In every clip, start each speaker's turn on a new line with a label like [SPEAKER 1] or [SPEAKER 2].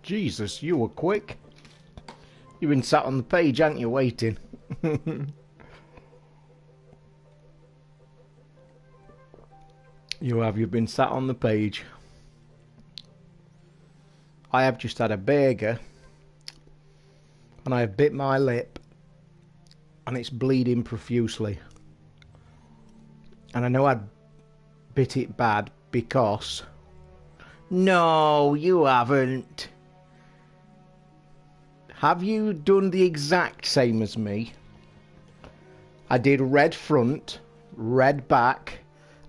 [SPEAKER 1] Jesus, you were quick. You've been sat on the page, haven't you, waiting? You've been sat on the page. I have just had a burger and I have bit my lip and it's bleeding profusely. And I know I bit it bad because... No, you haven't. Have you done the exact same as me? I did red front, red back,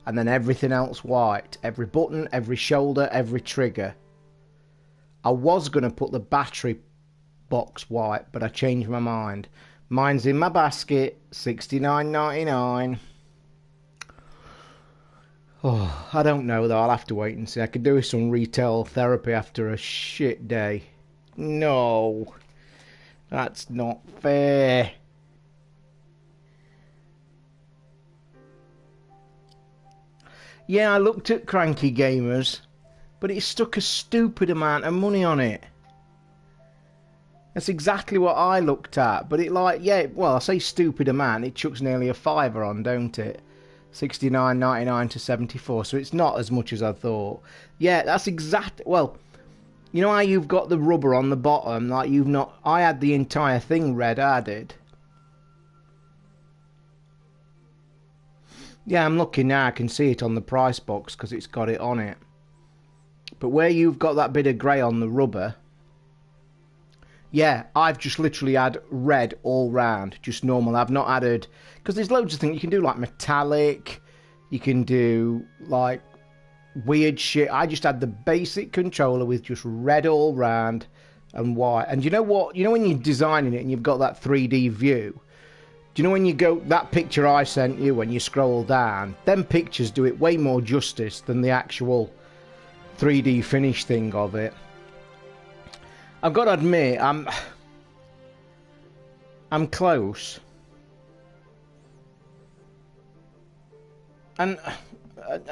[SPEAKER 1] and then everything else white. Every button, every shoulder, every trigger. I was going to put the battery box white, but I changed my mind. Mine's in my basket, $69.99. Oh, I don't know though, I'll have to wait and see. I could do with some retail therapy after a shit day. No, that's not fair. Yeah, I looked at Cranky Gamers, but it stuck a stupid amount of money on it. That's exactly what I looked at, but it like, yeah, well, I say stupid amount, it chucks nearly a fiver on, don't it? $69.99 to $74, so it's not as much as I thought. Yeah, that's exact. Well, you know how you've got the rubber on the bottom, like you've not. I had the entire thing red added. Yeah, I'm looking now. I can see it on the price box because it's got it on it. But where you've got that bit of grey on the rubber, yeah, I've just literally had red all round, just normal. I've not added, because there's loads of things you can do, like metallic, you can do like weird shit. I just had the basic controller with just red all round and white. And you know what? You know when you're designing it and you've got that 3D view? Do you know when you go, that picture I sent you, when you scroll down, them pictures do it way more justice than the actual 3D finish thing of it. I've got to admit, I'm close. And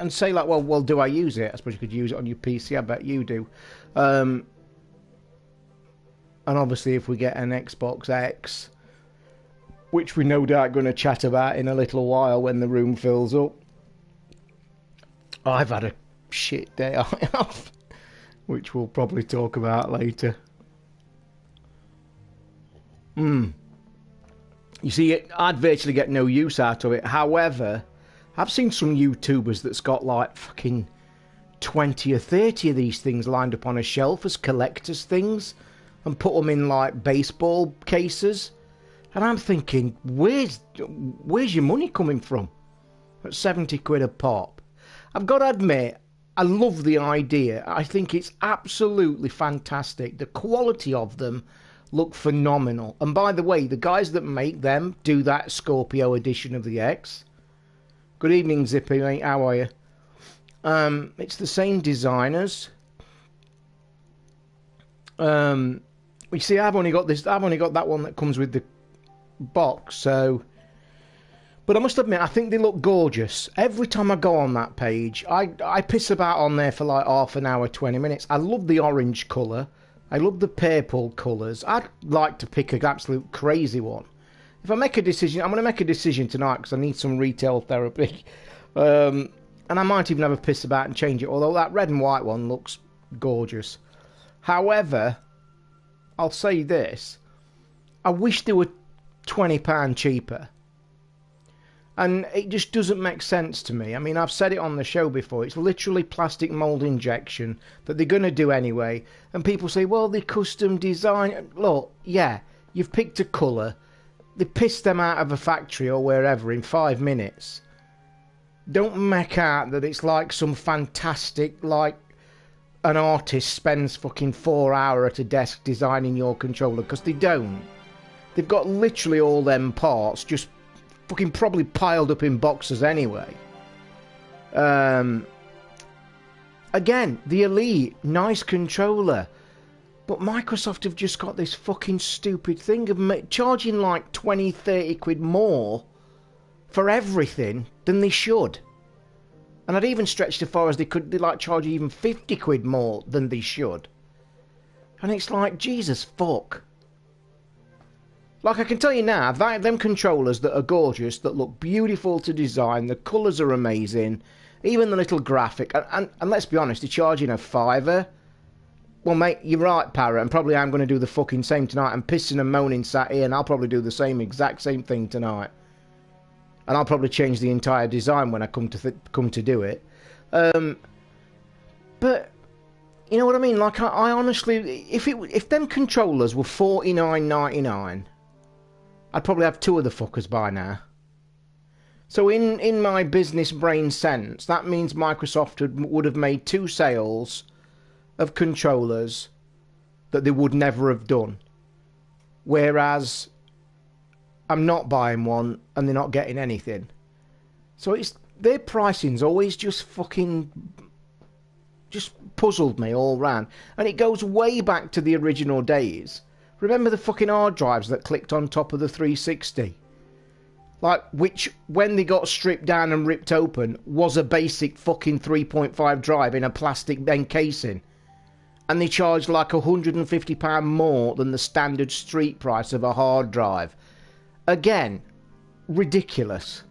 [SPEAKER 1] say like, well, do I use it? I suppose you could use it on your PC. I bet you do. And obviously, if we get an Xbox X, which we no doubt going to chat about in a little while when the room fills up. I've had a shit day off, which we'll probably talk about later. You see, I'd virtually get no use out of it. However, I've seen some YouTubers that's got like fucking 20 or 30 of these things lined up on a shelf as collector's things and put them in like baseball cases. And I'm thinking, where's your money coming from? At 70 quid a pop. I've got to admit, I love the idea. I think it's absolutely fantastic. The quality of them look phenomenal. And by the way, the guys that make them do that Scorpio edition of the X. Good evening, Zippy, mate. How are you? It's the same designers. You see, I've only got that one that comes with the box, so. But I must admit, I think they look gorgeous. Every time I go on that page, I piss about on there for like half an hour, 20 minutes. I love the orange colour. I love the purple colours. I'd like to pick an absolute crazy one. If I make a decision, I'm going to make a decision tonight because I need some retail therapy. And I might even have a piss about and change it, although that red and white one looks gorgeous. However, I'll say this. I wish they were £20 cheaper. And it just doesn't make sense to me. I mean, I've said it on the show before. It's literally plastic mould injection that they're going to do anyway. And people say, well, they custom design. Look, yeah, you've picked a colour. They pissed them out of a factory or wherever in 5 minutes. Don't make out that it's like some fantastic, like an artist spends fucking 4 hours at a desk designing your controller, because they don't. They've got literally all them parts just fucking probably piled up in boxes anyway. Again, the Elite, nice controller. But Microsoft have just got this fucking stupid thing of charging like 20, 30 quid more for everything than they should. And I'd even stretched as far as they could, they like charge even 50 quid more than they should. And it's like, Jesus fuck. Like, I can tell you now, them controllers that are gorgeous, that look beautiful to design, the colours are amazing, even the little graphic, and let's be honest, they're charging a £5. Well, mate, you're right, Parrot, and probably I'm going to do the fucking same tonight. I'm pissing and moaning sat here, and I'll probably do the exact same thing tonight. And I'll probably change the entire design when I come to do it. But you know what I mean? Like, I honestly, if them controllers were $49.99, I'd probably have two of the fuckers by now. So in my business brain sense, that means Microsoft would have made two sales of controllers that they would never have done. Whereas I'm not buying one and they're not getting anything. So their pricing's always just puzzled me all round. And it goes way back to the original days. Remember the fucking hard drives that clicked on top of the 360? Like, which, when they got stripped down and ripped open, was a basic fucking 3.5 drive in a plastic encasing. And they charged like £150 more than the standard street price of a hard drive. Again, ridiculous.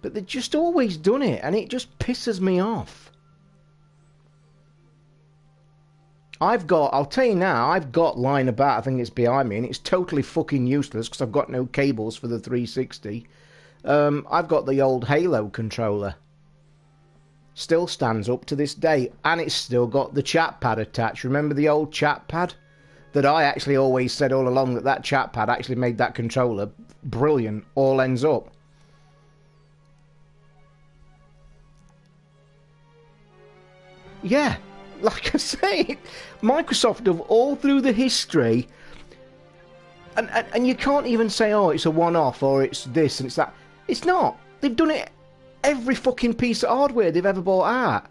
[SPEAKER 1] But they've just always done it, and it just pisses me off. I'll tell you now, I've got lying about, I think it's behind me, and it's totally fucking useless because I've got no cables for the 360. I've got the old Halo controller. Still stands up to this day, and it's still got the chat pad attached. Remember the old chat pad? That I actually always said all along that chat pad actually made that controller brilliant, all ends up. Yeah, like I say, Microsoft have all through the history, and you can't even say, oh, it's a one-off, or it's this and it's that. It's not. They've done it every fucking piece of hardware they've ever bought out.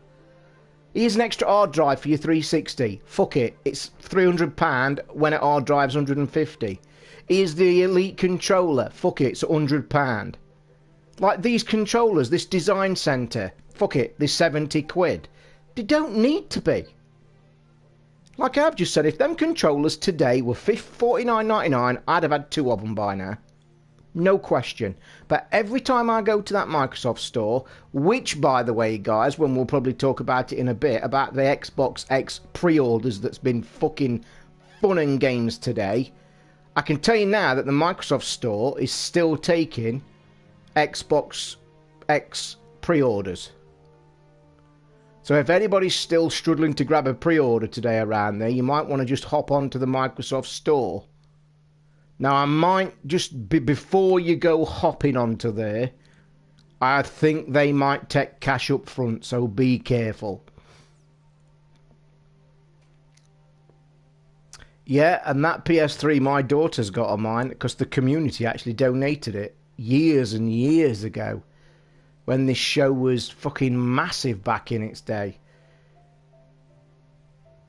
[SPEAKER 1] Here's an extra hard drive for your 360. Fuck it, it's £300 when a hard drive's £150. Here's the Elite controller. Fuck it, it's £100. Like these controllers, this design centre. Fuck it, they're £70. They don't need to be. Like I've just said, if them controllers today were $49.99, I'd have had two of them by now. No question. But every time I go to that Microsoft store, which, by the way, guys, when we'll probably talk about it in a bit, about the Xbox X pre-orders that's been fucking fun and games today, I can tell you now that the Microsoft store is still taking Xbox X pre-orders. So if anybody's still struggling to grab a pre-order today around there, you might want to just hop onto the Microsoft store. Now, I might just, before you go hopping onto there, I think they might take cash up front, so be careful. Yeah, and that PS3 my daughter's got on mine, because the community actually donated it years and years ago, when this show was fucking massive back in its day.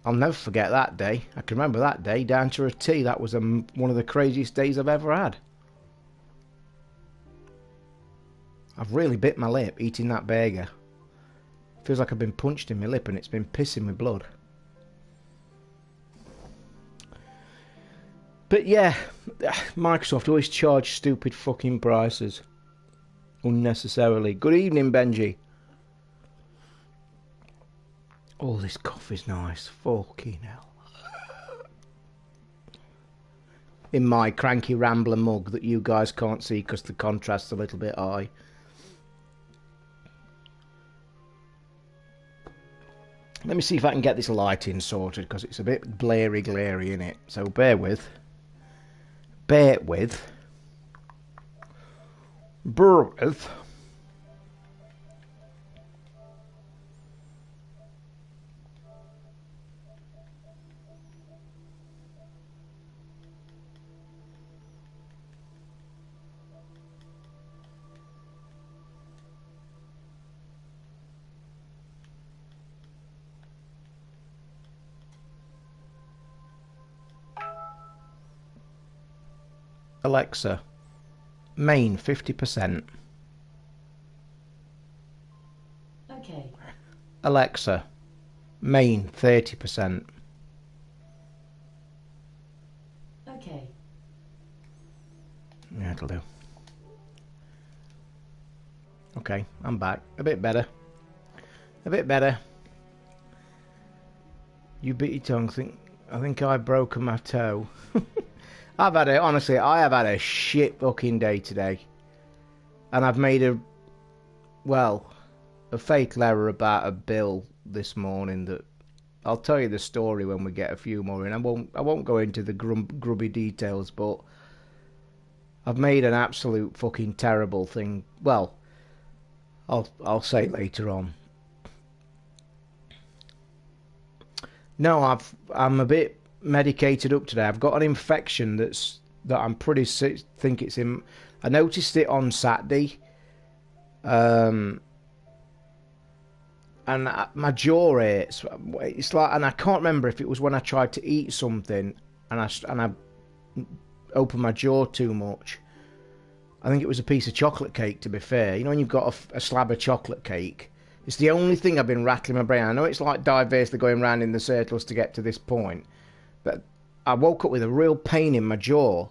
[SPEAKER 1] I'll never forget that day. I can remember that day down to a T. That was one of the craziest days I've ever had. I've really bit my lip eating that burger. Feels like I've been punched in my lip and it's been pissing my blood. But yeah, Microsoft always charge stupid fucking prices. Unnecessarily. Good evening, Benji. Oh, this coffee's nice. Fucking hell. In my cranky rambler mug that you guys can't see because the contrast's a little bit high. Let me see if I can get this lighting sorted because it's a bit glary in it. So bear with. Bear with. Bear with. Alexa, main 50%.
[SPEAKER 2] Okay.
[SPEAKER 1] Alexa, main 30%. That'll do. Okay, I'm back. A bit better. A bit better. You bit your tongue. I think I've broken my toe. I've had a... Honestly, I have had a shit fucking day today. And I've made a... Well, a fatal error about a bill this morning that... I'll tell you the story when we get a few more in. I won't go into the grubby details, but... I've made an absolute fucking terrible thing. Well, I'll say it later on. No, I'm a bit medicated up today. I've got an infection that I'm pretty think it's in. I noticed it on Saturday, and my jaw hurts. It's like, and I can't remember if it was when I tried to eat something and I opened my jaw too much. I think it was a piece of chocolate cake, to be fair. You know when you've got a slab of chocolate cake. It's the only thing I've been rattling my brain. I know it's like diversely going round in the circles to get to this point. But I woke up with a real pain in my jaw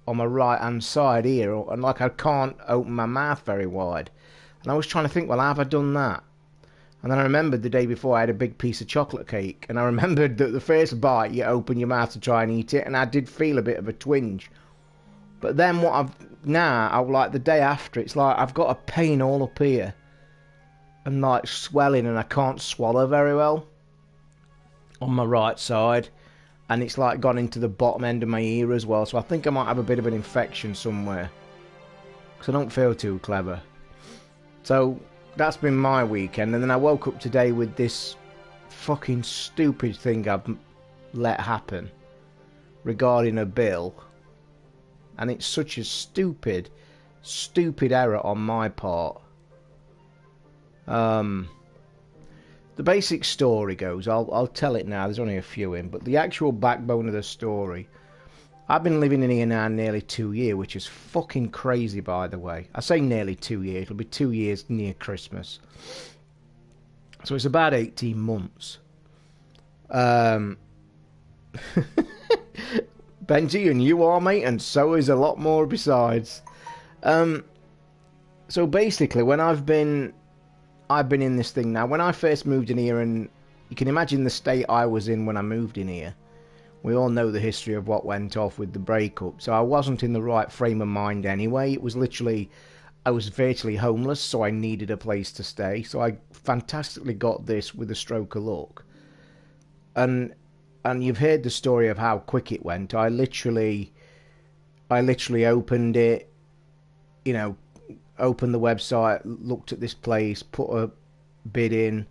[SPEAKER 1] on my right hand side here. And like I can't open my mouth very wide. And I was trying to think, well, have I done that? And then I remembered the day before I had a big piece of chocolate cake. And I remembered that the first bite, you open your mouth to try and eat it. And I did feel a bit of a twinge. But then what like the day after, it's like I've got a pain all up here. And like swelling, and I can't swallow very well on my right side, and it's like gone into the bottom end of my ear as well, so I think I might have a bit of an infection somewhere because I don't feel too clever. So that's been my weekend, and then I woke up today with this fucking stupid thing I've let happen regarding a bill, and it's such a stupid error on my part. The basic story goes, I'll tell it now, there's only a few in, but the actual backbone of the story, I've been living in here now nearly 2 years, which is fucking crazy, by the way. I say nearly 2 years, it'll be 2 years near Christmas. So it's about 18 months. Benji, and you are, mate, and so is a lot more besides. So basically, when I've been in this thing now. When I first moved in here, and you can imagine the state I was in when I moved in here. We all know the history of what went off with the breakup. So I wasn't in the right frame of mind anyway. It was literally, I was virtually homeless, so I needed a place to stay. So I fantastically got this with a stroke of luck. And you've heard the story of how quick it went. I literally opened it, you know, opened the website, looked at this place, put a bid in,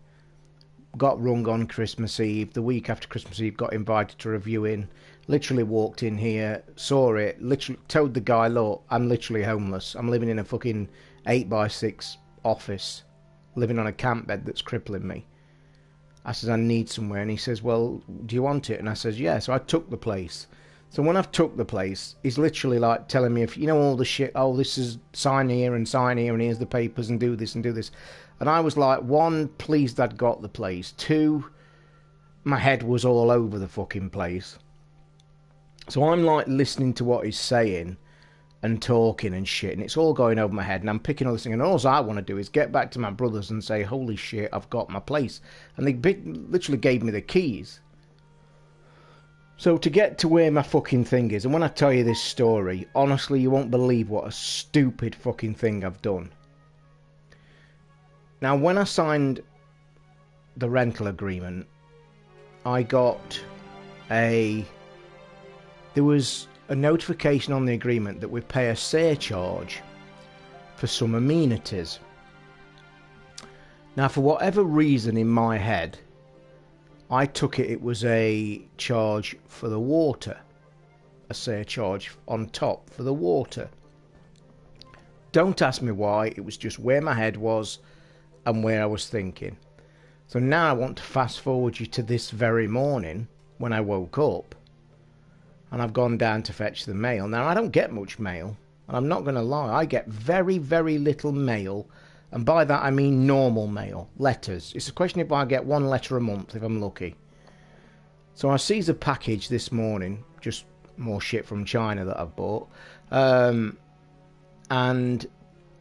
[SPEAKER 1] got rung on Christmas Eve. The week after Christmas Eve, got invited to a viewing. Literally walked in here, saw it, literally told the guy, look, I'm literally homeless. I'm living in a fucking 8x6 office, living on a camp bed that's crippling me. I says, I need somewhere. And he says, well, do you want it? And I says, yeah. So I took the place. So when I've took the place, he's literally like telling me, if you know all the shit, oh, this is sign here, and here's the papers, and do this and do this. And I was like, one, pleased I'd got the place. Two, my head was all over the fucking place. So I'm like listening to what he's saying and talking and shit, and it's all going over my head, and I'm picking all this thing, and all I want to do is get back to my brothers and say, holy shit, I've got my place. And they literally gave me the keys. So to get to where my fucking thing is, and when I tell you this story, honestly, you won't believe what a stupid fucking thing I've done. Now, when I signed the rental agreement, I got there was a notification on the agreement that we pay a surcharge for some amenities. Now, for whatever reason in my head, I took it was a charge for the water. A surcharge on top for the water. Don't ask me why, it was just where my head was and where I was thinking. So now I want to fast forward you to this very morning when I woke up. And I've gone down to fetch the mail. Now I don't get much mail, and I'm not going to lie, I get very, very little mail. And by that I mean normal mail, letters. It's a question if I get one letter a month if I'm lucky. So I sees a package this morning, just more shit from China that I've bought. and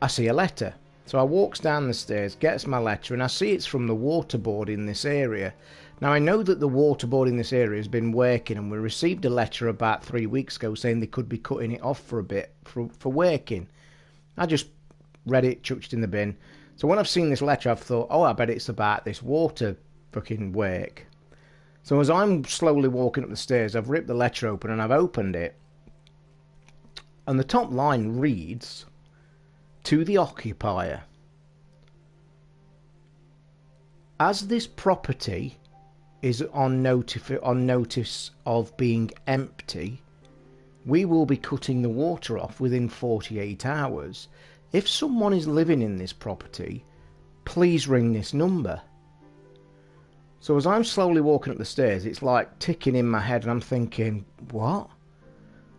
[SPEAKER 1] I see a letter. So I walks down the stairs, gets my letter, and I see it's from the water board in this area. Now I know that the water board in this area has been working, and we received a letter about 3 weeks ago saying they could be cutting it off for a bit for working. I just read it, chucked it in the bin. So when I've seen this letter, I've thought, oh, I bet it's about this water fucking work. So as I'm slowly walking up the stairs, I've ripped the letter open and I've opened it. And the top line reads, to the occupier. As this property is on notice of being empty, we will be cutting the water off within 48 hours. If someone is living in this property, please ring this number. So as I'm slowly walking up the stairs, it's like ticking in my head and I'm thinking, what?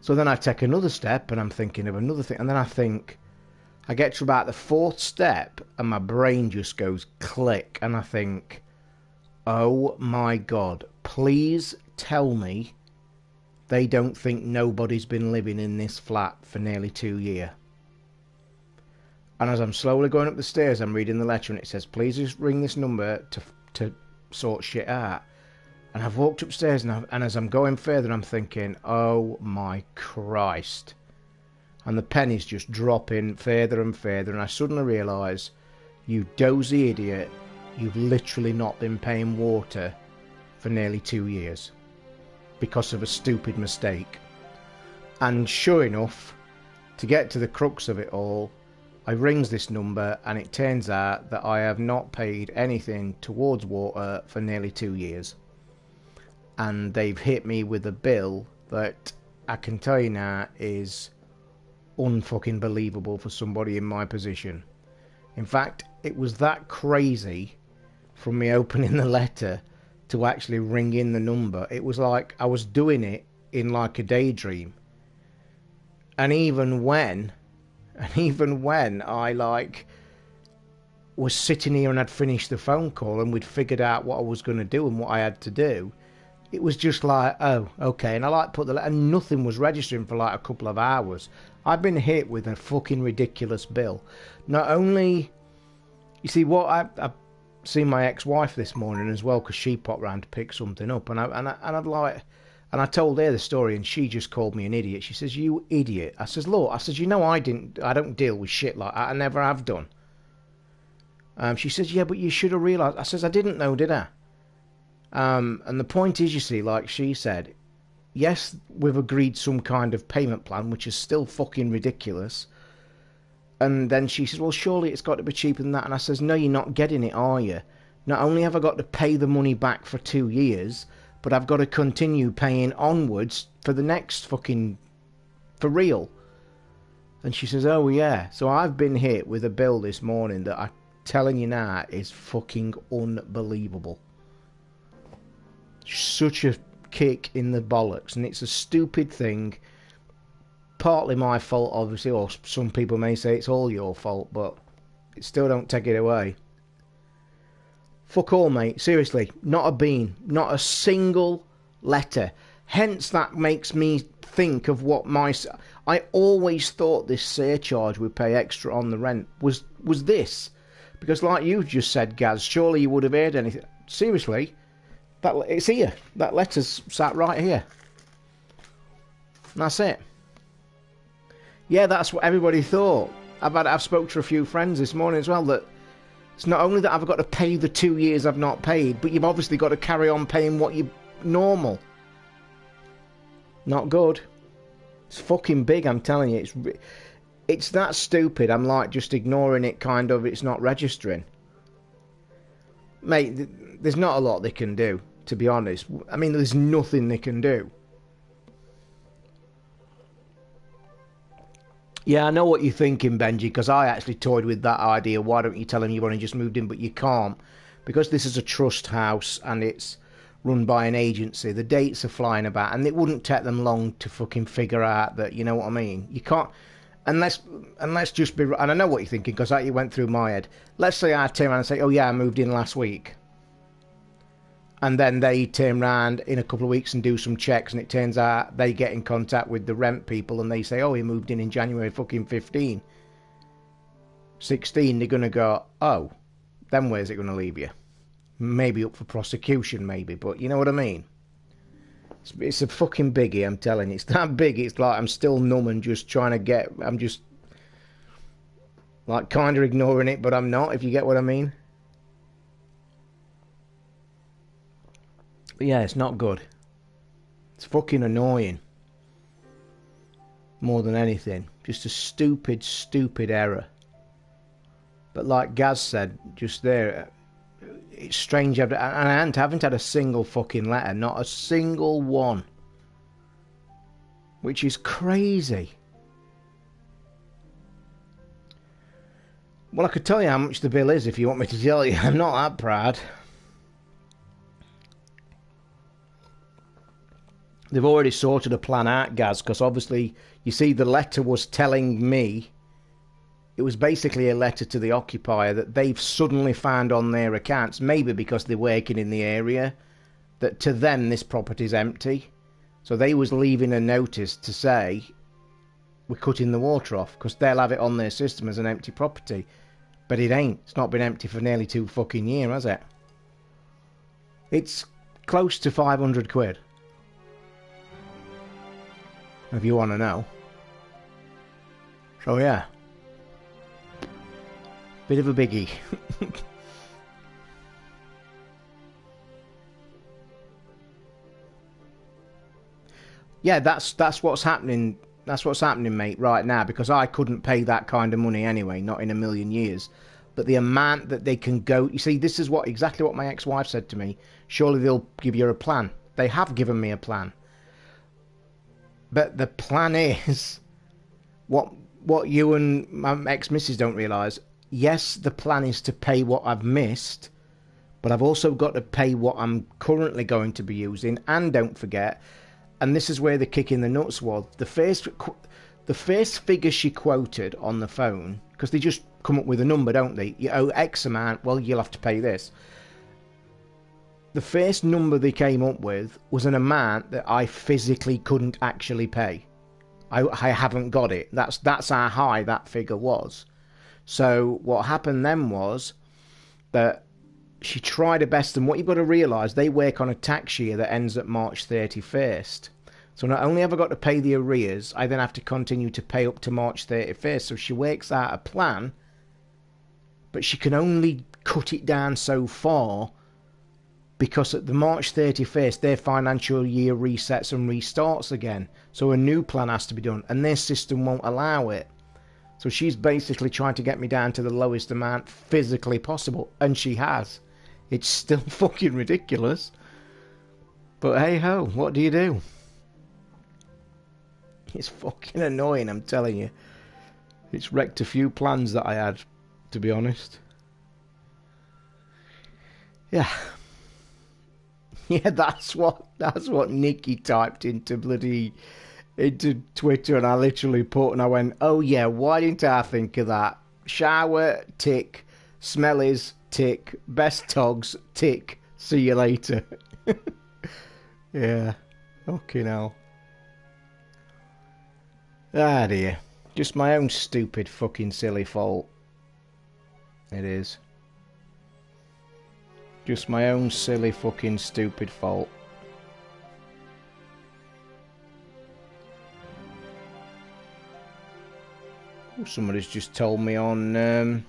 [SPEAKER 1] So then I take another step and I'm thinking of another thing. And then I think, I get to about the 4th step and my brain just goes click. And I think, oh my God, please tell me they don't think nobody's been living in this flat for nearly 2 years. And as I'm slowly going up the stairs, I'm reading the letter and it says, please just ring this number to sort shit out. And I've walked upstairs and as I'm going further, I'm thinking, oh my Christ. And the pennies just dropping further and further. And I suddenly realise, you dozy idiot, you've literally not been paying water for nearly 2 years. Because of a stupid mistake. And sure enough, to get to the crux of it all, I rings this number and it turns out that I have not paid anything towards water for nearly 2 years. And they've hit me with a bill that I can tell you now is unfucking believable for somebody in my position. In fact, it was that crazy from me opening the letter to actually ring in the number. It was like I was doing it in like a daydream. And even when I like was sitting here and I'd finished the phone call and we'd figured out what I was going to do and what I had to do, it was just like, oh, okay. And I like put the letter, and nothing was registering for like a couple of hours. I've been hit with a fucking ridiculous bill. Not only, you see, what I've seen my ex-wife this morning as well, because she popped round to pick something up, and I told her the story, and she just called me an idiot. She says, you idiot. I says, look, I says, you know, I don't deal with shit like that. I never have done. She says, yeah, but you should have realised. I says, I didn't know, did I? And the point is, you see, like she said, yes, we've agreed some kind of payment plan, which is still fucking ridiculous. And then she says, well, surely it's got to be cheaper than that. And I says, no, you're not getting it, are you? Not only have I got to pay the money back for 2 years, but I've got to continue paying onwards for the next fucking, for real. And she says, oh yeah. So I've been hit with a bill this morning that I'm telling you now is fucking unbelievable. Such a kick in the bollocks. And it's a stupid thing. Partly my fault, obviously, or some people may say it's all your fault, but it still don't take it away. Fuck all, mate. Seriously, not a bean. Not a single letter. Hence, that makes me think of what I always thought this surcharge we pay extra on the rent was this. Because like you just said, Gaz, surely you would have heard anything. Seriously, it's here. That letter's sat right here. And that's it. Yeah, that's what everybody thought. I've spoke to a few friends this morning as well, that it's not only that I've got to pay the 2 years I've not paid, but you've obviously got to carry on paying what you normal. Not good. It's fucking big, I'm telling you. It's that stupid. I'm like just ignoring it, kind of. It's not registering. Mate, there's not a lot they can do, to be honest. I mean, there's nothing they can do. Yeah, I know what you're thinking, Benji, because I actually toyed with that idea. Why don't you tell him you've only just moved in? But you can't. Because this is a trust house and it's run by an agency, the dates are flying about, and it wouldn't take them long to fucking figure out that, you know what I mean? You can't, unless just be, and I know what you're thinking, because that went through my head. Let's say I turn around and say, oh yeah, I moved in last week. And then they turn around in a couple of weeks and do some checks, and it turns out they get in contact with the rent people and they say, oh, he moved in January fucking 15. 16, they're going to go, oh, then where's it going to leave you? Maybe up for prosecution, maybe, but you know what I mean? It's a fucking biggie, I'm telling you. It's that big, it's like I'm still numb and just trying to get... I'm just... like, kind of ignoring it, but I'm not, if you get what I mean. But yeah, it's not good. It's fucking annoying. More than anything. Just a stupid, stupid error. But like Gaz said just there, it's strange. And I haven't had a single fucking letter. Not a single one. Which is crazy. Well, I could tell you how much the bill is if you want me to tell you. I'm not that proud. They've already sorted a plan out, Gaz, because obviously, you see, the letter was telling me, it was basically a letter to the occupier that they've suddenly found on their accounts, maybe because they're working in the area, that to them this property's empty. So they was leaving a notice to say, we're cutting the water off, because they'll have it on their system as an empty property. But it ain't. It's not been empty for nearly 2 fucking years, has it? It's close to 500 quid. If you want to know. So yeah. Bit of a biggie. Yeah, that's what's happening. That's what's happening, mate, right now, because I couldn't pay that kind of money anyway, not in a million years. But the amount that they can go... You see, this is exactly what my ex-wife said to me. Surely they'll give you a plan. They have given me a plan. But the plan is... What you and my ex-missus don't realise, yes, the plan is to pay what I've missed, but I've also got to pay what I'm currently going to be using, and don't forget... And this is where the kick in the nuts was. The first figure she quoted on the phone, because they just come up with a number, don't they? You owe X amount, well, you'll have to pay this. The first number they came up with was an amount that I physically couldn't actually pay. I haven't got it. That's how high that figure was. So what happened then was that she tried her best, and what you've got to realise, they work on a tax year that ends at March 31st. So not only have I got to pay the arrears, I then have to continue to pay up to March 31st. So she works out a plan, but she can only cut it down so far, because at the March 31st, their financial year resets and restarts again. So a new plan has to be done, and their system won't allow it. So she's basically trying to get me down to the lowest amount physically possible, and she has. It's still fucking ridiculous. But hey ho, what do you do? It's fucking annoying, I'm telling you. It's wrecked a few plans that I had, to be honest. Yeah. Yeah, that's what Nikki typed into Twitter, and I literally put, and I went, oh yeah, why didn't I think of that? Shower, tick. Smellies, tick. Best togs, tick. See you later. Yeah. Fucking hell. Ah dear. Just my own stupid fucking silly fault. It is. Just my own silly fucking stupid fault. Somebody's just told me on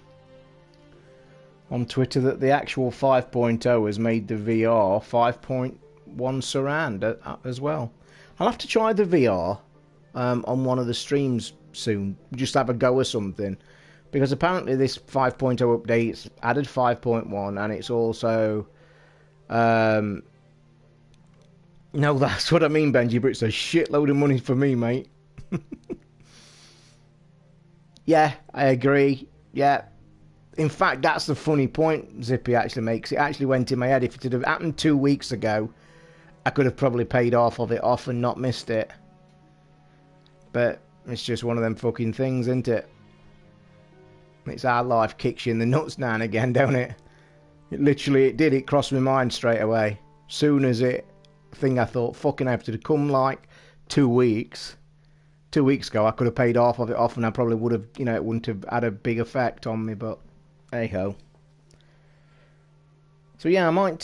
[SPEAKER 1] Twitter that the actual 5.0 has made the VR 5.1 surround as well. I'll have to try the VR on one of the streams soon. Just have a go or something. Because apparently this 5.0 update's added 5.1, and it's also... No, that's what I mean, Benji, but it's a shitload of money for me, mate. Yeah, I agree. Yeah. In fact, that's the funny point Zippy actually makes. It actually went in my head. If it had have happened 2 weeks ago, I could have probably paid half of it off and not missed it. But it's just one of them fucking things, isn't it? It's how life kicks you in the nuts now and again, don't it? It did. It crossed my mind straight away. Soon as I thought, fucking, I have to come like 2 weeks. 2 weeks ago, I could have paid half of it off, and I probably would have, it wouldn't have had a big effect on me. But hey ho. So yeah, I might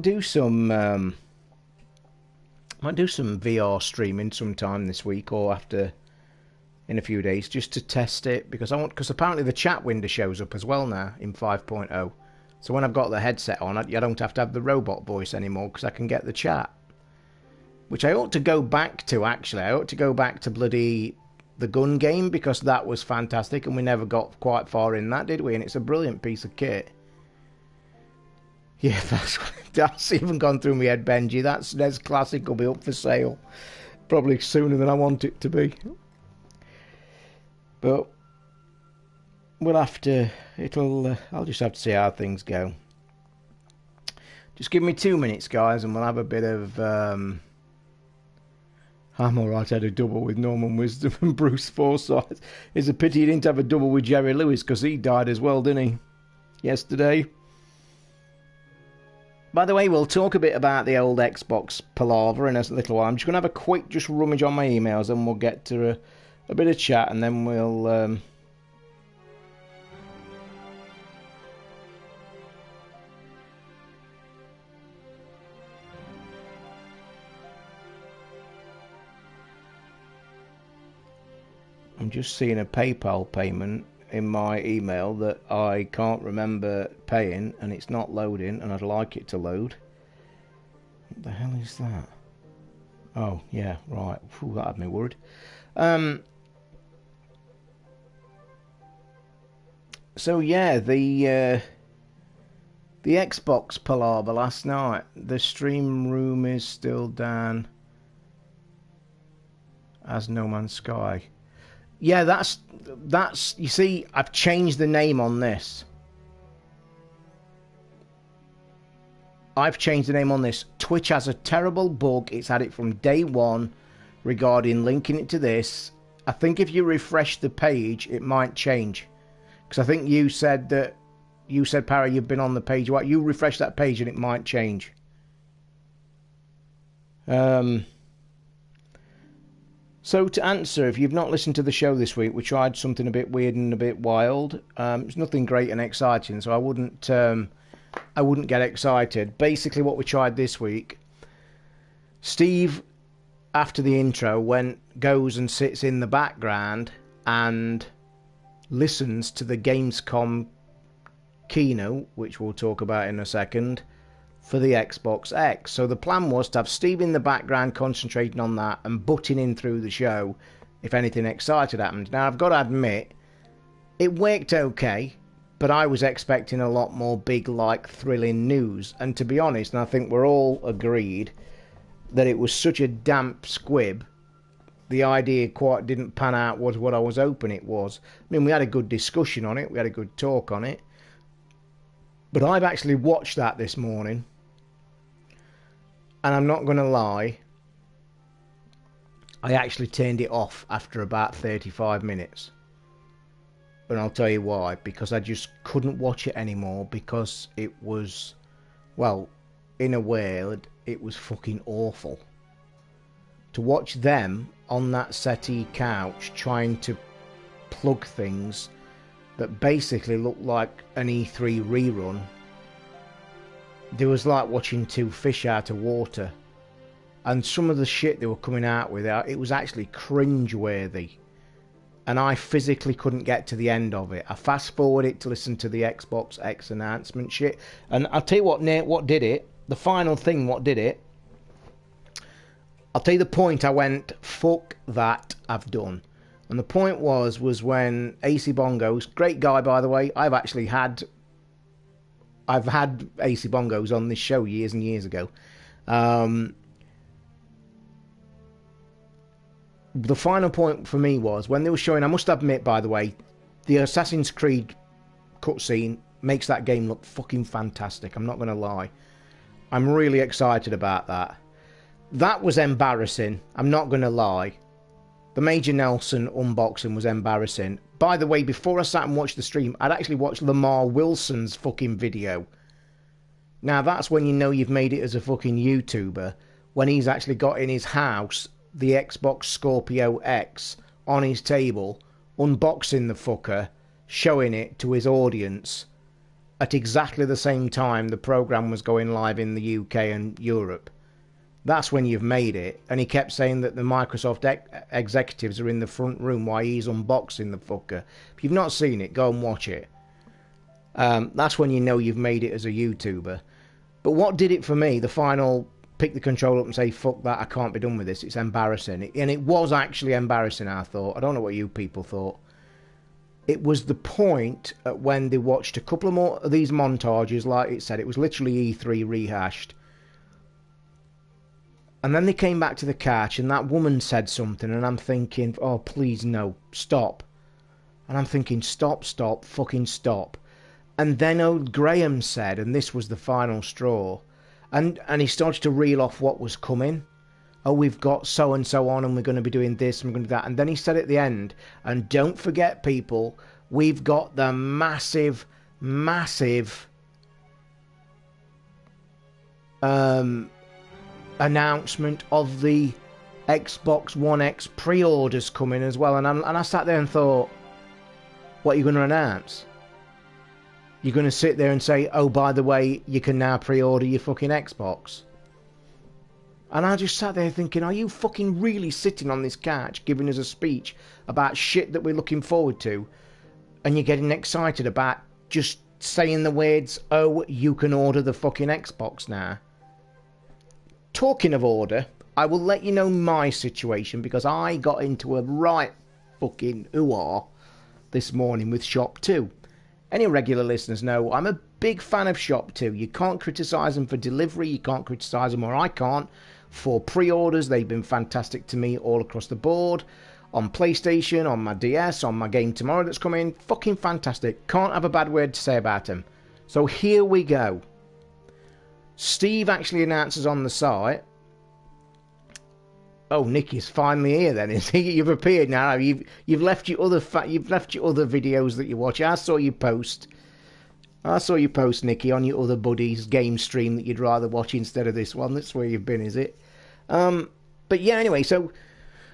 [SPEAKER 1] do some VR streaming sometime this week or after in a few days, just to test it, because apparently the chat window shows up as well now in 5.0. So when I've got the headset on, I don't have to have the robot voice anymore, because I can get the chat. Which I ought to go back to, actually. I ought to go back to bloody the gun game, because that was fantastic, and we never got quite far in that, did we? And it's a brilliant piece of kit. Yeah, that's even gone through my head, Benji. That's Classic will be up for sale probably sooner than I want it to be. But we'll have to. I'll just have to see how things go. Just give me 2 minutes, guys, and we'll have a bit of. I'm alright. I had a double with Norman Wisdom and Bruce Forsyth. It's a pity he didn't have a double with Jerry Lewis, because he died as well, didn't he? Yesterday. By the way, we'll talk a bit about the old Xbox palaver in a little while. I'm just going to have a quick rummage on my emails, and we'll get to a bit of chat, and then we'll... I'm just seeing a PayPal payment in my email that I can't remember paying, and it's not loading, and I'd like it to load. What the hell is that? Oh, yeah, right. Whew, that had me worried. So yeah, the Xbox palaver last night. The stream room is still down as No Man's Sky. Yeah, that's you see, I've changed the name on this. Twitch has a terrible bug. It's had it from day one regarding linking it to this. I think if you refresh the page, it might change. Because I think you said, Parry, you've been on the page. What, you refresh that page and it might change. So to answer, if you've not listened to the show this week, we tried something a bit weird and a bit wild. It's nothing great and exciting, so I wouldn't get excited. Basically, what we tried this week, Steve, after the intro, goes and sits in the background and listens to the Gamescom keynote, which we'll talk about in a second, for the Xbox X. So the plan was to have Steve in the background concentrating on that and butting in through the show if anything exciting happened. Now, I've got to admit, it worked okay, but I was expecting a lot more big, thrilling news. And to be honest, and I think we're all agreed, that it was such a damp squib, the idea quite didn't pan out was what I was hoping it was. I mean, we had a good discussion on it, we had a good talk on it, but I've actually watched that this morning, and I'm not going to lie, I actually turned it off after about 35 minutes. And I'll tell you why. Because I just couldn't watch it anymore, because it was, well, in a word, it was fucking awful. To watch them on that settee couch trying to plug things that basically looked like an E3 rerun, there was like watching two fish out of water. And some of the shit they were coming out with, it was actually cringe-worthy. And I physically couldn't get to the end of it. I fast-forwarded it to listen to the Xbox X announcement shit. And I'll tell you what did it. The final thing, what did it. I'll tell you the point I went, fuck that, I've done. And the point was when AC Bongos, great guy by the way, I've had AC Bongos on this show years and years ago. The final point for me was when they were showing, I must admit by the way, the Assassin's Creed cutscene makes that game look fucking fantastic. I'm not going to lie. I'm really excited about that. That was embarrassing. I'm not going to lie. The Major Nelson unboxing was embarrassing. By the way, before I sat and watched the stream, I'd actually watched Lamar Wilson's fucking video. Now that's when you know you've made it as a fucking YouTuber, when he's actually got in his house the Xbox Scorpio X on his table, unboxing the fucker, showing it to his audience at exactly the same time the program was going live in the UK and Europe. That's when you've made it. And he kept saying that the Microsoft executives are in the front room while he's unboxing the fucker. If you've not seen it, go and watch it. That's when you know you've made it as a YouTuber. But what did it for me, the final pick the controller up and say, fuck that, I can't be done with this, it's embarrassing. And it was actually embarrassing, I thought. I don't know what you people thought. It was the point at when they watched a couple of more of these montages, like it said, it was literally E3 rehashed. And then they came back to the couch and that woman said something and I'm thinking, oh, please no, stop. And I'm thinking, stop, fucking stop. And then old Graham said, and this was the final straw, and he started to reel off what was coming. Oh, we've got so-and-so on and we're going to be doing this and we're going to do that. And then he said at the end, and don't forget people, we've got the massive announcement of the Xbox One X pre-orders coming as well. And I sat there and thought, what are you going to announce? You're going to sit there and say, oh, by the way, you can now pre-order your fucking Xbox. And I just sat there thinking, are you fucking really sitting on this couch giving us a speech about shit that we're looking forward to? And you're getting excited about just saying the words, oh, you can order the fucking Xbox now. Talking of order, I will let you know my situation because I got into a right fucking ooh-ah this morning with Shop 2. Any regular listeners know I'm a big fan of Shop 2. You can't criticise them for delivery, you can't criticise them, or I can't, for pre-orders. They've been fantastic to me all across the board. On PlayStation, on my DS, on my game tomorrow that's coming. Fucking fantastic. Can't have a bad word to say about them. So here we go. Steve actually announces on the site. Oh, Nicky's finally here then, is he? You've appeared now. You've left your other videos that you watch. I saw you post, Nicky, on your other buddy's game stream that you'd rather watch instead of this one. That's where you've been, is it? But yeah, anyway, so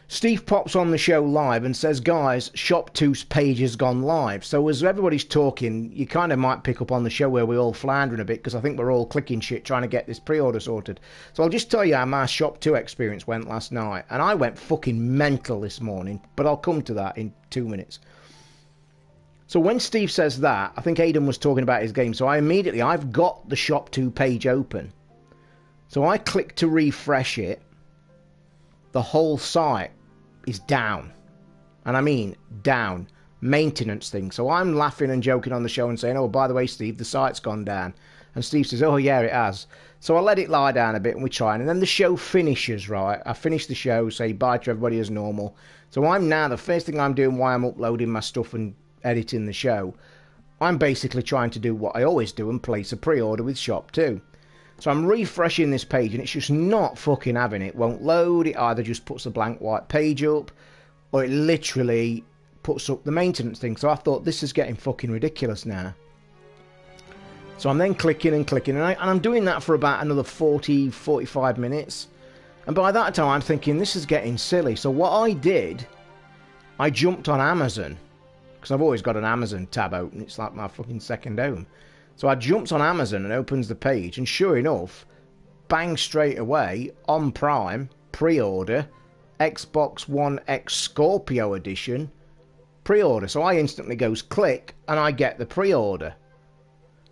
[SPEAKER 1] Steve pops on the show live and says, guys, Shop 2's page has gone live. So as everybody's talking, you kind of might pick up on the show where we're all floundering a bit because I think we're all clicking shit trying to get this pre-order sorted. So I'll just tell you how my Shop 2 experience went last night. And I went fucking mental this morning, but I'll come to that in 2 minutes. So when Steve says that, I think Aidan was talking about his game. So I've got the Shop 2 page open. So I click to refresh it. The whole site is down. And I mean down. Maintenance thing. So I'm laughing and joking on the show and saying, oh, by the way, Steve, the site's gone down. And Steve says, oh, yeah, it has. So I let it lie down a bit and we try. And then the show finishes, right? I finish the show, say bye to everybody as normal. So I'm now, the first thing I'm doing while I'm uploading my stuff and editing the show, I'm basically trying to do what I always do and place a pre-order with Shop 2. So I'm refreshing this page and it's just not fucking having it. Won't load. It either just puts a blank white page up or it literally puts up the maintenance thing. So I thought, this is getting fucking ridiculous now. So I'm then clicking and clicking and I'm doing that for about another 40-45 minutes. And by that time I'm thinking, this is getting silly. So what I did, I jumped on Amazon because I've always got an Amazon tab open. It's like my fucking second home. So I jumped on Amazon and opens the page, and sure enough, bang straight away, on Prime, pre-order, Xbox One X Scorpio Edition, pre-order. So I instantly goes click, and I get the pre-order.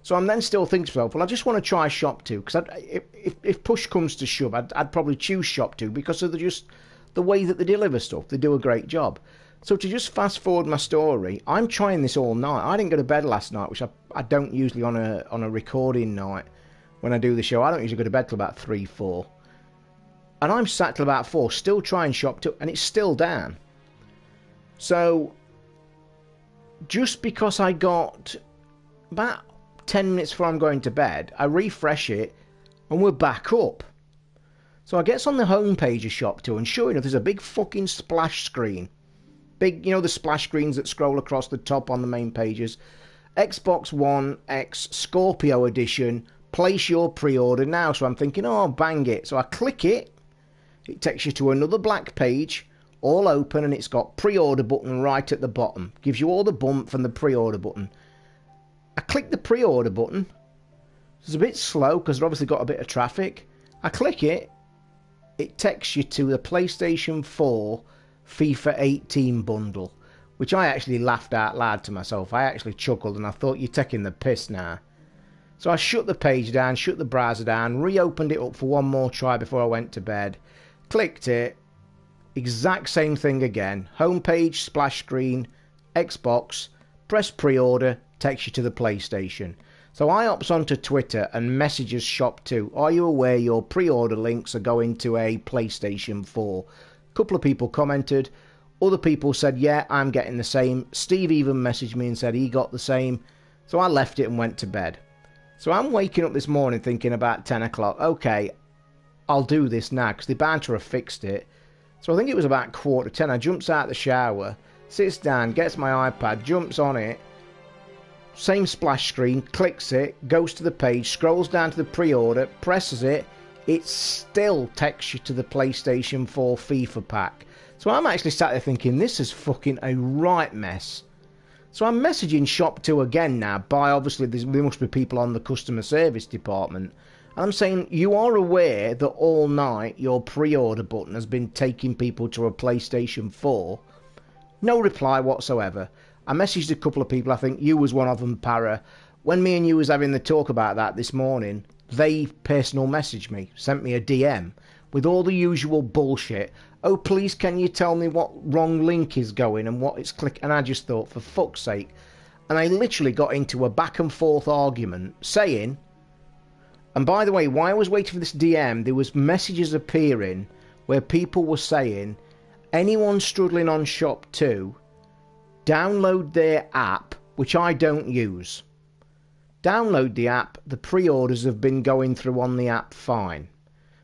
[SPEAKER 1] So I'm then still thinking to myself, well, I just want to try Shop 2, because if push comes to shove, I'd probably choose Shop 2, because of the way that they deliver stuff. They do a great job. So to just fast forward my story, I'm trying this all night. I didn't go to bed last night, which I don't usually on a recording night when I do the show. I don't usually go to bed till about 3, 4. And I'm sat till about 4, still trying Shop 2, and it's still down. So just because I got about 10 minutes before I'm going to bed, I refresh it, and we're back up. So I gets on the home page of Shop 2, and sure enough, there's a big fucking splash screen. Big, you know, the splash screens that scroll across the top on the main pages. Xbox One X Scorpio Edition. Place your pre-order now. So I'm thinking, oh, bang it. So I click it. It takes you to another black page. all open, and it's got pre-order button right at the bottom. Gives you all the bump from the pre-order button. I click the pre-order button. It's a bit slow because they've obviously got a bit of traffic. I click it. It takes you to the PlayStation 4 FIFA 18 bundle, which I actually laughed out loud to myself. I actually chuckled and I thought, you're taking the piss now. So I shut the page down, shut the browser down, reopened it up for one more try before I went to bed. Clicked it. Exact same thing again. Homepage, splash screen, Xbox, press pre-order, takes you to the PlayStation. So I ops onto Twitter and messages Shop2. Are you aware your pre-order links are going to a PlayStation 4? A couple of people commented. Other people said, yeah, I'm getting the same. Steve even messaged me and said he got the same. So I left it and went to bed. So I'm waking up this morning thinking about 10 o'clock. Okay, I'll do this now because they're bound to have fixed it. So I think it was about 9:45. I jumps out the shower, sits down, gets my iPad, jumps on it. Same splash screen, clicks it, goes to the page, scrolls down to the pre-order, presses it. It still takes you to the PlayStation 4 FIFA pack. So I'm actually sat there thinking, this is fucking a right mess. So I'm messaging Shop2 again now by, obviously, there must be people on the customer service department. And I'm saying, you are aware that all night your pre-order button has been taking people to a PlayStation 4? No reply whatsoever. I messaged a couple of people, I think you was one of them, Para. When me and you was having the talk about that this morning, they personal messaged me, sent me a DM with all the usual bullshit. Oh, please, can you tell me what wrong link is going and what it's clicking? And I just thought, for fuck's sake. And I literally got into a back and forth argument saying, and by the way, while I was waiting for this DM, there was messages appearing where people were saying, anyone struggling on Shop2, download their app, which I don't use. Download the app, the pre-orders have been going through on the app fine.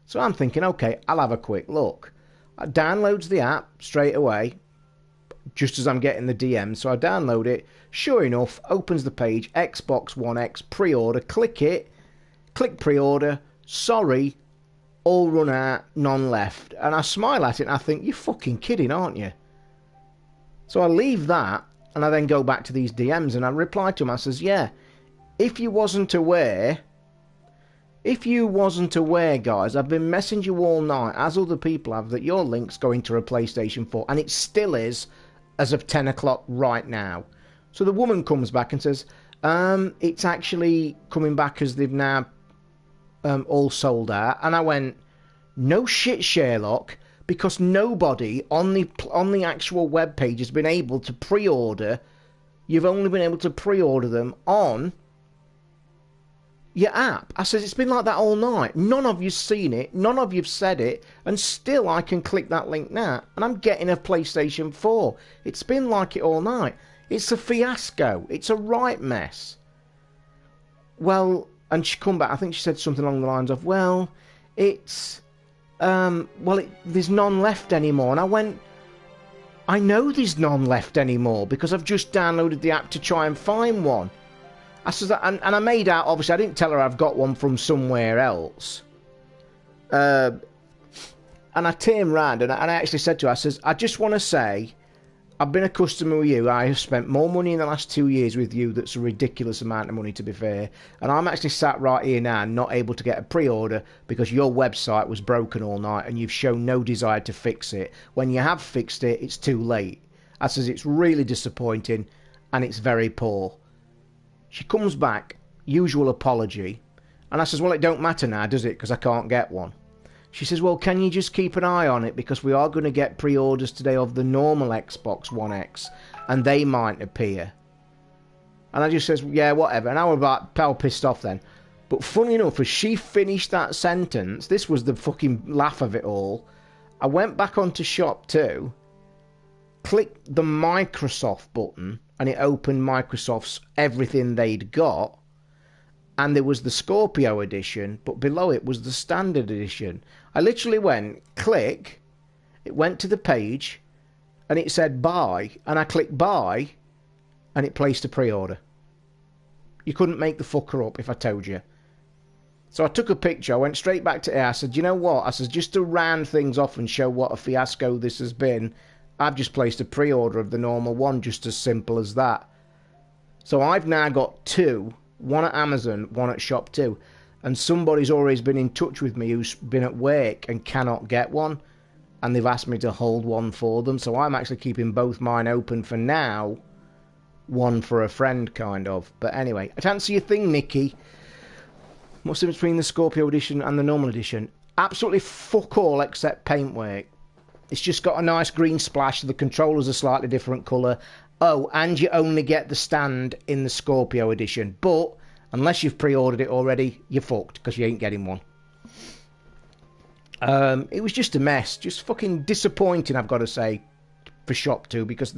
[SPEAKER 1] So I'm thinking, okay, I'll have a quick look. I downloads the app straight away, just as I'm getting the DM, so I download it. Sure enough, opens the page, Xbox One X, pre-order, click it, click pre-order, sorry, all run out, none left. And I smile at it and I think, you're fucking kidding, aren't you? So I leave that, and I then go back to these DMs, and I reply to them, I says, yeah, if you wasn't aware, guys, I've been messaging you all night, as other people have, that your link's going to a PlayStation 4, and it still is, as of 10 o'clock right now. So the woman comes back and says, it's actually coming back as they've now all sold out. And I went, no shit, Sherlock, because nobody on the actual web page has been able to pre-order. You've only been able to pre-order them on your app. I says, it's been like that all night. None of you've seen it. None of you've said it. And still I can click that link now. And I'm getting a PlayStation 4. It's been like it all night. It's a fiasco. It's a right mess. Well, and she come back. I think she said something along the lines of, well, it's... there's none left anymore. And I went, I know there's none left anymore because I've just downloaded the app to try and find one. I said, and I made out, obviously, I didn't tell her I've got one from somewhere else. And I turned round and I actually said to her, I says, I just want to say, I've been a customer with you. I have spent more money in the last 2 years with you. That's a ridiculous amount of money, to be fair. And I'm actually sat right here now not able to get a pre-order because your website was broken all night and you've shown no desire to fix it. When you have fixed it, it's too late. I says, it's really disappointing and it's very poor. She comes back, usual apology. And I says, well, it don't matter now, does it? Because I can't get one. She says, well, can you just keep an eye on it? Because we are going to get pre-orders today of the normal Xbox One X. And they might appear. And I just says, yeah, whatever. And I was about pal pissed off then. But funny enough, as she finished that sentence, this was the fucking laugh of it all. I went back onto Shop2, clicked the Microsoft button, and it opened Microsoft's everything they'd got. And there was the Scorpio edition, but below it was the standard edition. I literally went, click, it went to the page, and it said buy, and I clicked buy, and it placed a pre-order. You couldn't make the fucker up if I told you. So I took a picture. I went straight back to air. I said, you know what? I said, just to round things off and show what a fiasco this has been, I've just placed a pre-order of the normal one, just as simple as that. So I've now got two, one at Amazon, one at Shop 2. And somebody's always been in touch with me who's been at work and cannot get one. And they've asked me to hold one for them. So I'm actually keeping both mine open for now. One for a friend, kind of. But anyway, I can't see a thing, Nikki. What's the difference between the Scorpio edition and the normal edition? Absolutely fuck all except paintwork. It's just got a nice green splash. The controllers are slightly different colour. Oh, and you only get the stand in the Scorpio edition. But unless you've pre-ordered it already, you're fucked because you ain't getting one. It was just a mess. Just fucking disappointing, I've got to say, for Shop 2, because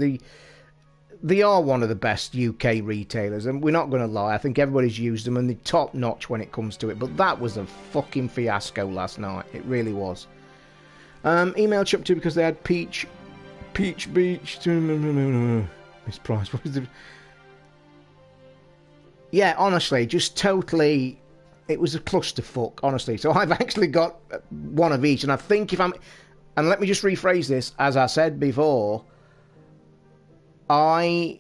[SPEAKER 1] they are one of the best UK retailers, and we're not going to lie, I think everybody's used them and they're top notch when it comes to it, but that was a fucking fiasco last night. It really was. Emailed Shop 2 because they had Peach Beach mispriced. What is it? Yeah, honestly, just totally, it was a clusterfuck, honestly. So I've actually got one of each, and I think if I'm, and let me just rephrase this, as I said before, I'm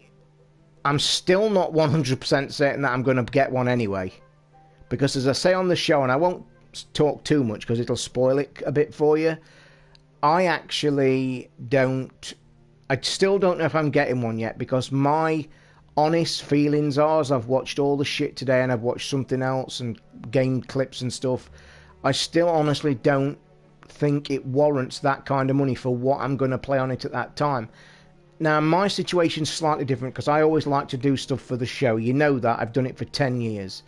[SPEAKER 1] still not 100% certain that I'm going to get one anyway. Because as I say on the show, and I won't talk too much because it'll spoil it a bit for you, I still don't know if I'm getting one yet, because my honest feelings are, as I've watched all the shit today and I've watched something else and game clips and stuff, I still honestly don't think it warrants that kind of money for what I'm going to play on it at that time. Now, my situation's slightly different because I always like to do stuff for the show. You know that. I've done it for 10 years.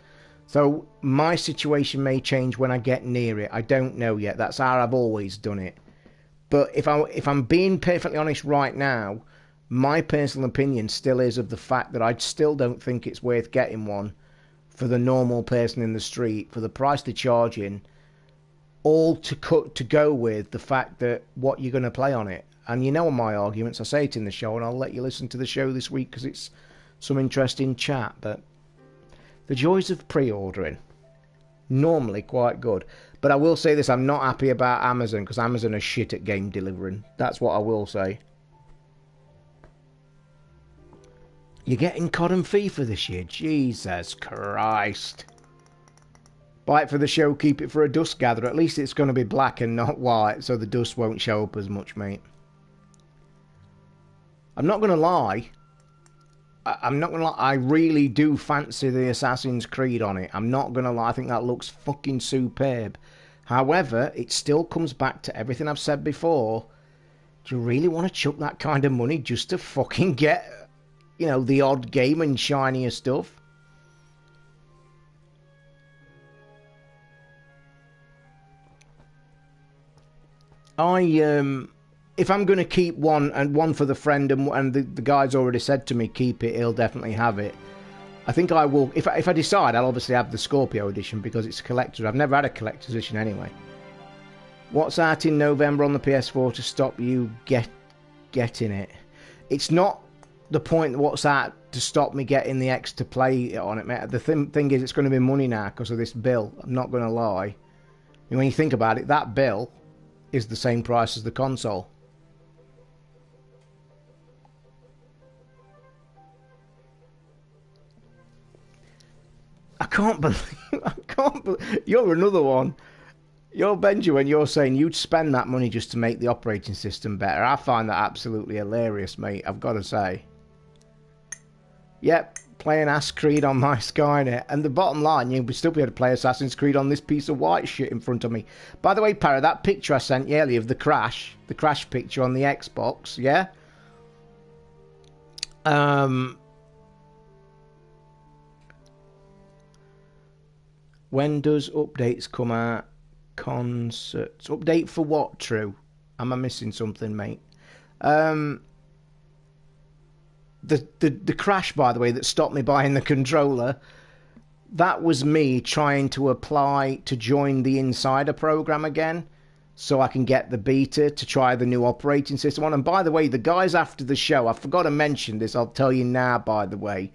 [SPEAKER 1] So my situation may change when I get near it. I don't know yet. That's how I've always done it. But if I'm being perfectly honest right now, my personal opinion still is of the fact that I still don't think it's worth getting one for the normal person in the street for the price they're charging, all to go with the fact that what you're going to play on it. And you know my arguments, I say it in the show, and I'll let you listen to the show this week because it's some interesting chat. But the joys of pre-ordering, normally quite good. But I will say this, I'm not happy about Amazon, because Amazon are shit at game delivering. That's what I will say. You're getting COD and FIFA this year? Jesus Christ. Buy it for the show, keep it for a dust gatherer. At least it's going to be black and not white, so the dust won't show up as much, mate. I'm not going to lie. I really do fancy the Assassin's Creed on it. I'm not going to lie. I think that looks fucking superb. However, it still comes back to everything I've said before. Do you really want to chuck that kind of money just to fucking get, you know, the odd game and shinier stuff? If I'm going to keep one, and one for the friend, and the guy's already said to me, keep it, he'll definitely have it. I think I will, if I decide, I'll obviously have the Scorpio edition, because it's a collector. I've never had a collector's edition anyway. What's out in November on the PS4 to stop you getting it? It's not the point what's out to stop me getting the X to play on it, mate. The thing is, it's going to be money now because of this bill. I'm not going to lie. I mean, when you think about it, that bill is the same price as the console. I can't believe, you're another one. You're Benji when you're saying you'd spend that money just to make the operating system better. I find that absolutely hilarious, mate, I've got to say. Yep, playing Assassin's Creed on my Skynet. And the bottom line, you'll still be able to play Assassin's Creed on this piece of white shit in front of me. By the way, Para, that picture I sent you earlier of the crash picture on the Xbox, yeah? When does updates come out? Concerts. Update for what, True? Am I missing something, mate? The crash, by the way, that stopped me buying the controller, that was me trying to apply to join the Insider program again, so I can get the beta to try the new operating system on. And by the way, the guys after the show, I forgot to mention this, I'll tell you now, by the way,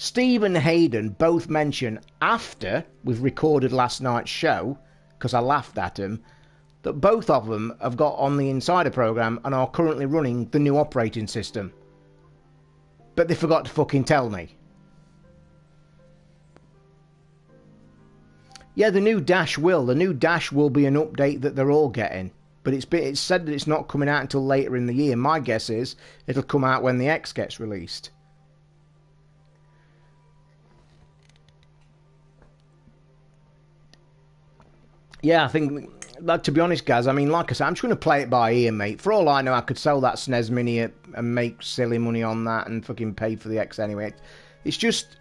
[SPEAKER 1] Steve and Hayden both mention after we've recorded last night's show, because I laughed at them, that both of them have got on the Insider program and are currently running the new operating system. But they forgot to fucking tell me. Yeah, the new Dash will. The new Dash will be an update that they're all getting. But it's said that it's not coming out until later in the year. My guess is it'll come out when the X gets released. Yeah, I think, like, to be honest, guys, I mean, like I said, I'm just going to play it by ear, mate. For all I know, I could sell that SNES Mini and make silly money on that and fucking pay for the X anyway. It's just,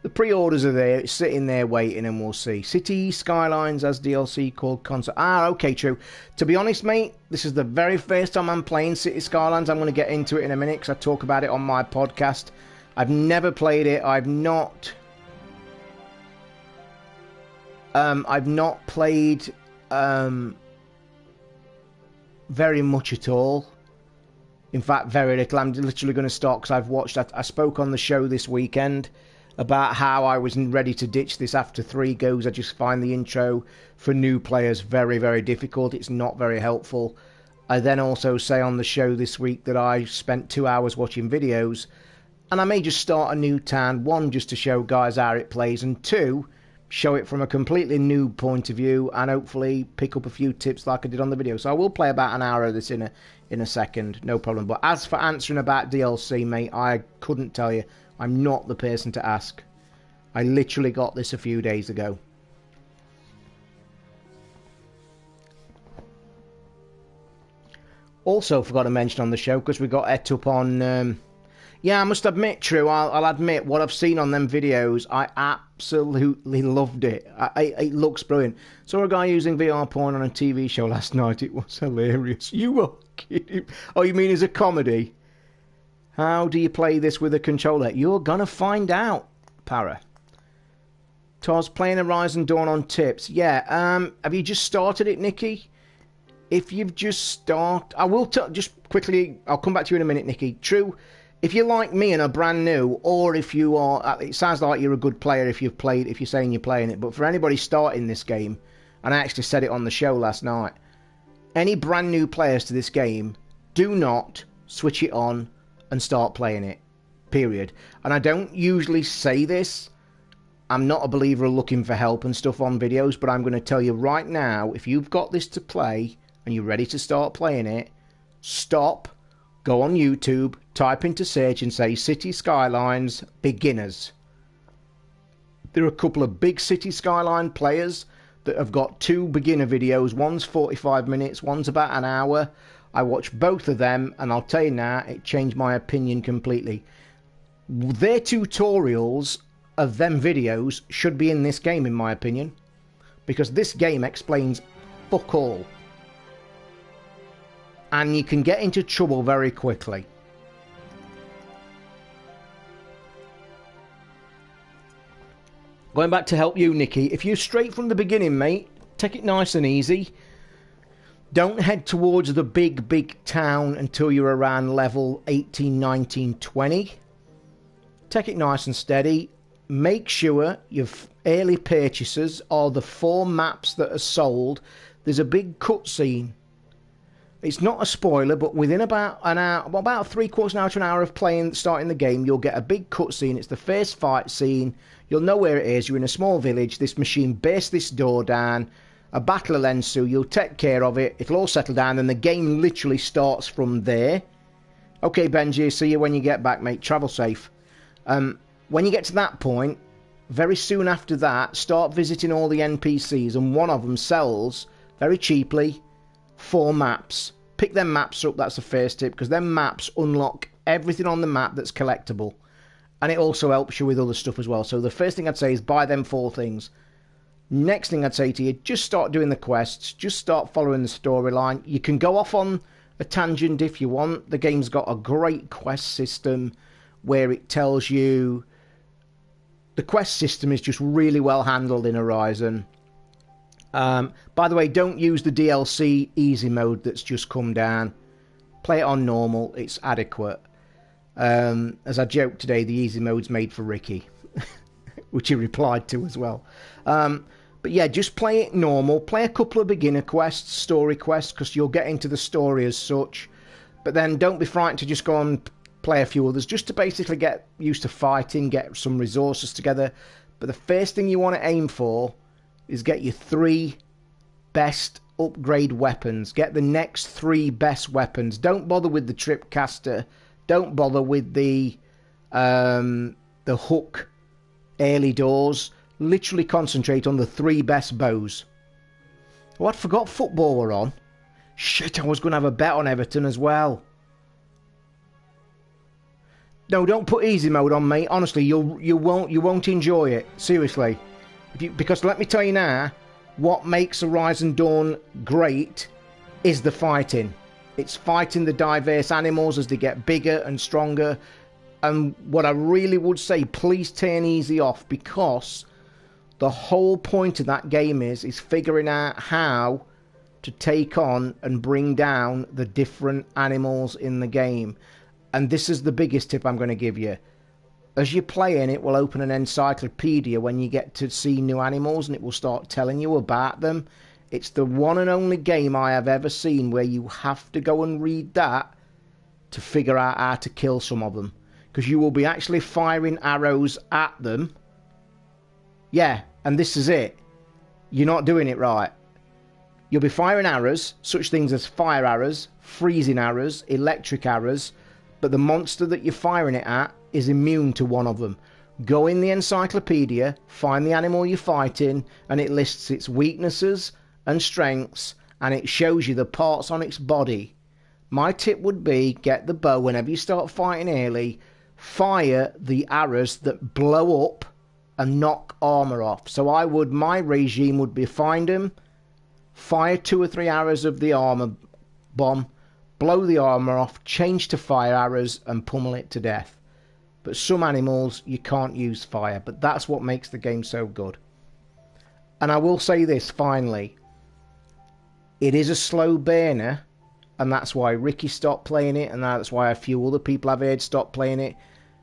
[SPEAKER 1] the pre-orders are there, it's sitting there waiting, and we'll see. Cities Skylines as DLC called console. Ah, okay, true. To be honest, mate, this is the very first time I'm playing Cities Skylines. I'm going to get into it in a minute because I talk about it on my podcast. I've never played it. I've not played very much at all. In fact, very little. I'm literally going to start because I've watched. I spoke on the show this weekend about how I was ready to ditch this after 3 goes. I just find the intro for new players very, very difficult. It's not very helpful. I then also say on the show this week that I spent 2 hours watching videos, and I may just start a new town. 1, just to show guys how it plays, and 2, show it from a completely noob point of view, and hopefully pick up a few tips like I did on the video. So I will play about an hour of this in a second, no problem. But as for answering about DLC, mate, I couldn't tell you. I'm not the person to ask. I literally got this a few days ago. Also forgot to mention on the show, because we got et up on... yeah, I must admit, True, I'll admit, what I've seen on them videos, I absolutely loved it. It looks brilliant. Saw a guy using VR porn on a TV show last night. It was hilarious. You are kidding. Oh, you mean as a comedy? How do you play this with a controller? You're gonna find out, Para. Toz, playing Horizon Dawn on tips. Yeah, have you just started it, Nikki? If you've just started... I will just quickly... I'll come back to you in a minute, Nikki. True, if you're like me and are brand new, or if you are... It sounds like you're a good player if you've played... If you're saying you're playing it. But for anybody starting this game, and I actually said it on the show last night, any brand new players to this game, do not switch it on and start playing it. Period. And I don't usually say this. I'm not a believer of looking for help and stuff on videos, but I'm going to tell you right now, if you've got this to play and you're ready to start playing it, stop, go on YouTube, type into search and say City Skylines Beginners. There are a couple of big City Skyline players that have got 2 beginner videos. One's 45 minutes, one's about an hour. I watched both of them, and I'll tell you now, it changed my opinion completely. Their tutorials of them videos should be in this game, in my opinion, because this game explains fuck all, and you can get into trouble very quickly. Going back to help you, Nikki, if you're straight from the beginning, mate, take it nice and easy. Don't head towards the big town until you're around level 18, 19, 20. Take it nice and steady. Make sure your early purchases are the 4 maps that are sold. There's a big cutscene. It's not a spoiler, but within about an hour, about 3/4 an hour to an hour of playing, starting the game, you'll get a big cutscene. It's the first fight scene. You'll know where it is. You're in a small village. This machine bursts this door down. A battle will ensue. You'll take care of it. It'll all settle down, and the game literally starts from there. Okay, Benji, see you when you get back, mate. Travel safe. When you get to that point, very soon after that, start visiting all the NPCs, and one of them sells, very cheaply, 4 maps. Pick them maps up, that's the first tip, because them maps unlock everything on the map that's collectible. And it also helps you with other stuff as well. So the first thing I'd say is buy them 4 things. Next thing I'd say to you, just start doing the quests, just start following the storyline. You can go off on a tangent if you want. The game's got a great quest system where it tells you... The quest system is just really well handled in Horizon. By the way, don't use the DLC easy mode that's just come down. Play it on normal, it's adequate. As I joked today, the easy mode's made for Ricky. which he replied to as well. But yeah, just play it normal. Play a couple of beginner quests, story quests, because you'll get into the story as such. But then don't be frightened to just go and play a few others, just to basically get used to fighting, get some resources together. But the first thing you want to aim for is get your 3 best upgrade weapons. Get the next 3 best weapons. Don't bother with the tripcaster. Don't bother with the hook early doors. Literally concentrate on the 3 best bows. Oh, I forgot football were on. Shit, I was going to have a bet on Everton as well. No, don't put easy mode on, mate. Honestly, you won't enjoy it. Seriously, because let me tell you now, what makes Horizon Dawn great is the fighting. It's fighting the diverse animals as they get bigger and stronger. And what I really would say, please turn easy off, because the whole point of that game is figuring out how to take on and bring down the different animals in the game. And this is the biggest tip I'm going to give you. As you're playing, it will open an encyclopedia when you get to see new animals, and it will start telling you about them. It's the one and only game I have ever seen where you have to go and read that to figure out how to kill some of them. Because you will be actually firing arrows at them. Yeah, and this is it. You're not doing it right. You'll be firing arrows, such things as fire arrows, freezing arrows, electric arrows, but the monster that you're firing it at is immune to one of them. Go in the encyclopedia, find the animal you're fighting, and it lists its weaknesses and strengths, and it shows you the parts on its body. My tip would be, get the bow whenever you start fighting early, fire the arrows that blow up and knock armour off. So my regime would be find them, fire 2 or 3 arrows of the armour bomb, blow the armour off, change to fire arrows and pummel it to death. But some animals you can't use fire, but that's what makes the game so good. And I will say this finally, it is a slow burner, and that's why Ricky stopped playing it, and that's why a few other people I've heard stopped playing it.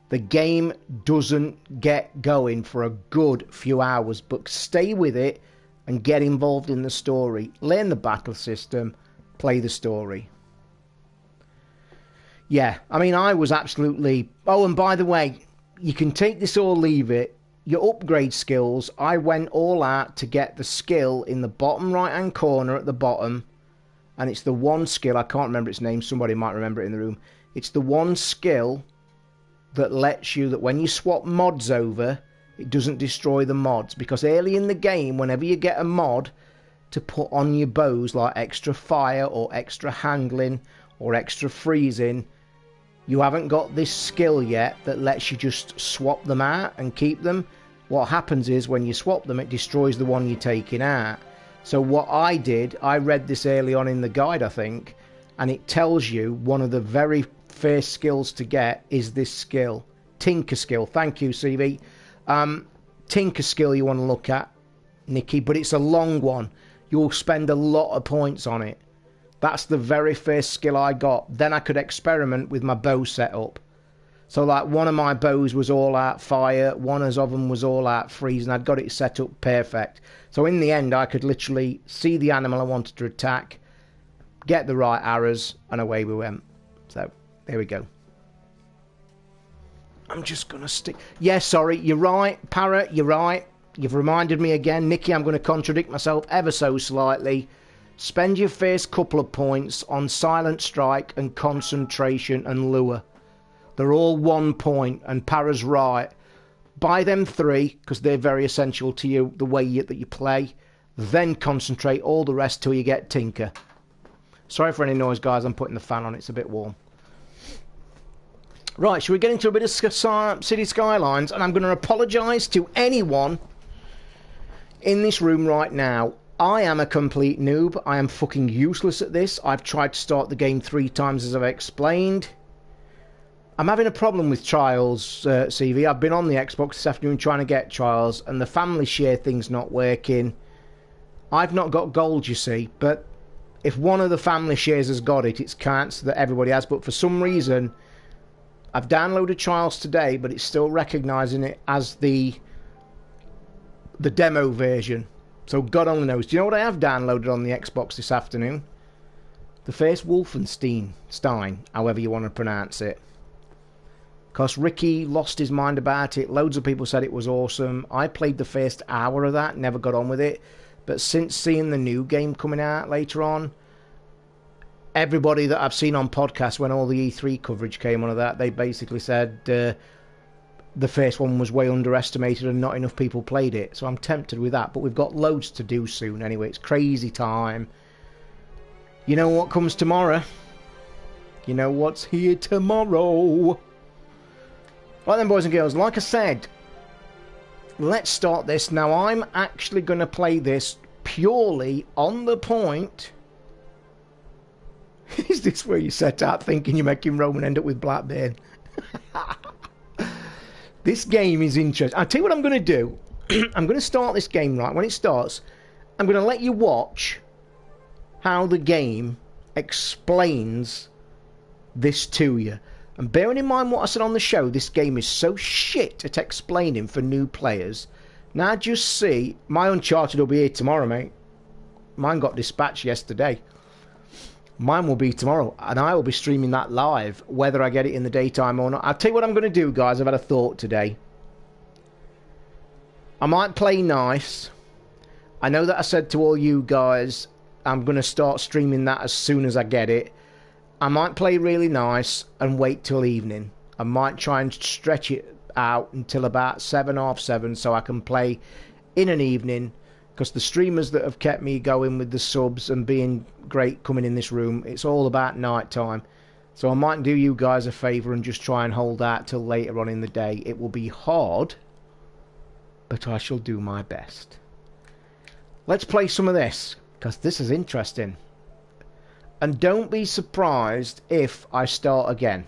[SPEAKER 1] The game doesn't get going for a good few hours, but stay with it and get involved in the story. Learn the battle system, play the story. Yeah, I mean, I was absolutely... Oh, and by the way, you can take this or leave it. Your upgrade skills, I went all out to get the skill in the bottom right-hand corner at the bottom. And it's the one skill, I can't remember its name, somebody might remember it in the room. It's the one skill that lets you, that when you swap mods over, it doesn't destroy the mods. Because early in the game, whenever you get a mod to put on your bows, like extra fire or extra handling or extra freezing, you haven't got this skill yet that lets you just swap them out and keep them. What happens is when you swap them, it destroys the one you're taking out. So what I did, I read this early on in the guide, I think, and it tells you one of the very first skills to get is this skill. Tinker skill. Thank you, CV. Tinker skill you want to look at, Nikki, but it's a long one. You'll spend a lot of points on it. That's the very first skill I got. Then I could experiment with my bow setup. So like one of my bows was all out fire, one of them was all out freeze, and I'd got it set up perfect. So in the end I could literally see the animal I wanted to attack, get the right arrows, and away we went. So there we go. I'm just going to stick... Yeah, sorry, you're right, Parrot, you're right. You've reminded me again. Nikki, I'm going to contradict myself ever so slightly. Spend your first couple of points on Silent Strike and Concentration and Lure. They're all 1 point, and Para's right. Buy them 3, because they're very essential to you, the way that you play. Then concentrate all the rest till you get Tinker. Sorry for any noise, guys. I'm putting the fan on. It's a bit warm. Right, shall we get into a bit of Cities Skylines? And I'm going to apologise to anyone in this room right now. I am a complete noob. I am fucking useless at this. I've tried to start the game 3 times, as I've explained. I'm having a problem with Trials, CV. I've been on the Xbox this afternoon trying to get Trials, and the family share thing's not working. I've not got gold, you see, but if one of the family shares has got it, it's counts that everybody has. But for some reason, I've downloaded Trials today, but it's still recognising it as the demo version. So God only knows. Do you know what I have downloaded on the Xbox this afternoon? The first Wolfenstein, however you want to pronounce it. Because Ricky lost his mind about it. Loads of people said it was awesome. I played the first hour of that, never got on with it. But since seeing the new game coming out later on, everybody that I've seen on podcasts when all the E3 coverage came on of that, they basically said the first one was way underestimated and not enough people played it. So I'm tempted with that. But we've got loads to do soon anyway. It's crazy time. You know what comes tomorrow? You know what's here tomorrow? Right then, boys and girls, like I said, let's start this. Now, I'm actually going to play this purely on the point. Is this where you set out thinking you're making Roman end up with Blackburn? This game is interesting. I'll tell you what I'm going to do. I'm going to start this game right. When it starts, I'm going to let you watch how the game explains this to you. And bearing in mind what I said on the show, this game is so shit at explaining for new players. Now just see, my Uncharted will be here tomorrow, mate. Mine got dispatched yesterday. Mine will be tomorrow, and I will be streaming that live, whether I get it in the daytime or not. I'll tell you what I'm going to do, guys. I've had a thought today. I might play nice. I know that I said to all you guys, I'm going to start streaming that as soon as I get it. I might play really nice and wait till evening. I might try and stretch it out until about 7, half 7, so I can play in an evening. Because the streamers that have kept me going with the subs and being great coming in this room, it's all about night time. So I might do you guys a favour and just try and hold out till later on in the day. It will be hard, but I shall do my best. Let's play some of this, because this is interesting. And don't be surprised if I start again.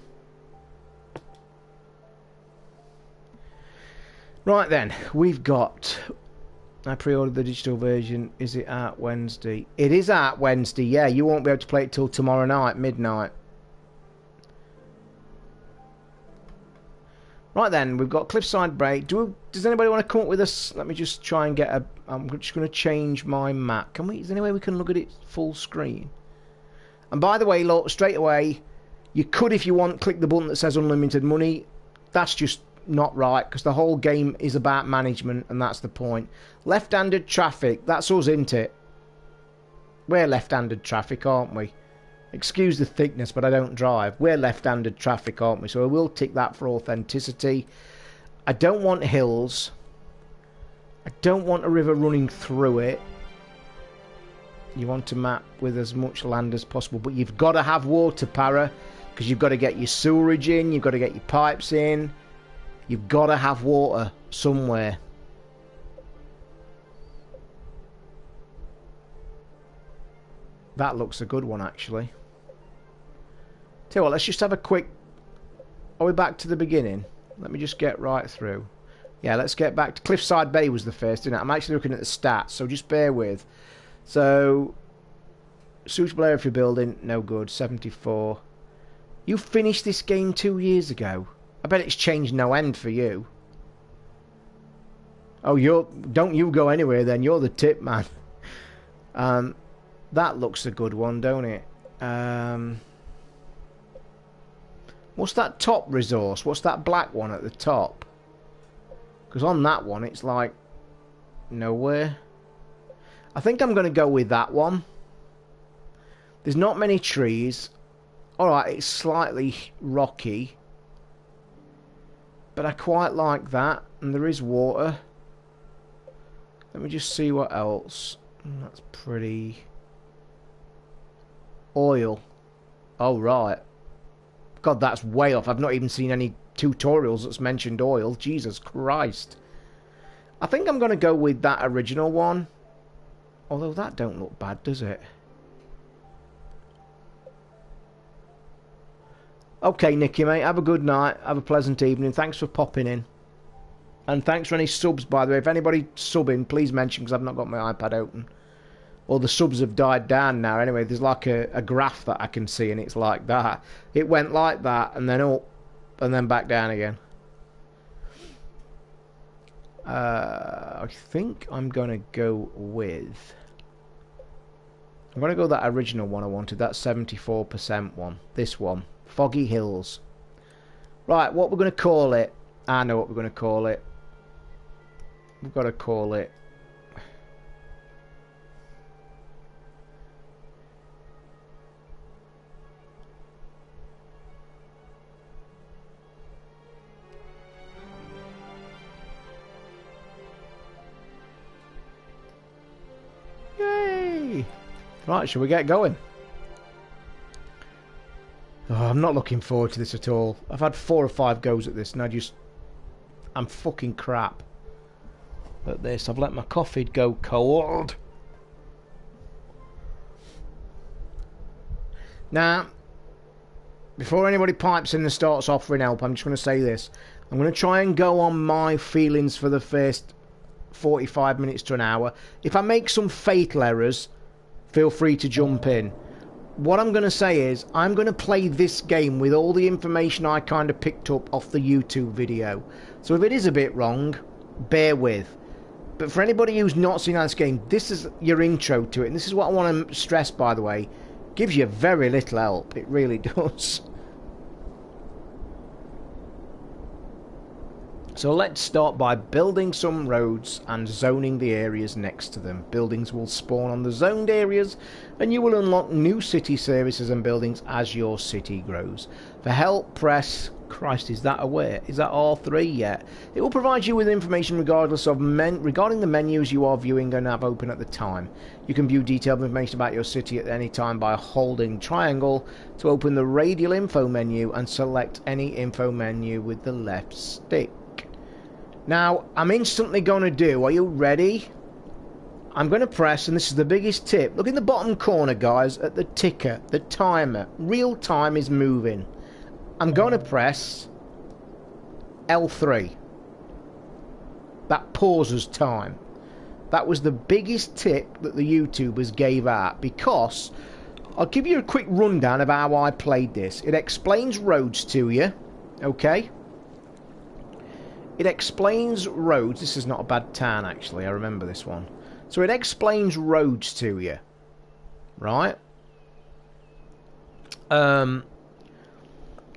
[SPEAKER 1] Right then, we've got... I pre-ordered the digital version. Is it out Wednesday? It is out Wednesday, yeah. You won't be able to play it till tomorrow night, midnight. Right then, we've got Cliffside Break. Does anybody want to come up with us? Let me just try and get a... I'm just going to change my map. Can we? Is there any way we can look at it full screen? And by the way, look, straight away, you could, if you want, click the button that says unlimited money. That's just not right, because the whole game is about management, and that's the point. Left-handed traffic, that's us, isn't it? We're left-handed traffic, aren't we? Excuse the thickness, but I don't drive. We're left-handed traffic, aren't we? So I will tick that for authenticity. I don't want hills. I don't want a river running through it. You want a map with as much land as possible, but you've got to have water, para, because you've got to get your sewerage in, you've got to get your pipes in, you've got to have water somewhere. That looks a good one, actually. Tell you what, let's just have a quick... Are we back to the beginning? Let me just get right through. Yeah, let's get back to... Cliffside Bay was the first, isn't it? I'm actually looking at the stats, so just bear with. So, suitable area for building, no good, 74. You finished this game 2 years ago. I bet it's changed no end for you. Oh, don't you go anywhere then, you're the tip man. That looks a good one, don't it? What's that top resource? What's that black one at the top? Because on that one it's like nowhere. I think I'm going to go with that one. There's not many trees. Alright, it's slightly rocky. But I quite like that. And there is water. Let me just see what else. That's pretty. Oil. Oh, right. God, that's way off. I've not even seen any tutorials that's mentioned oil. Jesus Christ. I think I'm going to go with that original one. Although that don't look bad, does it? Okay, Nicky, mate. Have a good night. Have a pleasant evening. Thanks for popping in. And thanks for any subs, by the way. If anybody subbing, please mention, because I've not got my iPad open. Or the subs have died down now. Anyway, there's like a graph that I can see, and it's like that. It went like that, and then up, and then back down again. I think I'm going to go with... I'm going to go that original one I wanted, that 74% one. This one. Foggy Hills. Right, what we're going to call it. I know what we're going to call it. We've got to call it... Yay! Right, shall we get going? Oh, I'm not looking forward to this at all. I've had 4 or 5 goes at this and I'm fucking crap at this. I've let my coffee go cold. Now, before anybody pipes in and starts offering help, I'm just going to say this. I'm going to try and go on my feelings for the first 45 minutes to an hour. If I make some fatal errors, feel free to jump in. What I'm going to say is, I'm going to play this game with all the information I kind of picked up off the YouTube video. So if it is a bit wrong, bear with. But for anybody who's not seen this game, this is your intro to it. And this is what I want to stress, by the way. Gives you very little help. It really does. So let's start by building some roads and zoning the areas next to them. Buildings will spawn on the zoned areas and you will unlock new city services and buildings as your city grows. For help, press... Christ, is that aware? Is that R3 yet? It will provide you with information regarding the menus you are viewing and have open at the time. You can view detailed information about your city at any time by holding triangle to open the radial info menu and select any info menu with the left stick. Now, I'm instantly going to do, are you ready? I'm going to press, and this is the biggest tip. Look in the bottom corner, guys, at the ticker, the timer. Real time is moving. I'm going to press L3. That pauses time. That was the biggest tip that the YouTubers gave out, because I'll give you a quick rundown of how I played this. It explains roads to you, okay? It explains roads. This is not a bad town, actually. I remember this one. So it explains roads to you. Right?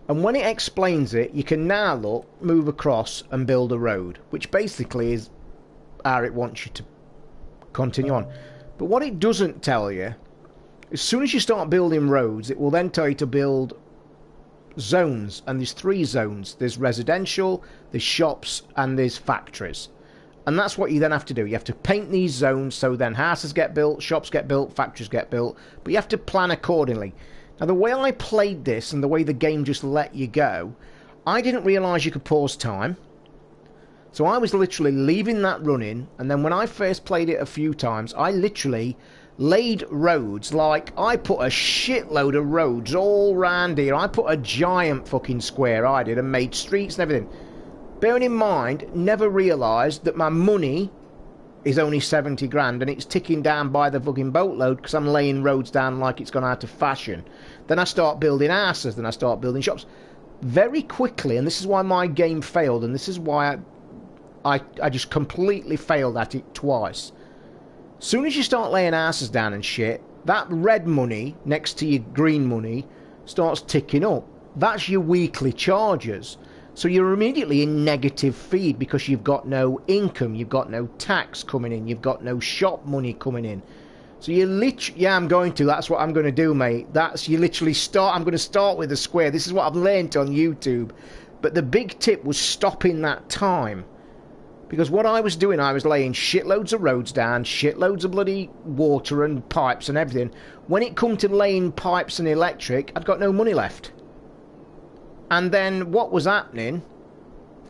[SPEAKER 1] And when it explains it, you can now move across and build a road, which basically is how it wants you to continue on. But what it doesn't tell you, as soon as you start building roads, it will then tell you to build zones, and there's 3 zones. There's residential, there's shops, and there's factories. And that's what you then have to do. You have to paint these zones so then houses get built, shops get built, factories get built, but you have to plan accordingly. Now, the way I played this and the way the game just let you go, I didn't realise you could pause time. So I was literally leaving that running, and then when I first played it a few times, I literally laid roads. Like, I put a shitload of roads all round here. I put a giant fucking square, I did, and made streets and everything. Bearing in mind, never realised that my money is only 70 grand and it's ticking down by the fucking boatload because I'm laying roads down like it's gone out of fashion. Then I start building houses, then I start building shops. Very quickly, and this is why my game failed, and this is why I just completely failed at it twice. Soon as you start laying houses down and shit, that red money next to your green money starts ticking up. That's your weekly charges. So you're immediately in negative feed because you've got no income, you've got no tax coming in, you've got no shop money coming in. So you literally, yeah, that's what I'm going to do, mate. You literally start, I'm going to start with a square. This is what I've learned on YouTube. But the big tip was stopping that time. Because what I was doing, I was laying shitloads of roads down, shitloads of bloody water and pipes and everything. When it come to laying pipes and electric, I'd got no money left. And then what was happening,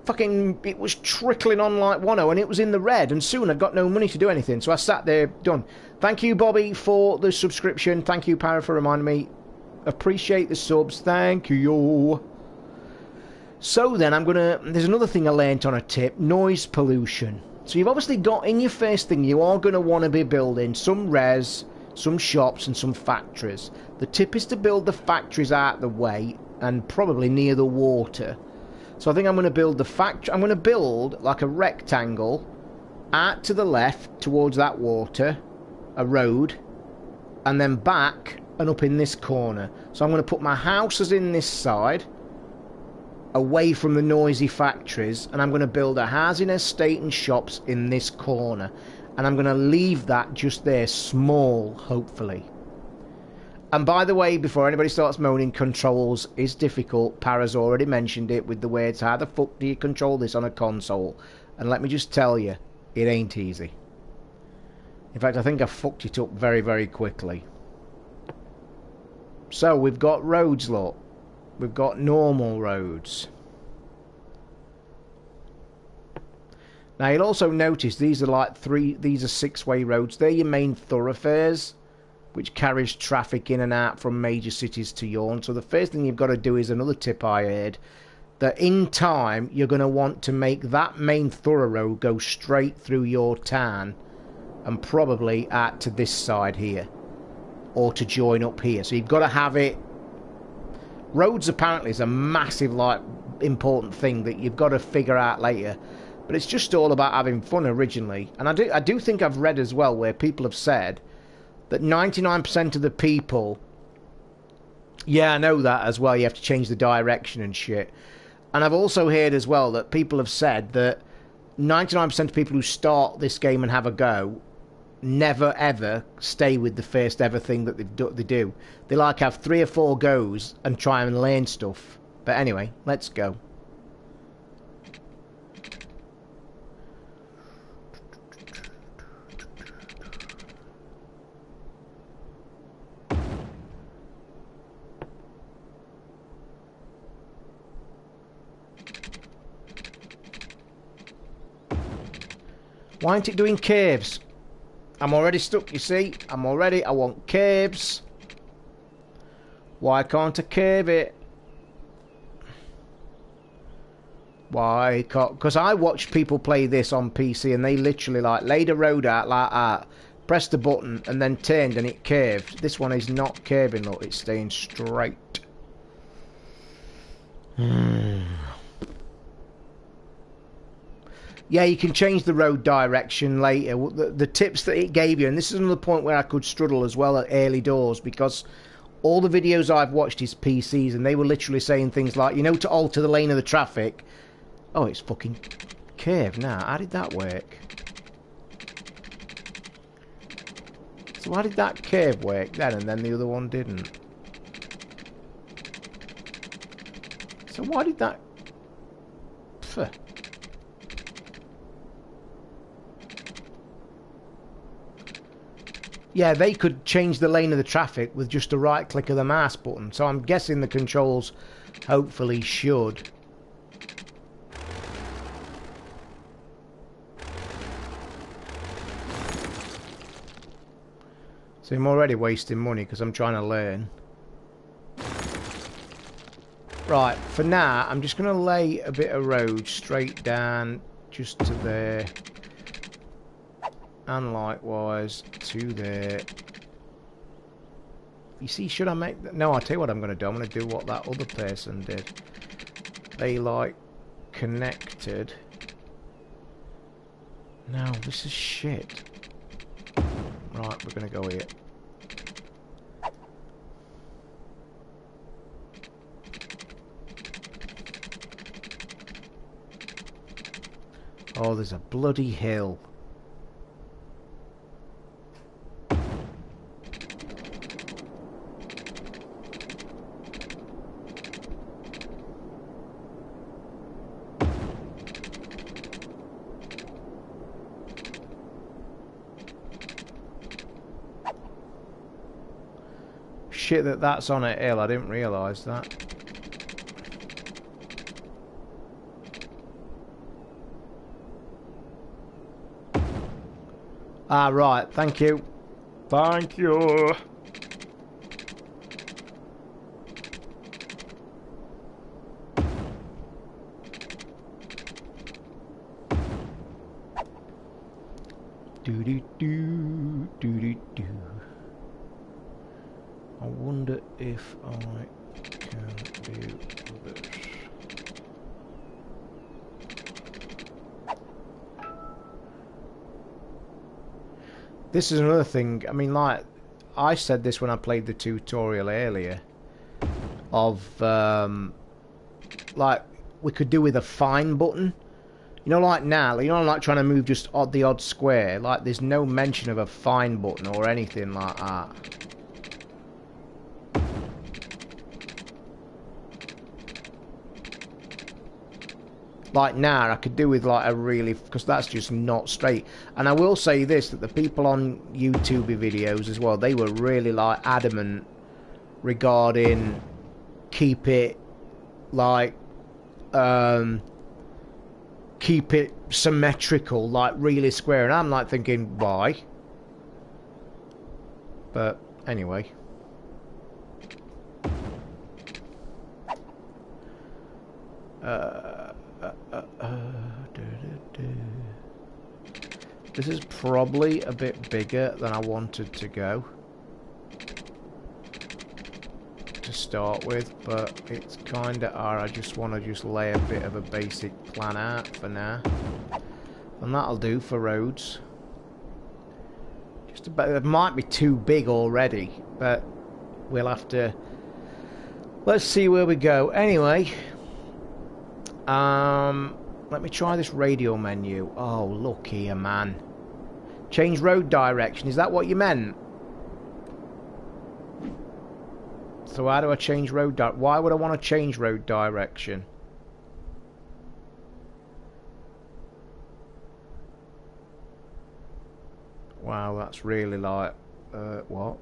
[SPEAKER 1] fucking, it was trickling on like wano, and it was in the red, and soon I'd got no money to do anything. So I sat there, done. Thank you, Bobby, for the subscription. Thank you, Para, for reminding me. Appreciate the subs. Thank you. So then there's another thing I learnt on a tip, noise pollution. So you've obviously got, in your first thing, you are going to want to be building some res, some shops and some factories. The tip is to build the factories out the way and probably near the water. So I think I'm going to build the factory. I'm going to build like a rectangle out to the left towards that water, a road, and then back and up in this corner. So I'm going to put my houses in this side, away from the noisy factories, and I'm going to build a housing estate and shops in this corner. And I'm going to leave that just there, small, hopefully. And by the way, before anybody starts moaning, controls is difficult. Para's already mentioned it with the words, how the fuck do you control this on a console? And let me just tell you, it ain't easy. In fact, I think I fucked it up very, very quickly. So, we've got roads, look. We've got normal roads. Now, you'll also notice these are like these are six-way roads. They're your main thoroughfares, which carries traffic in and out from major cities to yours. So the first thing you've got to do is another tip I heard, that in time you're going to want to make that main thorough road go straight through your town and probably out to this side here, or to join up here. So you've got to have it. Roads apparently is a massive, like, important thing that you've got to figure out later. But it's just all about having fun originally. And I do think I've read as well where people have said that 99% of the people, yeah, I know that as well, you have to change the direction and shit. And I've also heard as well that people have said that 99% of people who start this game and have a go never ever stay with the first ever thing that they do. They like have 3 or 4 goes and try and learn stuff. But anyway, let's go. Why ain't it doing caves? I'm already stuck, you see. I want caves. Why can't I cave it? Why can't... Because I watched people play this on PC and they literally like laid a road out like that, pressed the button and then turned and it curved. This one is not curving, look. It's staying straight. Yeah, you can change the road direction later. The tips that it gave you, and this is another point where I could struggle as well at early doors, because all the videos I've watched is PCs, and they were literally saying things like, you know, to alter the lane of the traffic. Oh, it's fucking curved now. How did that work? So how did that curve work then, and then the other one didn't? So why did that... Pfft. Yeah, they could change the lane of the traffic with just a right click of the mouse button. So I'm guessing the controls hopefully should. So I'm already wasting money because I'm trying to learn. Right, for now, I'm just going to lay a bit of road straight down just to there. And likewise to there. You see, should I make that? No, I'll tell you what I'm going to do. I'm going to do what that other person did. They like connected. No, this is shit. Right, we're going to go here. Oh, there's a bloody hill. Shit, that's on a hill. I didn't realise that. Ah, right. Thank you. Thank you. Do-do-do, do-do-do. I wonder if I can do this. This is another thing. I mean, like, I said this when I played the tutorial earlier. Of, like, we could do with a find button. You know, like now, you know, I'm like trying to move just the odd square. Like, there's no mention of a find button or anything like that. Like now, I could do with like a really, because that's just not straight. And I will say this, that the people on YouTube videos as well, they were really like adamant regarding keep it like keep it symmetrical, like really square. And I'm like thinking, why? But anyway. This is probably a bit bigger than I wanted to go to start with, but it's kinda I just want to just lay a bit of a basic plan out for now, and that'll do for roads. Just about, it might be too big already, but we'll have to. Let's see where we go. Anyway. Let me try this radio menu. Oh, look here, man. Change road direction. Is that what you meant? So how do I change road direction? Why would I want to change road direction? Wow, that's really like... what?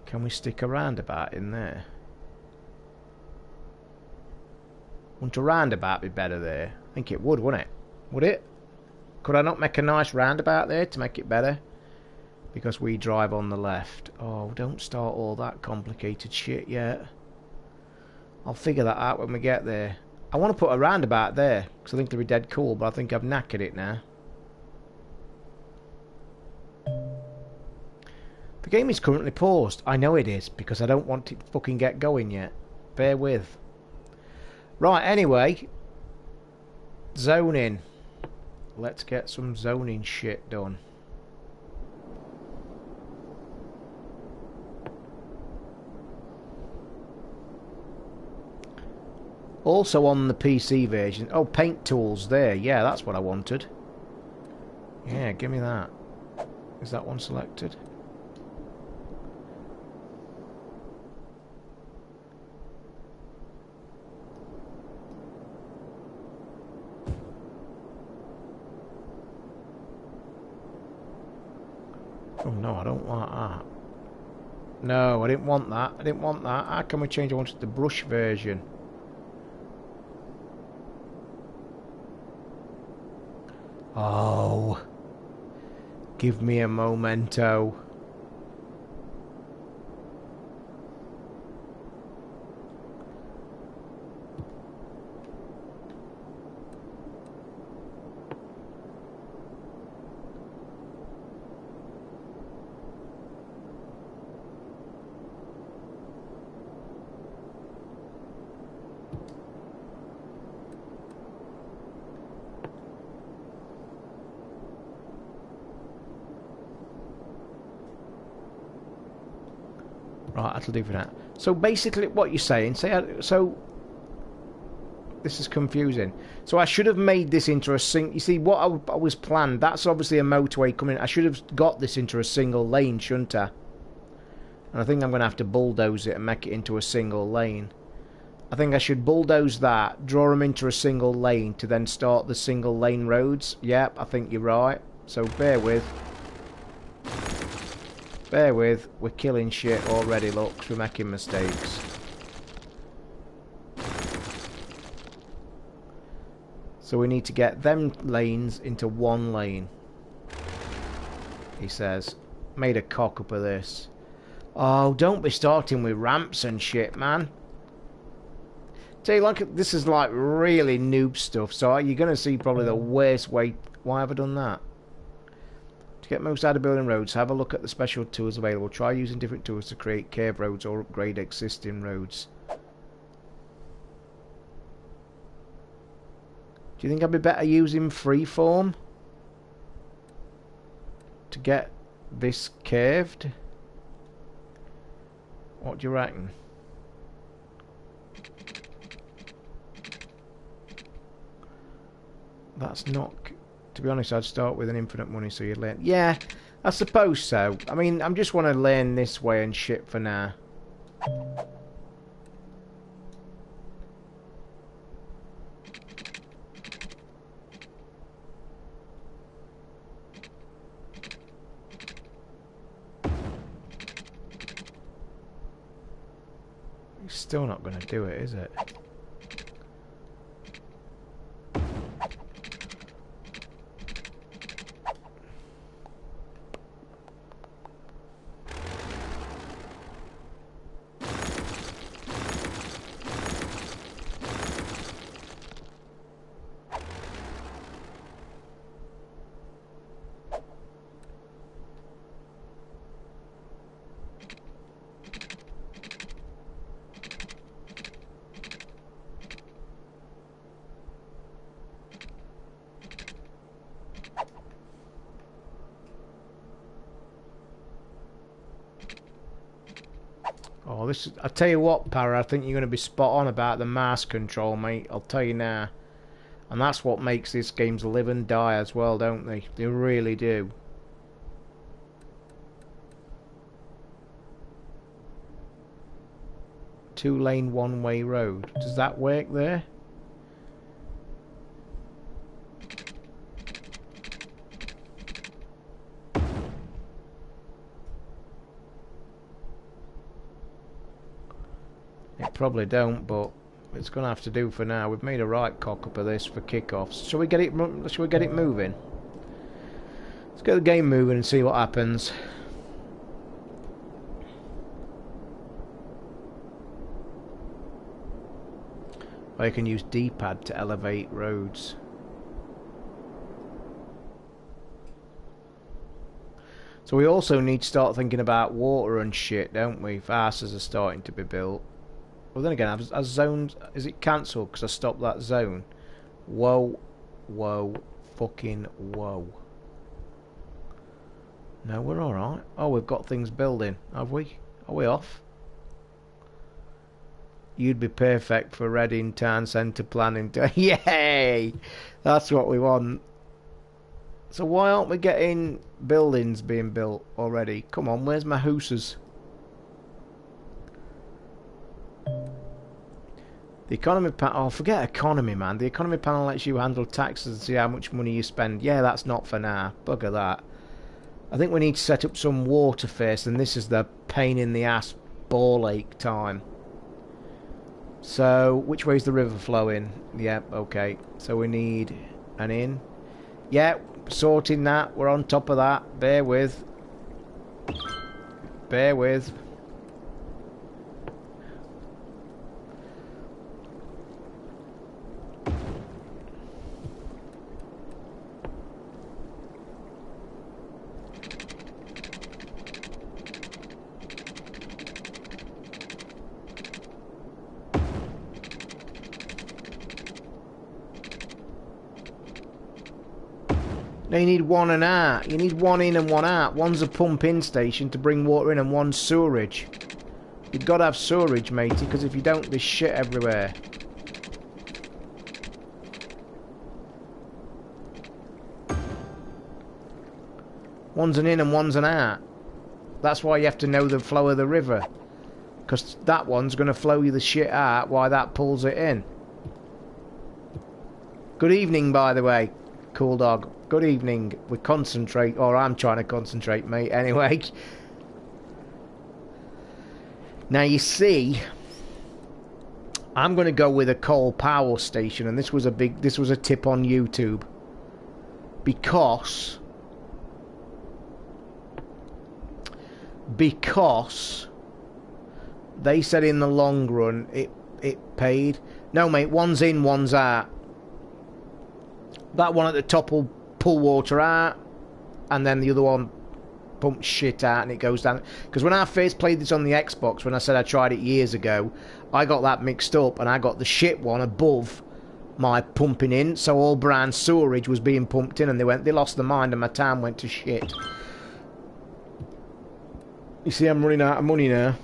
[SPEAKER 1] Can we stick a roundabout in there? Wouldn't a roundabout be better there? I think it would, wouldn't it? Would it? Could I not make a nice roundabout there to make it better? Because we drive on the left. Oh, don't start all that complicated shit yet. I'll figure that out when we get there. I want to put a roundabout there, because I think it'll be dead cool, but I think I've knackered it now. The game is currently paused. I know it is, because I don't want it to fucking get going yet. Bear with. Right, anyway. Zoning. Let's get some zoning shit done. Also on the PC version. Oh, paint tools there. Yeah, that's what I wanted. Yeah, give me that. Is that one selected? Oh no, I don't want that. No, I didn't want that. I didn't want that. How can we change? I wanted the brush version. Oh. Give me a momento. Right, that'll do for that. So basically what you're saying, so this is confusing. So I should have made this into a you see what I was planned, that's obviously a motorway coming in. I should have got this into a single lane, shouldn't I? And I think I'm going to have to bulldoze it and make it into a single lane. I think I should bulldoze that, draw them into a single lane to then start the single lane roads. Yep, I think you're right. So bear with. Bear with, we're killing shit already, look, 'cause we're making mistakes. So we need to get them lanes into one lane. He says. Made a cock up of this. Oh, don't be starting with ramps and shit, man. Tell you, like, this is like really noob stuff, so you're going to see probably the worst way. Why have I done that? To get most out of building roads, have a look at the special tools available. Try using different tools to create curved roads or upgrade existing roads. Do you think I'd be better using freeform to get this curved? What do you reckon? That's not... To be honest, I'd start with an infinite money so you'd learn... Yeah, I suppose so. I mean, I just want to learn this way and shit for now. It's still not going to do it, is it? Oh, this is, I tell you what, Para, I think you're going to be spot on about the mouse control, mate. I'll tell you now. And that's what makes these games live and die as well, don't they? They really do. Two-lane, one-way road. Does that work there? Probably don't, but it's gonna have to do for now. We've made a right cock up of this for kickoffs. Shall we get it? Shall we get it moving? Let's get the game moving and see what happens. I can use D-pad to elevate roads. So we also need to start thinking about water and shit, don't we? If houses are starting to be built. Well, then again, I've zoned... Is it cancelled because I stopped that zone? Whoa. Whoa. Fucking whoa. No, we're alright. Oh, we've got things building, have we? Are we off? You'd be perfect for Reading Town Centre planning. Yay! That's what we want. So why aren't we getting buildings being built already? Come on, where's my hooses? The economy panel... Oh, forget economy, man. The economy panel lets you handle taxes and see how much money you spend. Yeah, that's not for now. Bugger that. I think we need to set up some water first, and this is the pain in the ass ball ache time. So, which way is the river flowing? Yep, okay. So we need an inn. Yeah, sorting that. We're on top of that. Bear with. Bear with. Now you need one and out. You need one in and one out. One's a pump-in station to bring water in and one's sewerage. You've got to have sewerage, matey, because if you don't, there's shit everywhere. One's an in and one's an out. That's why you have to know the flow of the river. Because that one's going to flow you the shit out while that pulls it in. Good evening, by the way. Cool dog. Good evening. We concentrate, or I'm trying to concentrate, mate. Anyway. Now you see, I'm going to go with a coal power station, and this was a tip on YouTube, because they said in the long run it paid. No, mate. One's in, one's out. That one at the top will pull water out, and then the other one pumps shit out and it goes down. Because when I first played this on the Xbox, when I said I tried it years ago, I got that mixed up and I got the shit one above my pumping in, so all brown sewerage was being pumped in, and they lost their mind, and my town went to shit. You see, I'm running out of money now.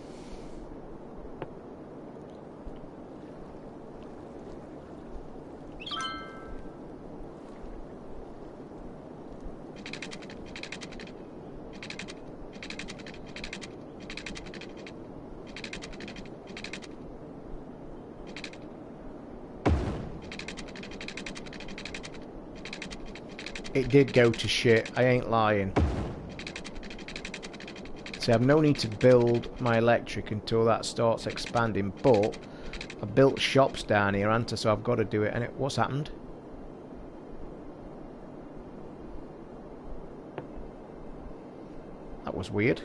[SPEAKER 1] It did go to shit, I ain't lying. See, I've no need to build my electric until that starts expanding, but I built shops down here, haven't I? So I've got to do it. And what's happened? That was weird.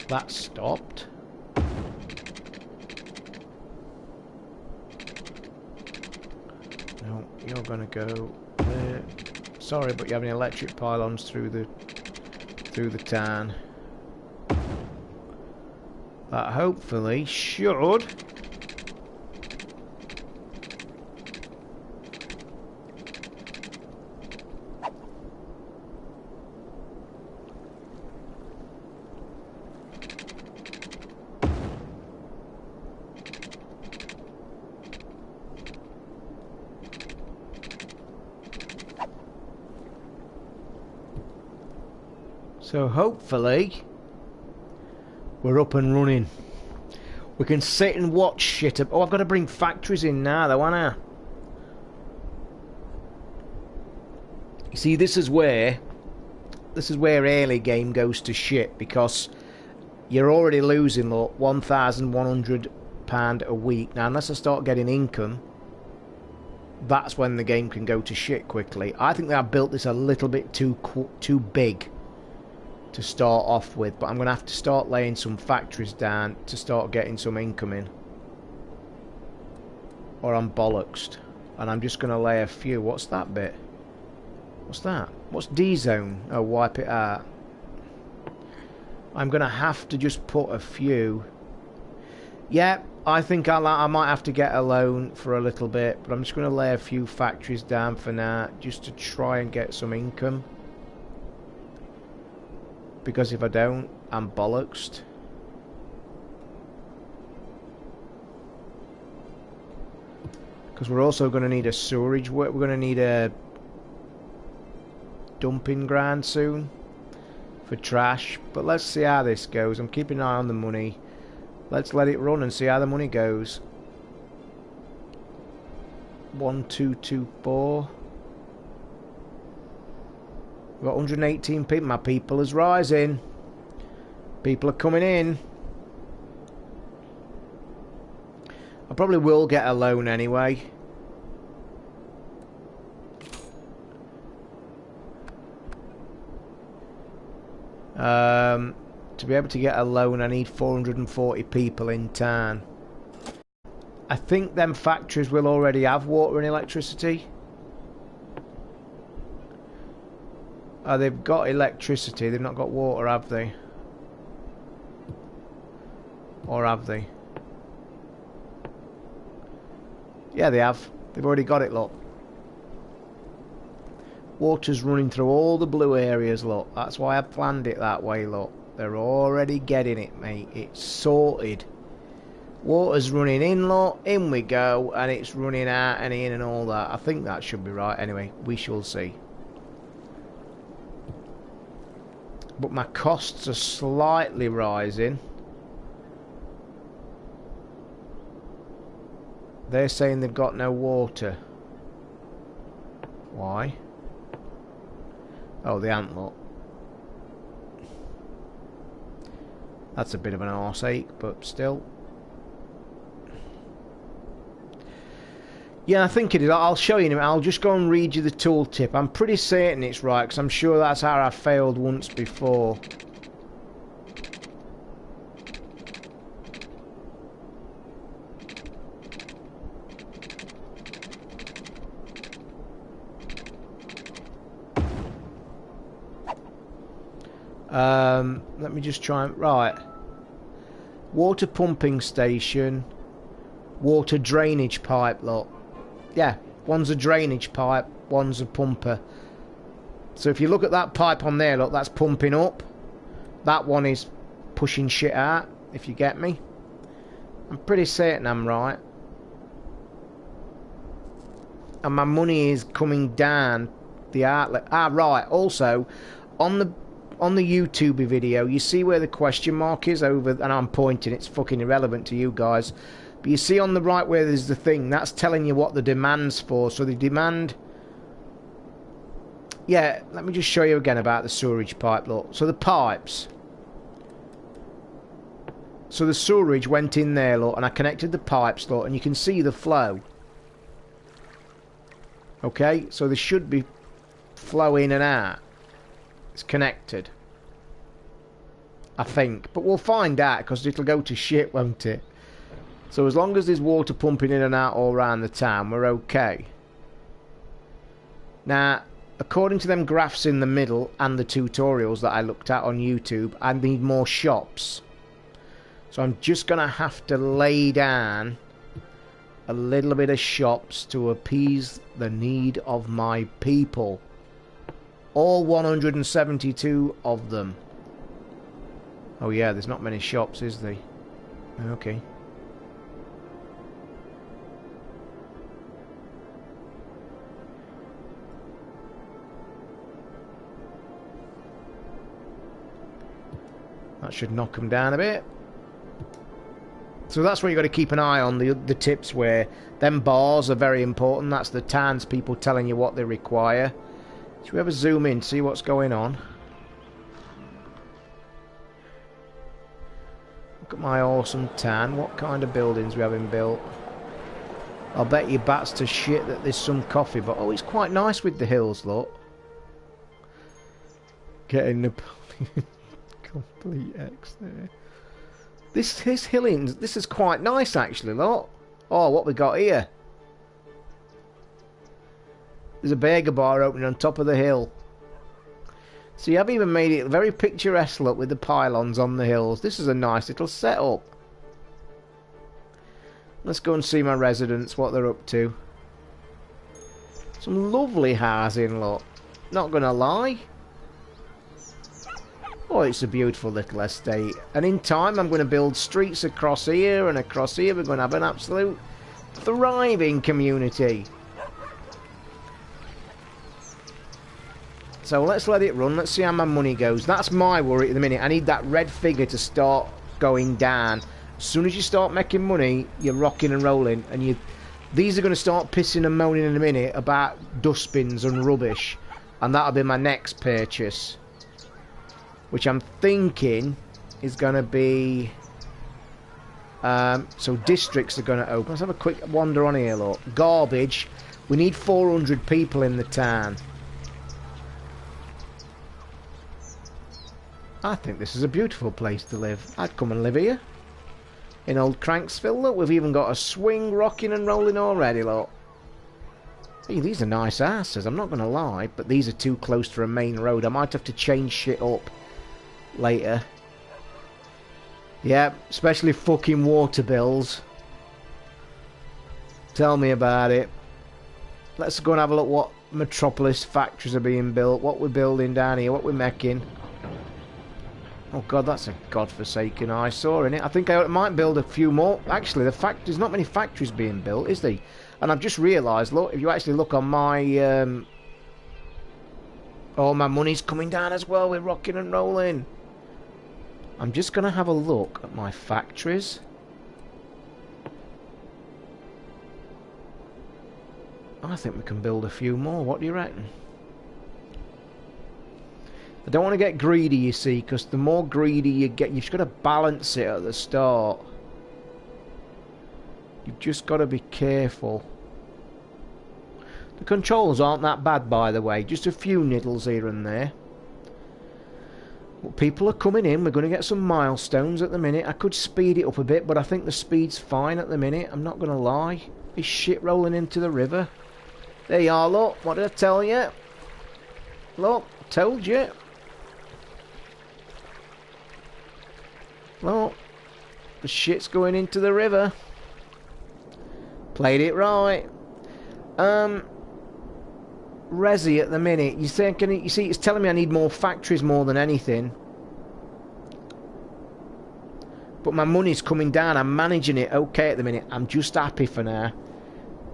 [SPEAKER 1] That stopped. No, you're gonna go there. Sorry, but you have any electric pylons through the town. That hopefully should so hopefully we're up and running. We can sit and watch shit. Oh, I've got to bring factories in now though, haven't I? You see, this is where early game goes to shit, because you're already losing, look, £1,100 a week. Now, unless I start getting income, that's when the game can go to shit quickly. I think that I built this a little bit too big to start off with, but I'm going to have to start laying some factories down to start getting some income in, or I'm bollocksed. And I'm just going to lay a few. What's that bit? What's that? What's D-zone? Oh, wipe it out. I'm going to have to just put a few. Yeah, I think I might have to get a loan for a little bit, but I'm just going to lay a few factories down for now, just to try and get some income. Because if I don't, I'm bollocksed. Because we're also going to need a sewerage work. We're going to need a dumping ground soon for trash. But let's see how this goes. I'm keeping an eye on the money. Let's let it run and see how the money goes. 1224. We've got 118 people. My people is rising. People are coming in. I probably will get a loan anyway. To be able to get a loan, I need 440 people in town. I think them factories will already have water and electricity. Oh, they've got electricity, they've not got water, have they? Or have they? Yeah, they have. They've already got it, look. Water's running through all the blue areas, look. That's why I planned it that way, look. They're already getting it, mate. It's sorted. Water's running in, look. In we go. And it's running out and in and all that. I think that should be right. Anyway, we shall see. But my costs are slightly rising. They're saying they've got no water. Why? Oh, the ant lot. That's a bit of an arse ache, but still. Yeah, I think it is. I'll show you. I'll just go and read you the tooltip. I'm pretty certain it's right, because I'm sure that's how I failed once before. Let me just try and... Right. Water pumping station. water drainage pipe, look. Yeah, one's a drainage pipe, one's a pumper. So if you look at that pipe on there, look, that's pumping up. That one is pushing shit out, if you get me. I'm pretty certain I'm right. And my money is coming down the outlet. Ah, right. Also, on the YouTube video, you see where the question mark is over, and I'm pointing, it's fucking irrelevant to you guys. But you see on the right where there's the thing, that's telling you what the demand's for. So the demand... Yeah, let me just show you again about the sewerage pipe, look. So the pipes. So the sewerage went in there, look, and I connected the pipes, look, and you can see the flow. Okay, so there should be flow in and out. It's connected. I think. But we'll find out, because it'll go to shit, won't it? So as long as there's water pumping in and out all around the town, we're okay. Now, according to them graphs in the middle and the tutorials that I looked at on YouTube, I need more shops. So I'm just going to have to lay down a little bit of shops to appease the need of my people. All 172 of them. Oh yeah, there's not many shops, is there? Okay. That should knock them down a bit. So that's where you've got to keep an eye on, the tips where them bars are very important. That's the townspeople telling you what they require. Should we ever zoom in, see what's going on? Look at my awesome town. What kind of buildings we having built? I'll bet you bats to shit that there's some coffee, but oh, it's quite nice with the hills, look. Getting the complete X there. This hilling, this is quite nice actually, look. Oh, what we got here? There's a burger bar opening on top of the hill. So you have even made it very picturesque, look, with the pylons on the hills. This is a nice little setup. Let's go and see my residents, what they're up to. Some lovely housing, look. Not gonna lie. Oh, it's a beautiful little estate. And in time, I'm going to build streets across here and across here. We're going to have an absolute thriving community. So let's let it run. Let's see how my money goes. That's my worry at the minute. I need that red figure to start going down. As soon as you start making money, you're rocking and rolling. And these are going to start pissing and moaning in a minute about dustbins and rubbish. And that'll be my next purchase. Which I'm thinking is going to be... so districts are going to open. Let's have a quick wander on here, look. Garbage. We need 400 people in the town. I think this is a beautiful place to live. I'd come and live here. In Old Cranksville, look. We've even got a swing rocking and rolling already, look. Hey, these are nice asses, I'm not going to lie. But these are too close to a main road. I might have to change shit up later. Yeah, especially fucking water bills. Tell me about it. Let's go and have a look what metropolis factories are being built, what we're building down here, what we're making. Oh god, that's a godforsaken eyesore, innit? I think I might build a few more. Actually, there's not many factories being built, is there? And I've just realised, look, if you actually look on my oh, my money's coming down as well. We're rocking and rolling. I'm just going to have a look at my factories. I think we can build a few more. What do you reckon? I don't want to get greedy, you see, because the more greedy you get, you've just got to balance it at the start. You've just got to be careful. The controls aren't that bad, by the way. Just a few niddles here and there. But people are coming in. We're going to get some milestones at the minute. I could speed it up a bit, but I think the speed's fine at the minute. I'm not going to lie. Is shit rolling into the river? There you are, look. What did I tell you? Look, told you. Look. The shit's going into the river. Played it right. Resi at the minute. You see, it's telling me I need more factories more than anything. But my money's coming down. I'm managing it okay at the minute. I'm just happy for now.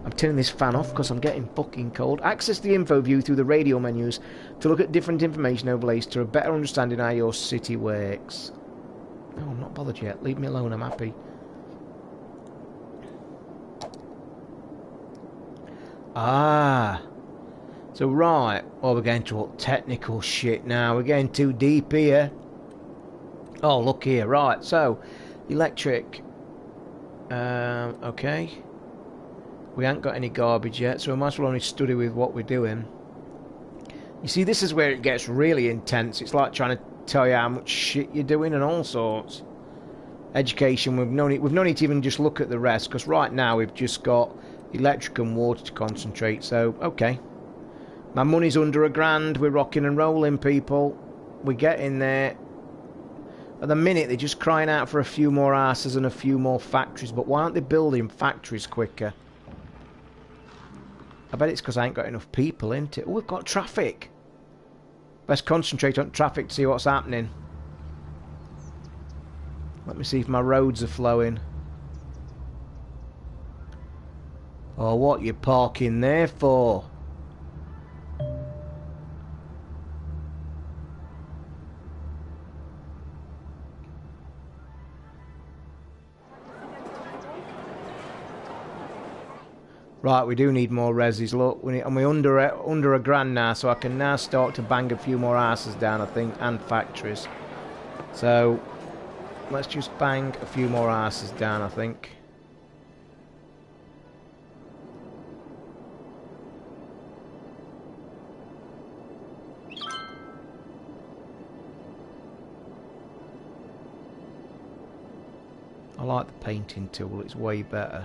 [SPEAKER 1] I'm turning this fan off because I'm getting fucking cold. Access the info view through the radio menus to look at different information overlays to a better understanding how your city works. No, I'm not bothered yet. Leave me alone. I'm happy. Ah. So, right. Oh, we're getting to all technical shit now. We're getting too deep here. Oh, look here. Right. So, electric. Okay. We ain't got any garbage yet, so we might as well only study with what we're doing. You see, this is where it gets really intense. It's like trying to tell you how much shit you're doing and all sorts. Education, we've no need to even just look at the rest, because right now we've just got electric and water to concentrate, so, okay. My money's under £1,000, we're rocking and rolling, people. We're getting there. At the minute, they're just crying out for a few more asses and a few more factories, but why aren't they building factories quicker? I bet it's because I ain't got enough people, ain't it? Oh, we've got traffic. Best concentrate on traffic to see what's happening. Let me see if my roads are flowing. Oh, what you parking there for? Right, we do need more resis. Look, and we're under £1,000 now, so I can now start to bang a few more asses down, I think, and factories. So, let's just bang a few more asses down, I think. I like the painting tool, it's way better.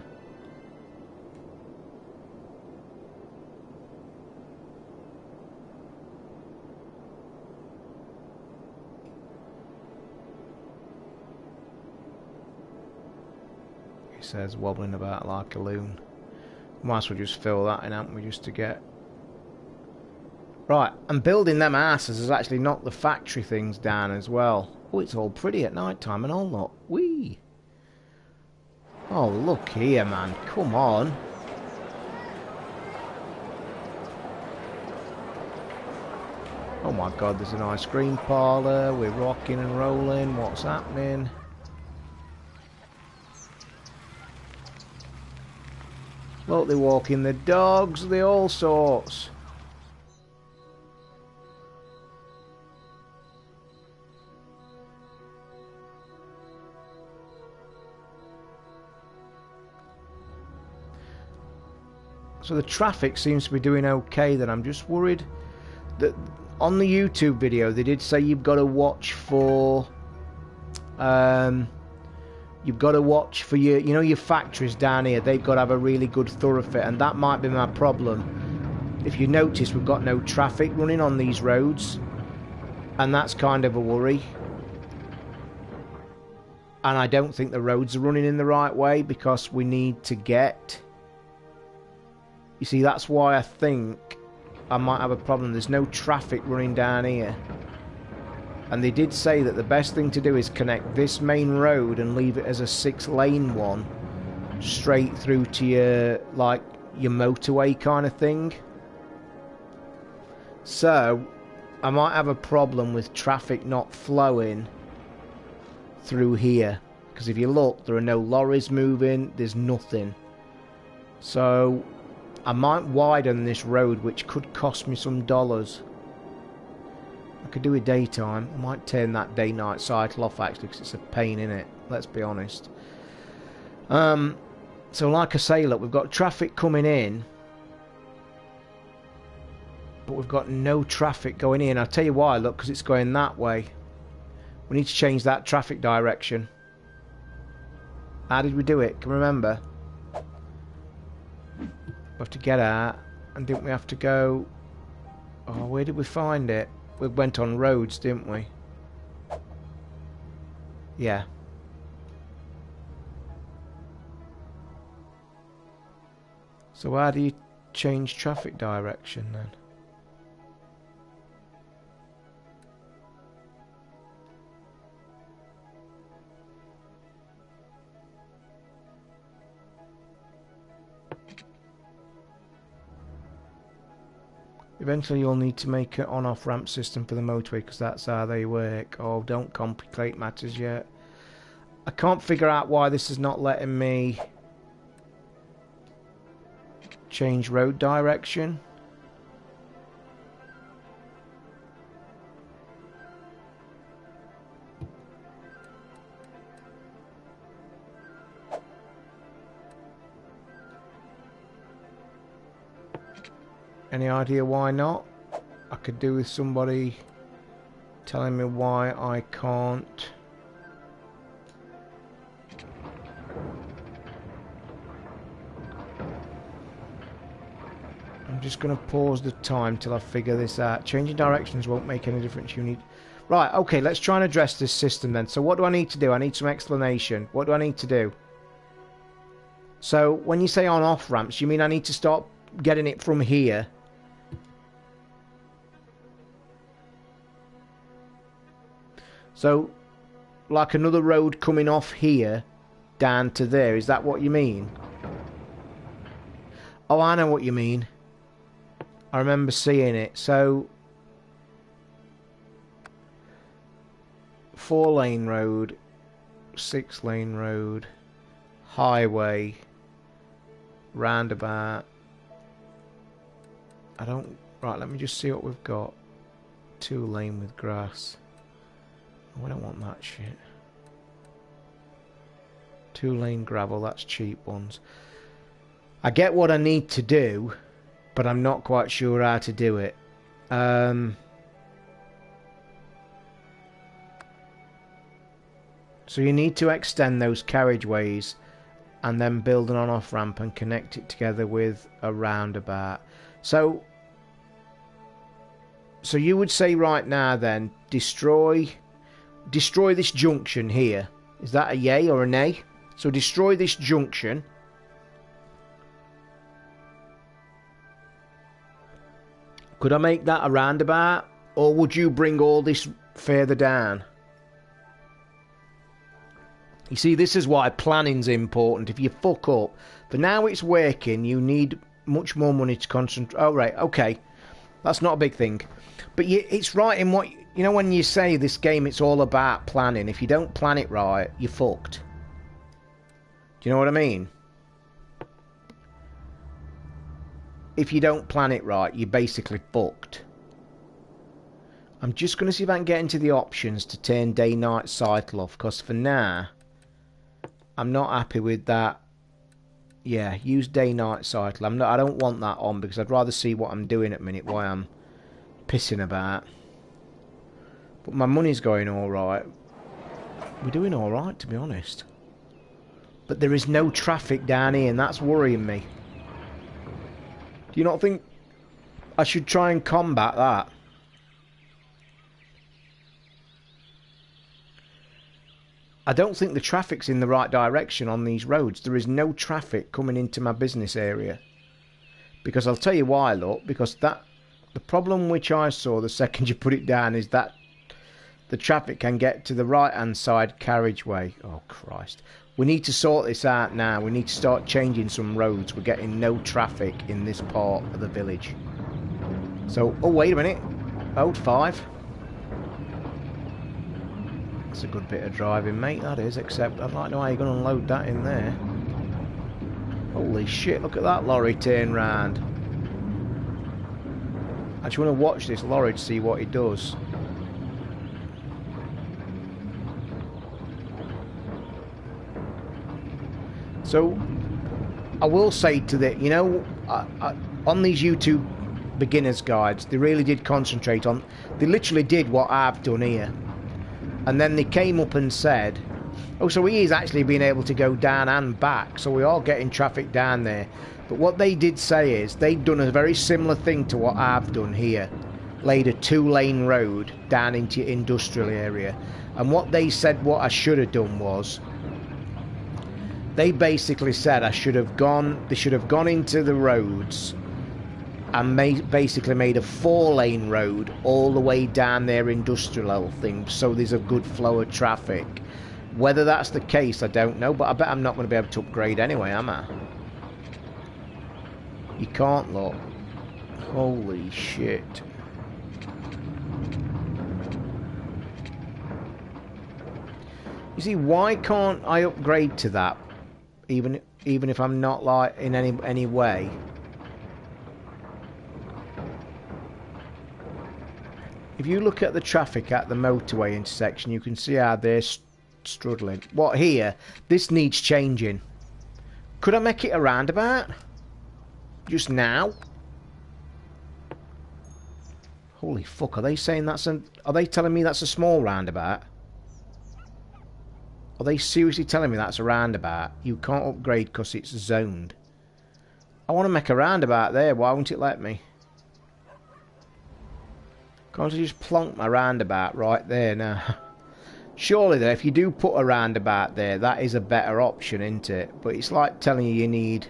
[SPEAKER 1] Says wobbling about like a loon. Might as well just fill that in, haven't we, just to get... Right, and building them asses has actually knocked the factory things down as well. Oh, it's all pretty at night time and all that. Whee! Oh, look here, man. Come on. Oh my god, there's an ice cream parlour. We're rocking and rolling. What's happening? Look, they're walking the dogs, they're all sorts. So the traffic seems to be doing okay then. I'm just worried that on the YouTube video they did say you've got to watch for your, you know, your factories down here. They've got to have a really good thoroughfare, and that might be my problem. If you notice, we've got no traffic running on these roads, and that's kind of a worry. And I don't think the roads are running in the right way, because we need to get... You see, that's why I think I might have a problem. There's no traffic running down here. And they did say that the best thing to do is connect this main road and leave it as a 6-lane one straight through to your, like, your motorway kind of thing. So, I might have a problem with traffic not flowing through here. Because if you look, there are no lorries moving, there's nothing. So, I might widen this road, which could cost me some dollars. I could do it daytime. I might turn that day-night cycle off, actually, because it's a pain in it. Let's be honest. So like I say, look, we've got traffic coming in, but we've got no traffic going in. I'll tell you why, look, because it's going that way. We need to change that traffic direction. How did we do it? Can you remember? We have to get out, and didn't we have to go... Oh, where did we find it? We went on roads, didn't we? Yeah. So how do you change traffic direction then? Eventually you'll need to make an on-off ramp system for the motorway because that's how they work. Oh, don't complicate matters yet. I can't figure out why this is not letting me change road direction. Any idea why not? I could do with somebody telling me why I can't. I'm just going to pause the time till I figure this out. Changing directions won't make any difference. You need... Right, okay, let's try and address this system then. So what do I need to do? I need some explanation. What do I need to do? So when you say on-off ramps, you mean I need to start getting it from here? So, like another road coming off here down to there, is that what you mean? Oh, I know what you mean. I remember seeing it. So, 4-lane road, 6-lane road, highway, roundabout. I don't... Right, let me just see what we've got. 2-lane with grass. We don't want that shit. 2-lane gravel, that's cheap ones. I get what I need to do, but I'm not quite sure how to do it. So you need to extend those carriageways and then build an on-off ramp and connect it together with a roundabout. So you would say right now then, destroy this junction here. Is that a yay or a nay? So destroy this junction. Could I make that a roundabout? Or would you bring all this further down? You see, this is why planning's important. If you fuck up, for now it's working, you need much more money to concentrate. Oh, right, okay. That's not a big thing. But it's right in what... You know, when you say this game, it's all about planning. If you don't plan it right, you're fucked. Do you know what I mean? If you don't plan it right, you're basically fucked. I'm just going to see if I can get into the options to turn day-night cycle off. Because for now, I'm not happy with that. Yeah, use day-night cycle. I don't want that on because I'd rather see what I'm doing at the minute while I'm pissing about. But my money's going alright. We're doing alright, to be honest. But there is no traffic down here, and that's worrying me. Do you not think I should try and combat that? I don't think the traffic's in the right direction on these roads. There is no traffic coming into my business area. Because I'll tell you why, look. Because the problem which I saw the second you put it down is that the traffic can get to the right-hand side carriageway. Oh, Christ. We need to sort this out now. We need to start changing some roads. We're getting no traffic in this part of the village. So, oh, wait a minute. Ode 5. That's a good bit of driving, mate, that is. Except, I'd like to know how you're going to unload that in there. Holy shit, look at that lorry turn round. I just want to watch this lorry to see what it does. So, I will say to the, you know, on these YouTube beginners guides, they really did concentrate on, they literally did what I've done here. And then they came up and said, oh, so he is actually being able to go down and back, so we are getting traffic down there. But what they did say is, they'd done a very similar thing to what I've done here. Laid a 2-lane road down into your industrial area. And what they said what I should have done was, They basically said I should have gone. They should have gone into the roads and basically made a 4-lane road all the way down their industrial thing, so there's a good flow of traffic. Whether that's the case, I don't know, but I bet I'm not going to be able to upgrade anyway, am I? You can't, look. Holy shit. You see, why can't I upgrade to that? Even if I'm not, like, in any way. If you look at the traffic at the motorway intersection, you can see how they're struggling. What, here? This needs changing. Could I make it a roundabout? Just now? Holy fuck, are they saying that's a... Are they telling me that's a small roundabout? Are they seriously telling me that's a roundabout? You can't upgrade because it's zoned. I want to make a roundabout there. Why won't it let me? Can't I just plonk my roundabout right there now? Surely though, if you do put a roundabout there, that is a better option, isn't it? But it's like telling you need...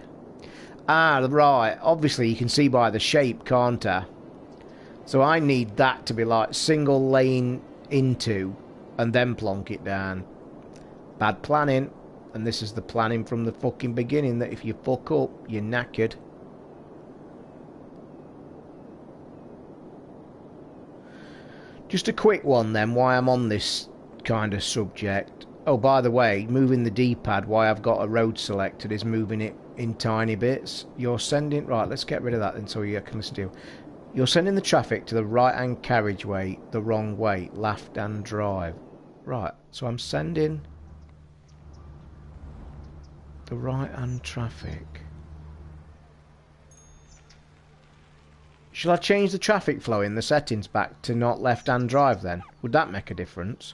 [SPEAKER 1] Ah, right. Obviously you can see by the shape, can't I? So I need that to be like single lane into and then plonk it down. Bad planning. And this is the planning from the fucking beginning, that if you fuck up, you're knackered. Just a quick one then, why I'm on this kind of subject. Oh, by the way, moving the D-pad, why I've got a road selected is moving it in tiny bits. You're sending... Right, let's get rid of that then so you can listen to you. You're sending the traffic to the right-hand carriageway the wrong way. Left-hand drive. Right, so I'm sending the right-hand traffic. Shall I change the traffic flow in the settings back to not left-hand drive then? Would that make a difference?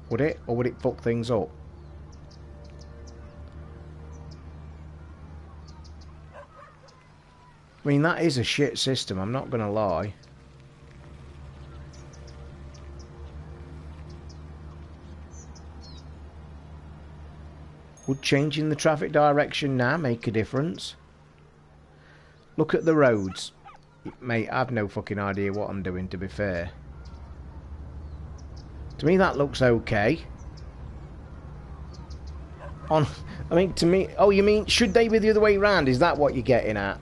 [SPEAKER 1] Would it? Or would it fuck things up? I mean, that is a shit system, I'm not going to lie. Would changing the traffic direction now make a difference? Look at the roads. Mate, I've no fucking idea what I'm doing, to be fair. To me, that looks okay. I mean, to me... Oh, you mean, should they be the other way round? Is that what you're getting at?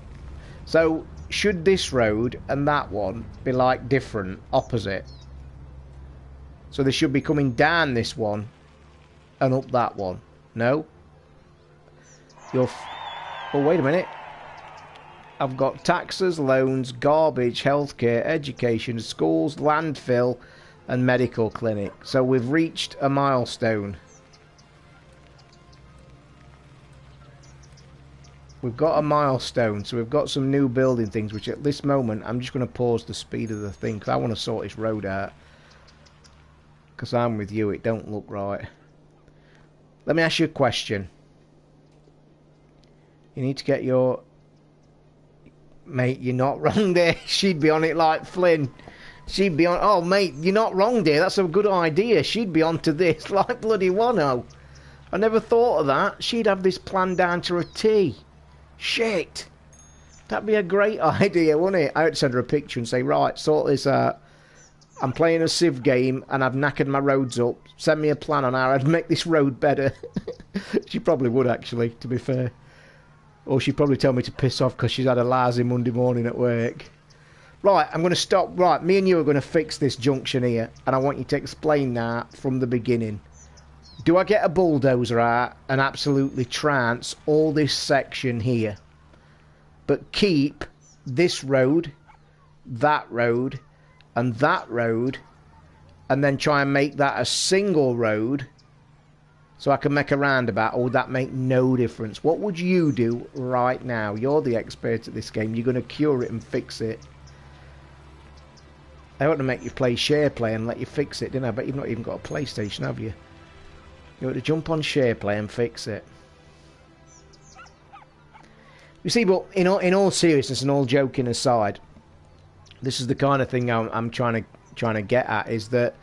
[SPEAKER 1] So, should this road and that one be, like, different, opposite? So they should be coming down this one and up that one. No? Oh, wait a minute. I've got taxes, loans, garbage, healthcare, education, schools, landfill, and medical clinic. So we've reached a milestone. We've got a milestone, so we've got some new building things, which at this moment, I'm just going to pause the speed of the thing, because I want to sort this road out. Because I'm with you, it don't look right. Let me ask you a question. You need to get your... Mate, you're not wrong there. She'd be on it like Flynn. She'd be on... Oh, mate, you're not wrong there. That's a good idea. She'd be onto this like bloody Wano. I never thought of that. She'd have this planned down to a T. Shit. That'd be a great idea, wouldn't it? I would send her a picture and say, right, sort this out. I'm playing a Civ game and I've knackered my roads up. Send me a plan on how I'd make this road better. She probably would, actually, to be fair. Or she'd probably tell me to piss off because she's had a lousy Monday morning at work. Right, I'm going to stop. Right, me and you are going to fix this junction here. And I want you to explain that from the beginning. Do I get a bulldozer out and absolutely trance all this section here? But keep this road, that road, and that road, and then try and make that a single road so I can make a roundabout, or would that make no difference? What would you do right now? You're the expert at this game. You're going to cure it and fix it. I ought to make you play share play and let you fix it, didn't I? But you've not even got a PlayStation, have you? You ought to jump on share play and fix it. You see, but in all seriousness and all joking aside, this is the kind of thing I'm trying to get at, is that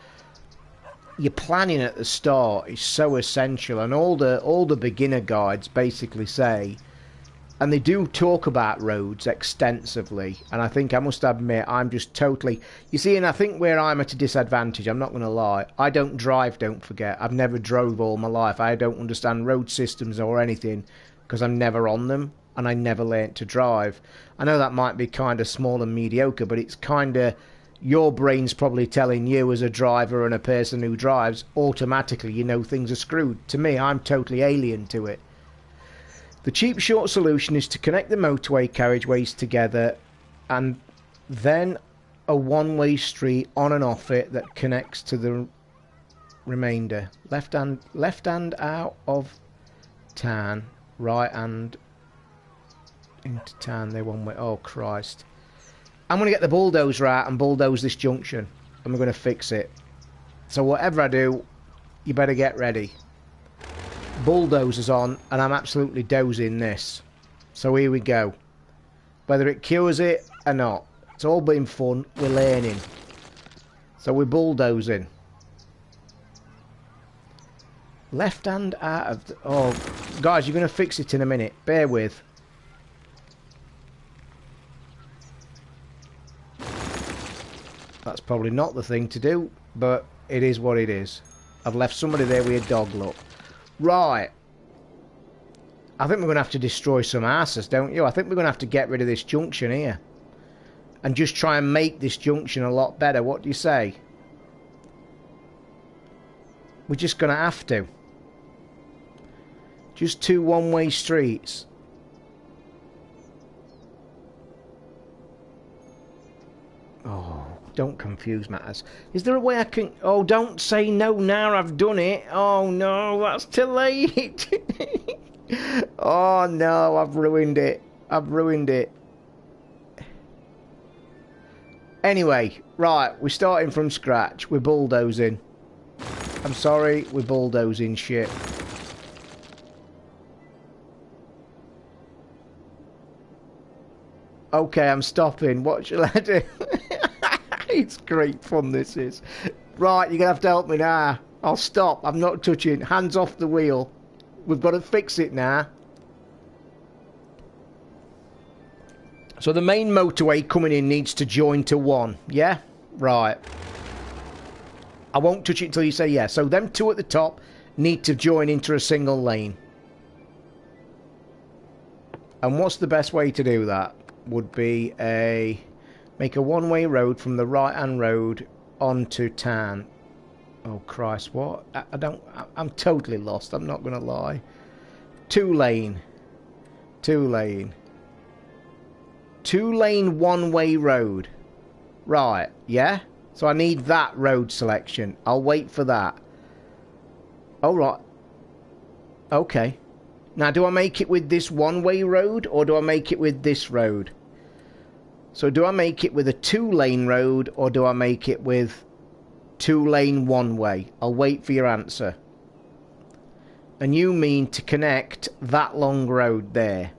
[SPEAKER 1] your planning at the start is so essential, and all the beginner guides basically say, and they do talk about roads extensively, and I think I must admit I'm just totally, you see, and I think where I'm at a disadvantage, I'm not going to lie, I don't drive, don't forget, I've never drove all my life, I don't understand road systems or anything because I'm never on them, and I never learnt to drive. I know that might be kind of small and mediocre, but it's kind of, your brain's probably telling you as a driver and a person who drives, automatically you know things are screwed. To me, I'm totally alien to it. The cheap short solution is to connect the motorway carriageways together and then a one-way street on and off it that connects to the remainder. Left hand out of town, right hand into town, they one way. Oh Christ. I'm going to get the bulldozer out and bulldoze this junction, and we're going to fix it. So whatever I do, you better get ready. Bulldozer's on, and I'm absolutely dozing this. So here we go. Whether it cures it or not, it's all been fun. We're learning. So we're bulldozing. Left hand out of the... Oh, guys, you're going to fix it in a minute. Bear with. That's probably not the thing to do, but it is what it is. I've left somebody there with a dog, look. Right. I think we're going to have to destroy some asses, don't you? I think we're going to have to get rid of this junction here. And just try and make this junction a lot better. What do you say? We're just going to have to. Just two one-way streets. Oh, don't confuse matters. Is there a way I can... Oh, don't say no now I've done it. Oh, no, that's too late. Oh, no, I've ruined it. I've ruined it. Anyway, right, we're starting from scratch. We're bulldozing. I'm sorry, we're bulldozing shit. Okay, I'm stopping. What shall I do? It's great fun, this is. Right, you're going to have to help me now. I'll stop. I'm not touching. Hands off the wheel. We've got to fix it now. So the main motorway coming in needs to join to one. Yeah? Right. I won't touch it until you say yes. So them two at the top need to join into a single lane. And what's the best way to do that? Would be make a one-way road from the right-hand road onto town. Oh Christ, what? I'm totally lost, I'm not gonna lie. Two lane one-way road. Right, yeah? So I need that road selection. I'll wait for that. Alright. Okay. Now, do I make it with this one-way road, or do I make it with this road? So, do I make it with a two-lane road, or do I make it with two-lane one-way? I'll wait for your answer. And you mean to connect that long road there.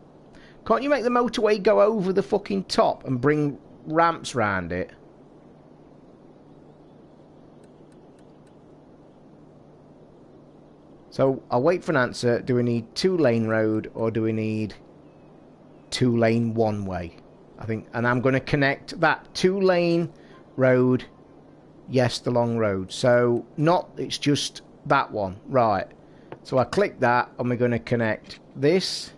[SPEAKER 1] Can't you make the motorway go over the fucking top and bring ramps round it? So, I'll wait for an answer. Do we need two-lane road or do we need two-lane one-way? I think, and I'm going to connect that two-lane road, yes, the long road. So, not, it's just that one. Right. So, I click that and we're going to connect this.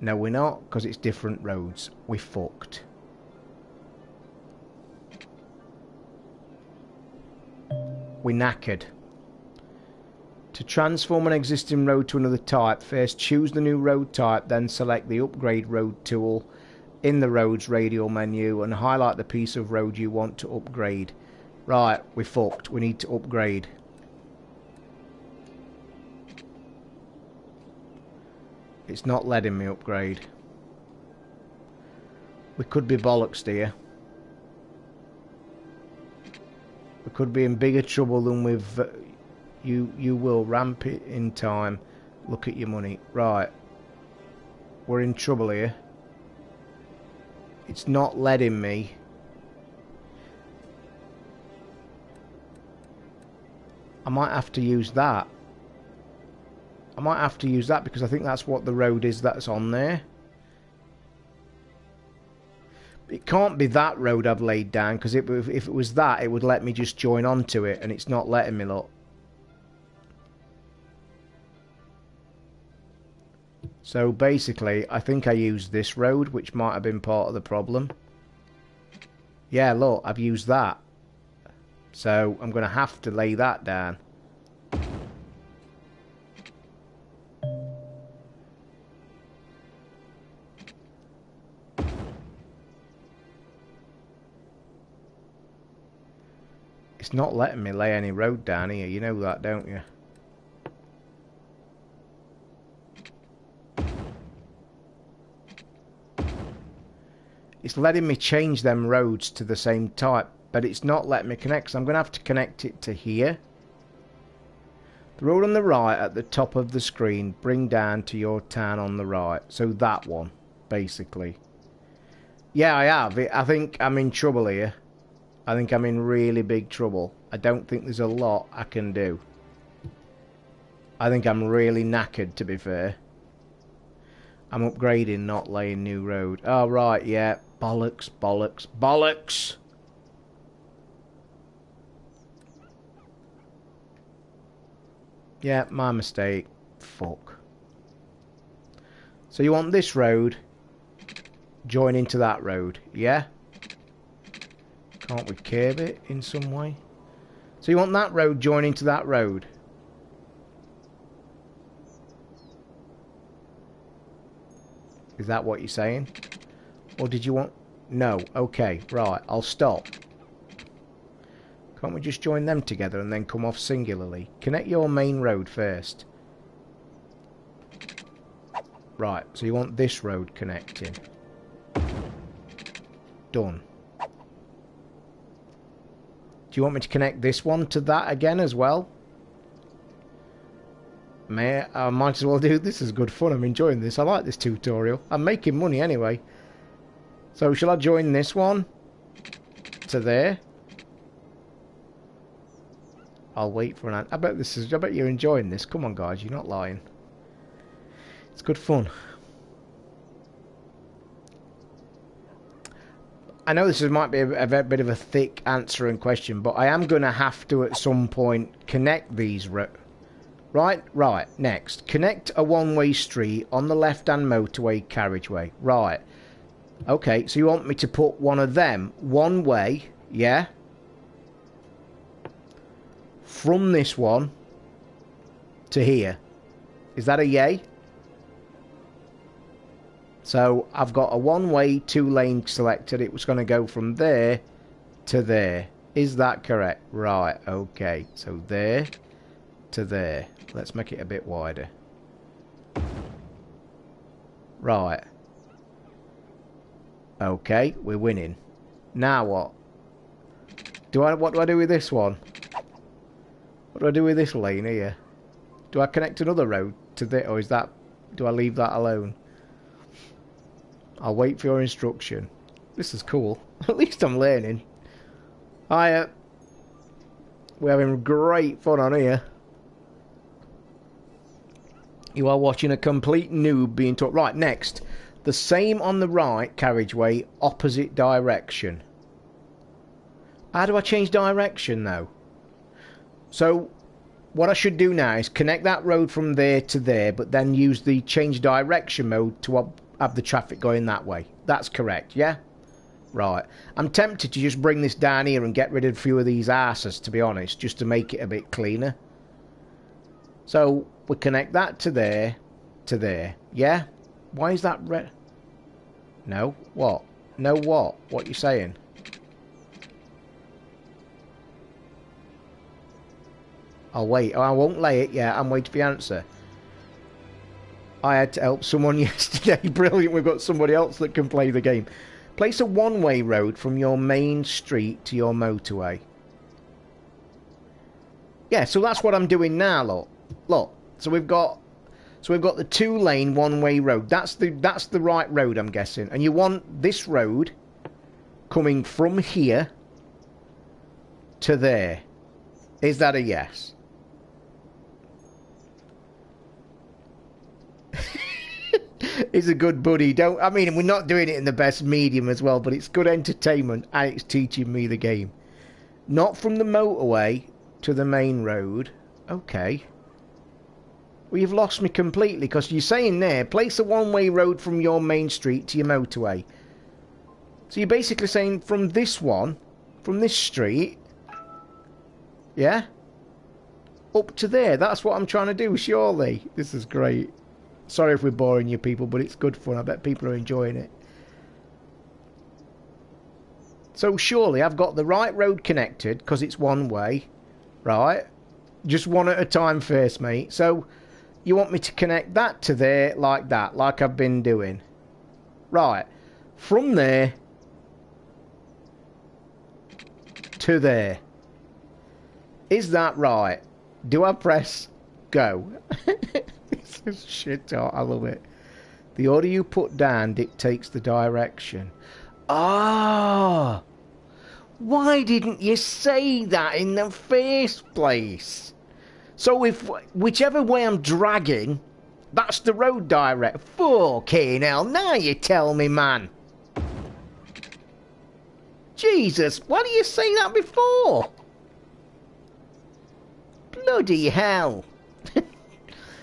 [SPEAKER 1] No, we're not, because it's different roads. We're fucked. We're knackered. To transform an existing road to another type, first choose the new road type, then select the upgrade road tool in the roads radial menu and highlight the piece of road you want to upgrade. Right, we're fucked. We need to upgrade. It's not letting me upgrade. We could be bollocks, dear. We could be in bigger trouble than we've... You will ramp it in time. Look at your money. Right. We're in trouble here. It's not letting me. I might have to use that. I might have to use that because I think that's what the road is that's on there. It can't be that road I've laid down, because if it was that, it would let me just join onto it, and it's not letting me, look. So basically, I think I used this road, which might have been part of the problem. Yeah, look, I've used that. So I'm going to have to lay that down. It's not letting me lay any road down here, you know that, don't you? It's letting me change them roads to the same type, but it's not letting me connect, so I'm going to have to connect it to here. The road on the right at the top of the screen, bring down to your town on the right. So that one, basically. Yeah, I have. I think I'm in trouble here. I think I'm in really big trouble. I don't think there's a lot I can do. I think I'm really knackered, to be fair. I'm upgrading, not laying new road. Oh, right, yeah. Bollocks, bollocks, bollocks! Yeah, my mistake. Fuck. So you want this road join into that road, yeah? Can't we curve it in some way? So you want that road join into that road? Is that what you're saying? Or did you want... No. Okay, right. I'll stop. Can't we just join them together and then come off singularly? Connect your main road first. Right, so you want this road connecting. Done. Do you want me to connect this one to that again as well? I might as well do this. Is good fun. I'm enjoying this. I like this tutorial. I'm making money anyway. So shall I join this one to there? I'll wait for an... I bet you're enjoying this. Come on, guys. You're not lying. It's good fun. I know this might be a bit of a thick answer and question, but I am going to have to at some point connect these... Right, next. Connect a one-way street on the left-hand motorway carriageway. Right. Okay, so you want me to put one of them one way, yeah? From this one to here. Is that a yay? So I've got a one-way, two-lane selected. It was going to go from there to there. Is that correct? Right, okay. So there to there. Let's make it a bit wider. Right. Okay, we're winning. Now what? What do I do with this one? What do I do with this lane here? Do I connect another road to this, or is that... Do I leave that alone? I'll wait for your instruction. This is cool. At least I'm learning. We're having great fun on here. You are watching a complete noob being taught. Right, next. The same on the right carriageway, opposite direction. How do I change direction, though? So, what I should do now is connect that road from there to there, but then use the change direction mode to have the traffic going that way. That's correct, yeah? Right. I'm tempted to just bring this down here and get rid of a few of these arses, to be honest, just to make it a bit cleaner. So, we connect that to there, yeah? Why is that red? No, what? No what? What you saying? I'll wait. Oh, I won't lay it yet. I'm waiting for the answer. I had to help someone yesterday. Brilliant. We've got somebody else that can play the game. Place a one-way road from your main street to your motorway. Yeah, so that's what I'm doing now, look. Look. So we've got the two-lane one-way road. That's the right road, I'm guessing. And you want this road coming from here to there. Is that a yes? He's a good buddy. Don't. I mean, we're not doing it in the best medium as well, but it's good entertainment and it's teaching me the game. Not from the motorway to the main road. Okay. Well, you've lost me completely because you're saying there, place a one-way road from your main street to your motorway. So you're basically saying from this one, from this street, yeah, up to there. That's what I'm trying to do, surely. This is great. Sorry if we're boring you people, but it's good fun. I bet people are enjoying it. So surely I've got the right road connected because it's one way, right? Just one at a time first, mate. So you want me to connect that to there like that, like I've been doing. Right. From there to there. Is that right? Do I press go? This is shit. Oh, I love it. The order you put down dictates the direction. Ah! Why didn't you say that in the first place? So if whichever way I'm dragging, that's the road direct. Fucking hell, now you tell me, man. Jesus, why didn't you say that before? Bloody hell.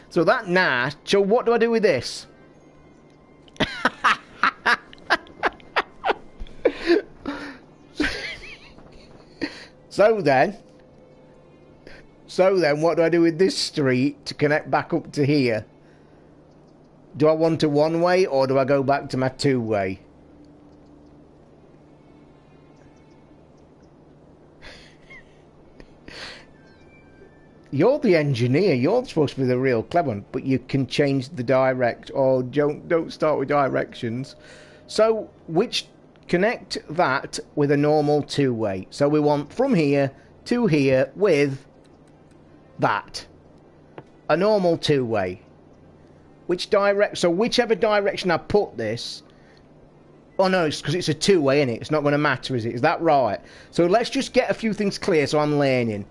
[SPEAKER 1] So that now, so what do I do with this? So then, what do I do with this street to connect back up to here? Do I want a one-way or do I go back to my two-way? You're the engineer. You're supposed to be the real clever one, but you can change the direct. Or don't start with directions. So which connect that with a normal two-way. So we want from here to here with that. A normal two-way. Which direct? So whichever direction I put this. Oh no, it's because it's a two-way, isn't it? It's not going to matter, is it? Is that right? So let's just get a few things clear so I'm learning.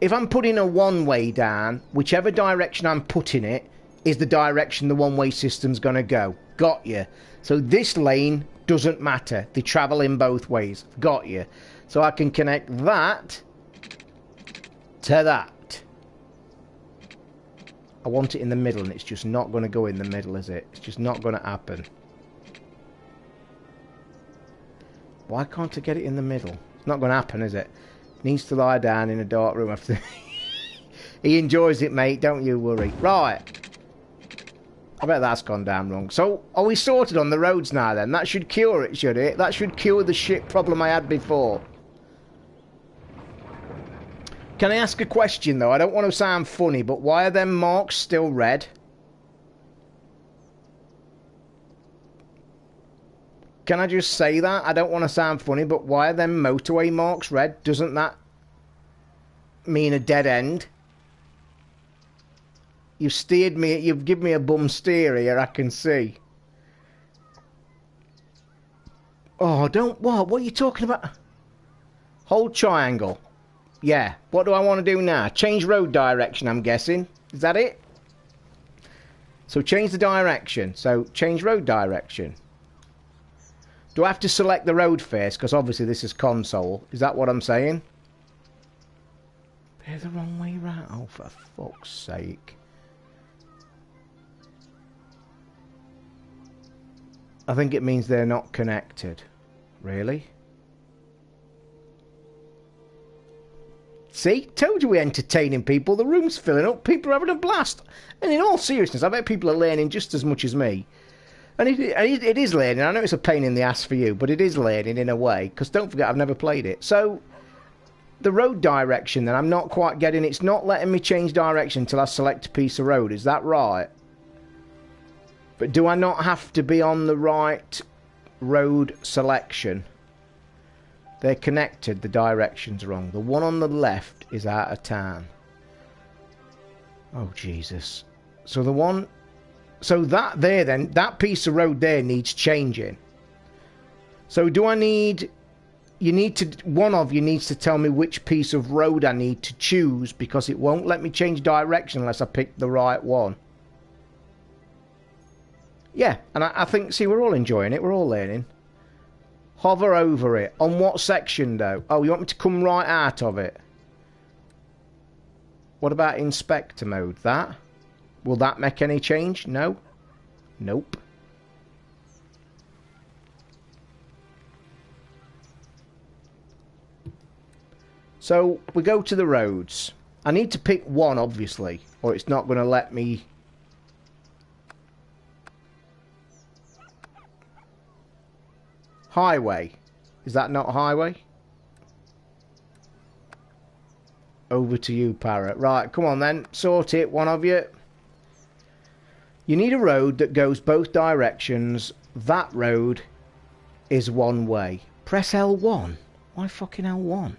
[SPEAKER 1] If I'm putting a one-way down, whichever direction I'm putting it is the direction the one-way system's going to go. Got you. So this lane doesn't matter. They travel in both ways. Got you. So I can connect that to that. I want it in the middle and it's just not going to go in the middle, is it? It's just not going to happen. Why can't I get it in the middle? It's not going to happen, is it? Needs to lie down in a dark room after. He enjoys it, mate. Don't you worry. Right. I bet that's gone down wrong. So, are we sorted on the roads now then? That should cure it, should it? That should cure the shit problem I had before. Can I ask a question though? I don't want to sound funny, but why are them marks still red? Can I just say that? I don't want to sound funny, but why are them motorway marks red? Doesn't that mean a dead end? You've steered me, you've given me a bum steer here, I can see. Oh, don't, what are you talking about? Hold triangle. Yeah, what do I want to do now? Change road direction, I'm guessing. Is that it? So change the direction. So change road direction. Do I have to select the road first? Because obviously this is console. Is that what I'm saying? They're the wrong way round. Oh, for fuck's sake. I think it means they're not connected. Really? See? Told you we're entertaining people. The room's filling up. People are having a blast. And in all seriousness, I bet people are learning just as much as me. And it is learning. I know it's a pain in the ass for you, but it is learning in a way. Because don't forget, I've never played it. So, the road direction then, I'm not quite getting. It's not letting me change direction until I select a piece of road. Is that right? But do I not have to be on the right road selection? They're connected. The direction's wrong. The one on the left is out of town. Oh, Jesus. So the one... So that there then, that piece of road there needs changing. So do I need... You need to... One of you needs to tell me which piece of road I need to choose, because it won't let me change direction unless I pick the right one. Yeah, and I think, see, we're all enjoying it. We're all learning. Hover over it. On what section, though? Oh, you want me to come right out of it? What about inspector mode? That? Will that make any change? No? Nope. So, we go to the roads. I need to pick one, obviously, or it's not going to let me... Highway. Is that not highway? Over to you, Parrot. Right, come on then. Sort it, one of you. You need a road that goes both directions. That road is one way. Press L1. Why fucking L1?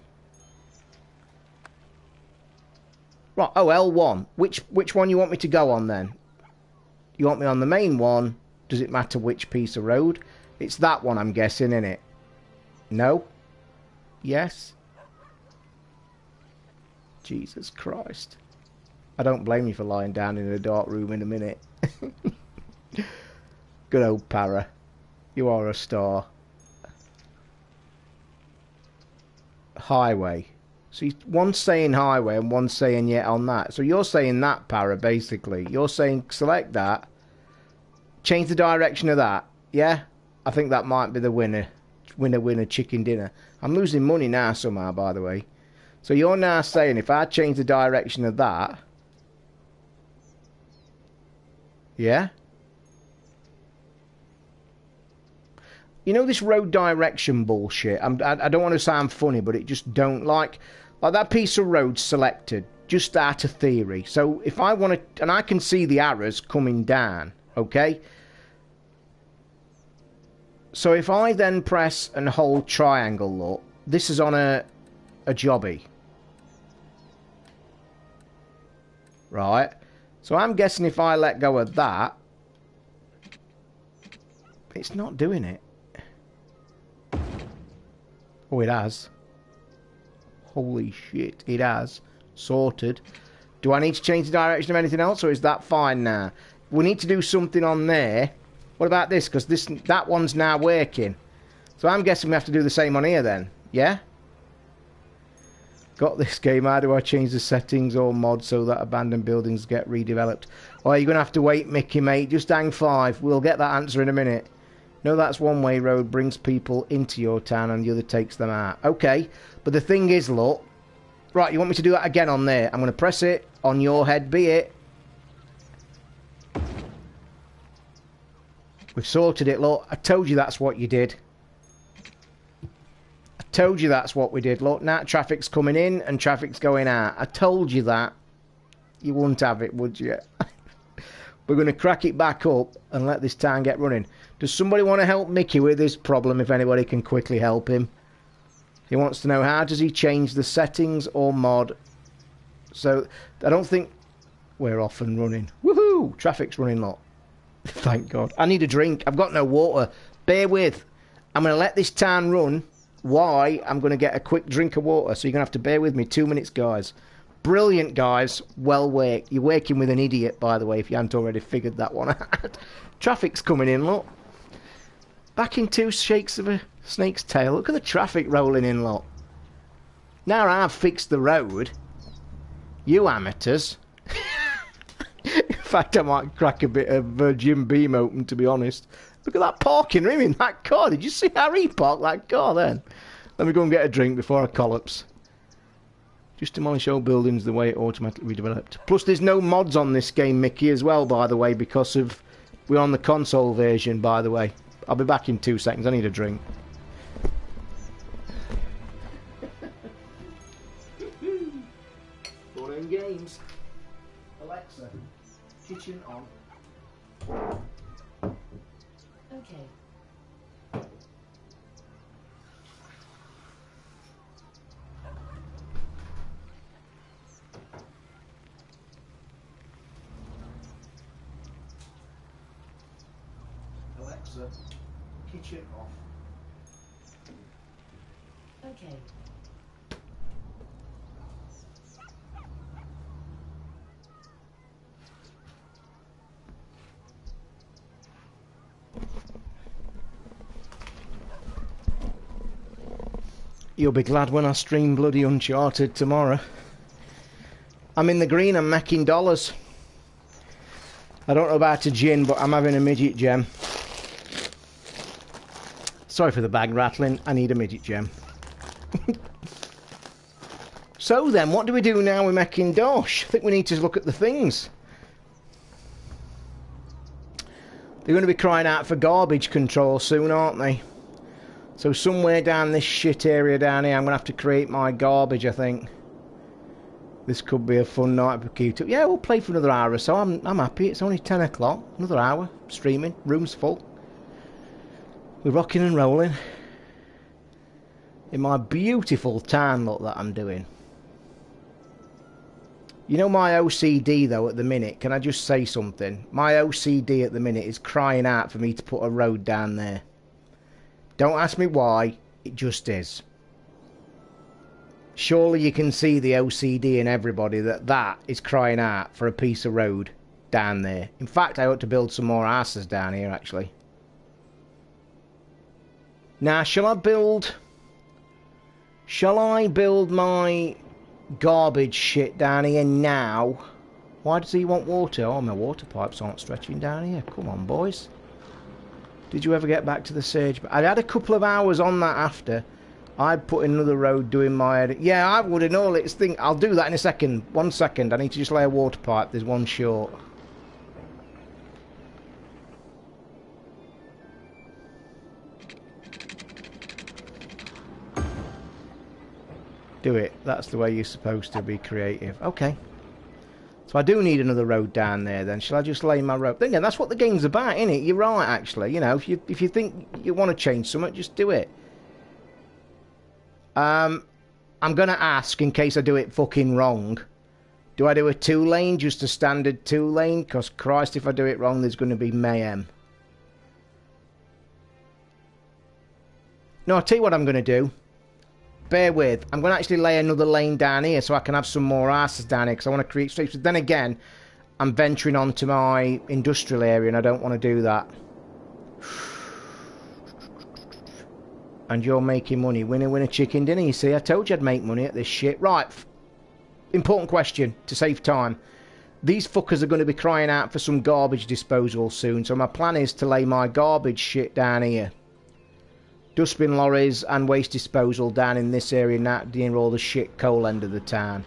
[SPEAKER 1] Right, oh, L1. Which one you want me to go on then? You want me on the main one? Does it matter which piece of road? It's that one, I'm guessing, innit? No? Yes? Jesus Christ. I don't blame you for lying down in a dark room in a minute. Good old Para. You are a star. Highway. So one's saying highway and one's saying yet on that. So you're saying that, Para, basically. You're saying select that. Change the direction of that. Yeah? I think that might be the winner. Winner, chicken dinner. I'm losing money now somehow, by the way. So you're now saying if I change the direction of that... Yeah? You know this road direction bullshit? I don't want to sound funny, but it just don't like that piece of road selected, just out of theory. So if I want to... And I can see the arrows coming down, okay? So if I then press and hold triangle, look, this is on a jobby. Right? So I'm guessing if I let go of that, it's not doing it. Oh, it has. Holy shit, it has. Sorted. Do I need to change the direction of anything else, or is that fine now? We need to do something on there. What about this? Because that one's now working. So I'm guessing we have to do the same on here then. Yeah? Got this game. How do I change the settings or mods so that abandoned buildings get redeveloped? Oh, you're going to have to wait, Mickey, mate. Just hang 5. We'll get that answer in a minute. No, that's one-way road. Brings people into your town and the other takes them out. Okay. But the thing is, look. Right, you want me to do that again on there? I'm going to press it. On your head be it. We've sorted it, look. I told you that's what you did. I told you that's what we did. Look, now traffic's coming in and traffic's going out. I told you that. You wouldn't have it, would you? We're going to crack it back up and let this town get running. Does somebody want to help Mickey with his problem, if anybody can quickly help him? He wants to know, how does he change the settings or mod? So, I don't think... We're off and running. Woohoo! Traffic's running, look. Thank God. I need a drink. I've got no water. Bear with. I'm going to let this town run. Why? I'm going to get a quick drink of water. So you're going to have to bear with me. 2 minutes, guys. Brilliant, guys. Well worked. You're working with an idiot, by the way, if you haven't already figured that one out. Traffic's coming in, look. Back in 2 shakes of a snake's tail. Look at the traffic rolling in, look. Now I've fixed the road. You amateurs. In fact, I might crack a bit of Jim Beam open, to be honest. Look at that parking room in that car. Did you see how he parked that car then? Let me go and get a drink before I collapse. Just demolish old buildings the way it automatically redeveloped. Plus, there's no mods on this game, Mickey, as well, by the way, because of... We're on the console version, by the way. I'll be back in 2 seconds. I need a drink. Boring games. Alexa, kitchen on.
[SPEAKER 2] Okay.
[SPEAKER 1] Alexa, kitchen off.
[SPEAKER 2] Okay.
[SPEAKER 1] You'll be glad when I stream bloody Uncharted tomorrow. I'm in the green, I'm making dollars. I don't know about a gin, but I'm having a midget gem. Sorry for the bag rattling, I need a midget gem. So then, what do we do now we're making dosh? I think we need to look at the things. They're going to be crying out for garbage control soon, aren't they? So somewhere down this shit area down here, I'm going to have to create my garbage, I think. This could be a fun night for Q2. Yeah, we'll play for another hour or so. I'm happy. It's only 10 o'clock. Another hour. Streaming. Room's full. We're rocking and rolling. In my beautiful tan look that I'm doing. You know my OCD though at the minute, can I just say something? My OCD at the minute is crying out for me to put a road down there. Don't ask me why, it just is. Surely you can see the OCD in everybody that is crying out for a piece of road down there. In fact, I ought to build some more houses down here actually. Now, shall I build my garbage shit down here now? Why does he want water? Oh, my water pipes aren't stretching down here. Come on, boys. Did you ever get back to the Sage? I had a couple of hours on that after. I'd put in another road doing my edit. Yeah, I would have known it's thing. I'll do that in a second. 1 second. I need to just lay a water pipe. There's one short. Do it. That's the way you're supposed to be creative. Okay. So I do need another road down there then. Shall I just lay my road? Then again, that's what the game's about, isn't it? You're right, actually. You know, if you think you want to change something, just do it. I'm going to ask, in case I do it fucking wrong, do I do a 2-lane, just a standard 2-lane? Because Christ, if I do it wrong, there's going to be mayhem. No, I'll tell you what I'm going to do. Bear with. I'm going to actually lay another lane down here so I can have some more asses down here because I want to create streets. But then again, I'm venturing onto my industrial area and I don't want to do that. And you're making money. Winner, winner, chicken dinner. You see, I told you I'd make money at this shit. Right. Important question to save time. These fuckers are going to be crying out for some garbage disposal soon. So my plan is to lay my garbage shit down here. Dustbin lorries and waste disposal down in this area near all the shit coal end of the town.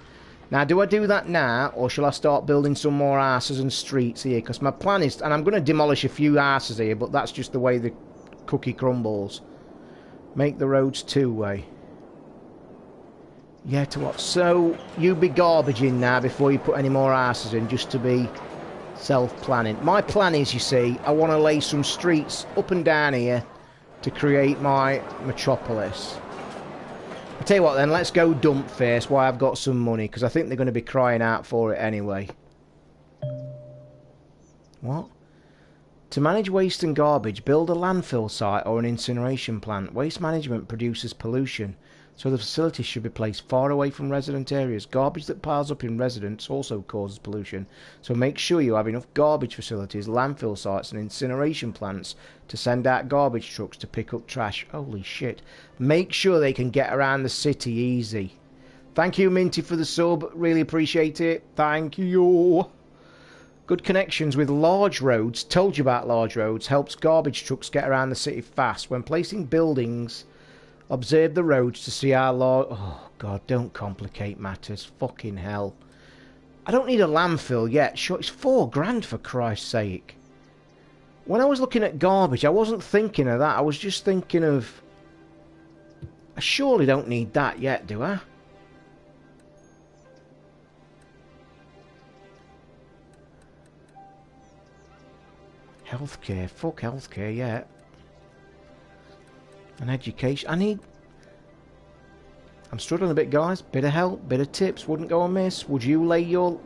[SPEAKER 1] Now, do I do that now, or shall I start building some more houses and streets here? Because my plan is, and I'm going to demolish a few houses here, but that's just the way the cookie crumbles. Make the roads 2-way. Yeah, to what? So, you be garbaging now before you put any more houses in, just to be self-planning. My plan is, you see, I want to lay some streets up and down here to create my metropolis. I'll tell you what then, let's go dump first while I've got some money, because I think they're going to be crying out for it anyway. What? To manage waste and garbage, build a landfill site or an incineration plant. Waste management produces pollution, so the facilities should be placed far away from resident areas. Garbage that piles up in residents also causes pollution, so make sure you have enough garbage facilities, landfill sites and incineration plants to send out garbage trucks to pick up trash. Holy shit. Make sure they can get around the city easy. Thank you, Minty, for the sub. Really appreciate it. Thank you. Good connections with large roads. Told you about large roads. Helps garbage trucks get around the city fast. When placing buildings, observe the roads to see how large... Oh, God, don't complicate matters. Fucking hell. I don't need a landfill yet. Sure, it's $4,000 for Christ's sake. When I was looking at garbage, I wasn't thinking of that. I was just thinking of... I surely don't need that yet, do I? Healthcare. Fuck healthcare, yeah. And education. I need... I'm struggling a bit, guys. Bit of help, bit of tips. Wouldn't go amiss. Would you lay your...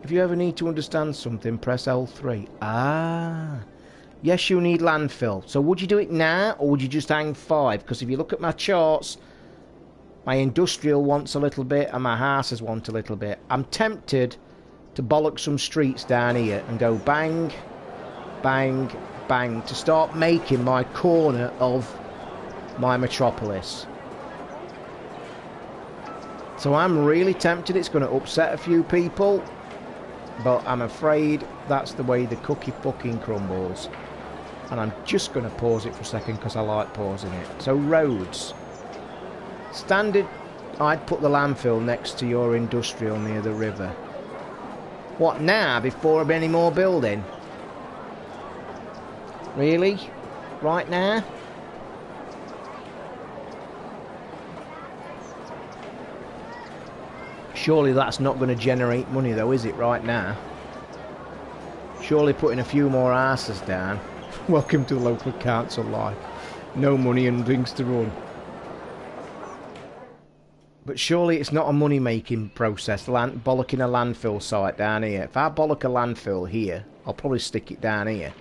[SPEAKER 1] If you ever need to understand something, press L3. Ah. Yes, you need landfill. So would you do it now, or would you just hang 5? Because if you look at my charts, my industrial wants a little bit, and my houses want a little bit. I'm tempted to bollock some streets down here and go bang, bang, bang, to start making my corner of my metropolis. So I'm really tempted it's going to upset a few people, but I'm afraid that's the way the cookie fucking crumbles. And I'm just going to pause it for a second because I like pausing it. So roads. Standard, I'd put the landfill next to your industrial near the river. What now, before any more building? Really? Right now? Surely that's not going to generate money though, is it, right now? Surely putting a few more asses down. Welcome to local council life. No money and things to run. But surely it's not a money-making process, bollocking a landfill site down here. If I bollock a landfill here, I'll probably stick it down here.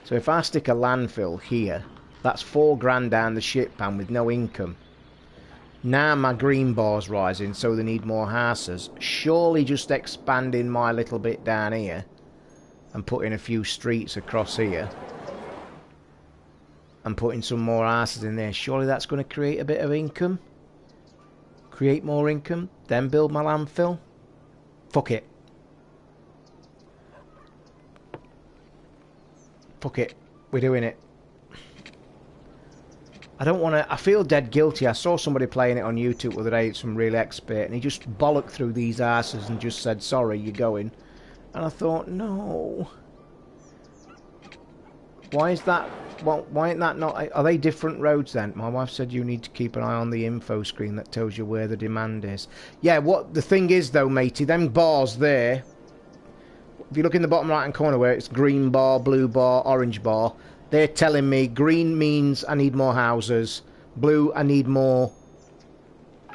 [SPEAKER 1] So if I stick a landfill here, that's £4 down the shit pan with no income. Now my green bar's rising, so they need more houses. Surely just expanding my little bit down here and putting a few streets across here and putting some more houses in there, surely that's going to create a bit of income? Create more income, then build my landfill? Fuck it. Fuck it. We're doing it. I don't want to... I feel dead guilty. I saw somebody playing it on YouTube the other day, some real expert, and he just bollocked through these asses and just said, sorry, you're going. And I thought, no. Why is that... Well, why ain't that not... Are they different roads then? My wife said you need to keep an eye on the info screen that tells you where the demand is. Yeah, what the thing is though, matey, them bars there... If you look in the bottom right hand corner where it's green bar, blue bar, orange bar... They're telling me green means I need more houses. Blue, I need more...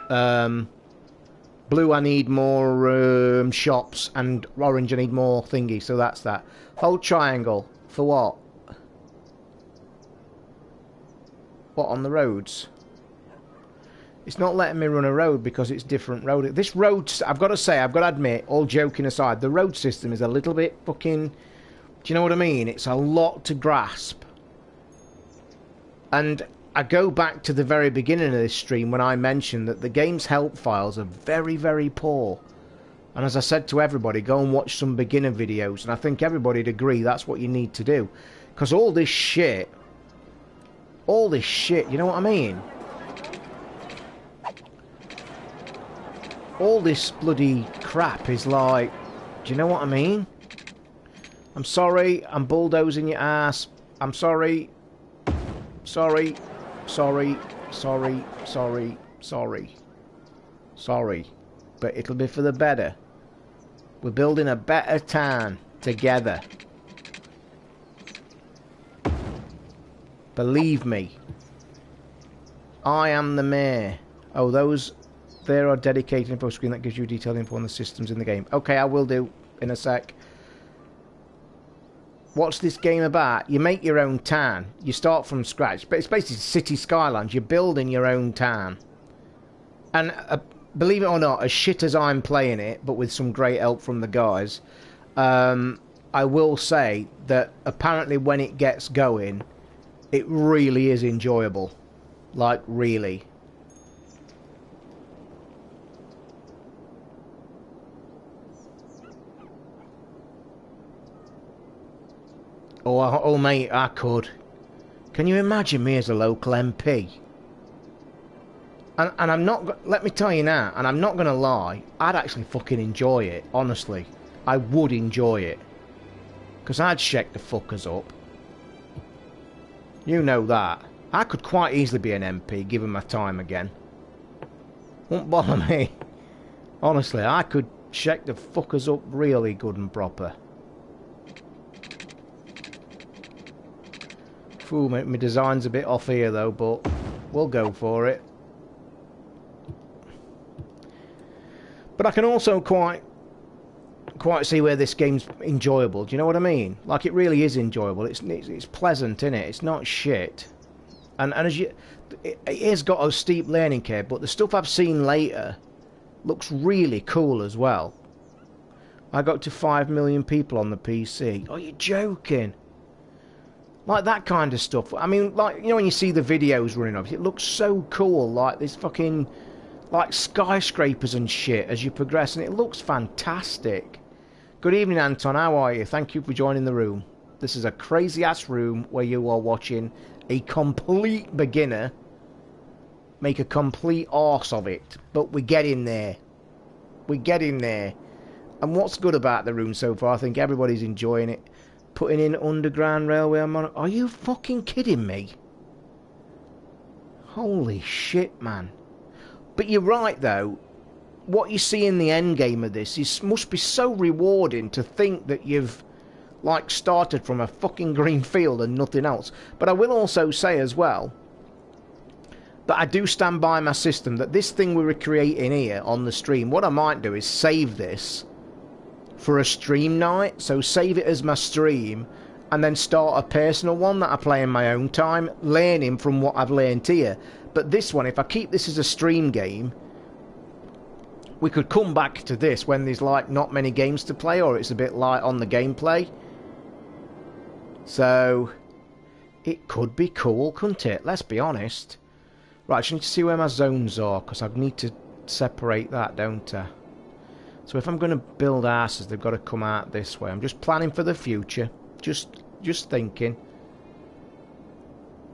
[SPEAKER 1] blue, I need more shops. And orange, I need more thingy. So that's that. Hold triangle. For what? What, on the roads? It's not letting me run a road because it's different road. This road, I've got to say, I've got to admit, all joking aside, the road system is a little bit fucking... Do you know what I mean? It's a lot to grasp. And I go back to the very beginning of this stream when I mentioned that the game's help files are very, very poor. And as I said to everybody, go and watch some beginner videos. And I think everybody'd agree that's what you need to do. Because all this shit, you know what I mean? All this bloody crap is like, do you know what I mean? I'm sorry, I'm bulldozing your ass. I'm sorry. Sorry. Sorry. Sorry. Sorry. Sorry. Sorry. But it'll be for the better. We're building a better town together. Believe me. I am the mayor. Oh, those... There are dedicated info screen that gives you detailed info on the systems in the game. Okay, I will do in a sec. What's this game about? You make your own town. You start from scratch. But it's basically Cities Skylines. You're building your own town. And believe it or not, as shit as I'm playing it, but with some great help from the guys, I will say that apparently when it gets going, it really is enjoyable. Like, really. Oh, mate, I could. Can you imagine me as a local MP? And I'm not... Let me tell you now, and I'm not going to lie, I'd actually fucking enjoy it, honestly. I would enjoy it. Because I'd shake the fuckers up. You know that. I could quite easily be an MP, given my time again. Won't bother me. Honestly, I could shake the fuckers up really good and proper. Ooh, my design's a bit off here though, but we'll go for it. But I can also quite see where this game's enjoyable. Do you know what I mean? Like, it really is enjoyable. It's pleasant, isn't it? It's not shit. And as you, it has got a steep learning curve, but the stuff I've seen later looks really cool as well. I got to 5 million people on the PC. Are you joking? Like that kind of stuff. I mean, like, you know, when you see the videos running off, it looks so cool. Like this fucking, like skyscrapers and shit as you progress, and it looks fantastic. Good evening, Anton. How are you? Thank you for joining the room. This is a crazy ass room where you are watching a complete beginner make a complete arse of it, but we're getting there. We're getting there. And what's good about the room so far, I think everybody's enjoying it. Putting in underground railway on Are you fucking kidding me? Holy shit, man. But you're right, though. What you see in the end game of this must be so rewarding to think that you've, like, started from a fucking green field and nothing else. But I will also say as well that I do stand by my system, that this thing we were creating here on the stream, what I might do is save this for a stream night. So save it as my stream and then start a personal one that I play in my own time, learning from what I've learned here. But this one, if I keep this as a stream game, we could come back to this when there's like not many games to play, or it's a bit light on the gameplay. So it could be cool, couldn't it? Let's be honest. Right, I just need to see where my zones are, because I need to separate that, don't I? So if I'm going to build asses, they've got to come out this way. I'm just planning for the future. Just thinking.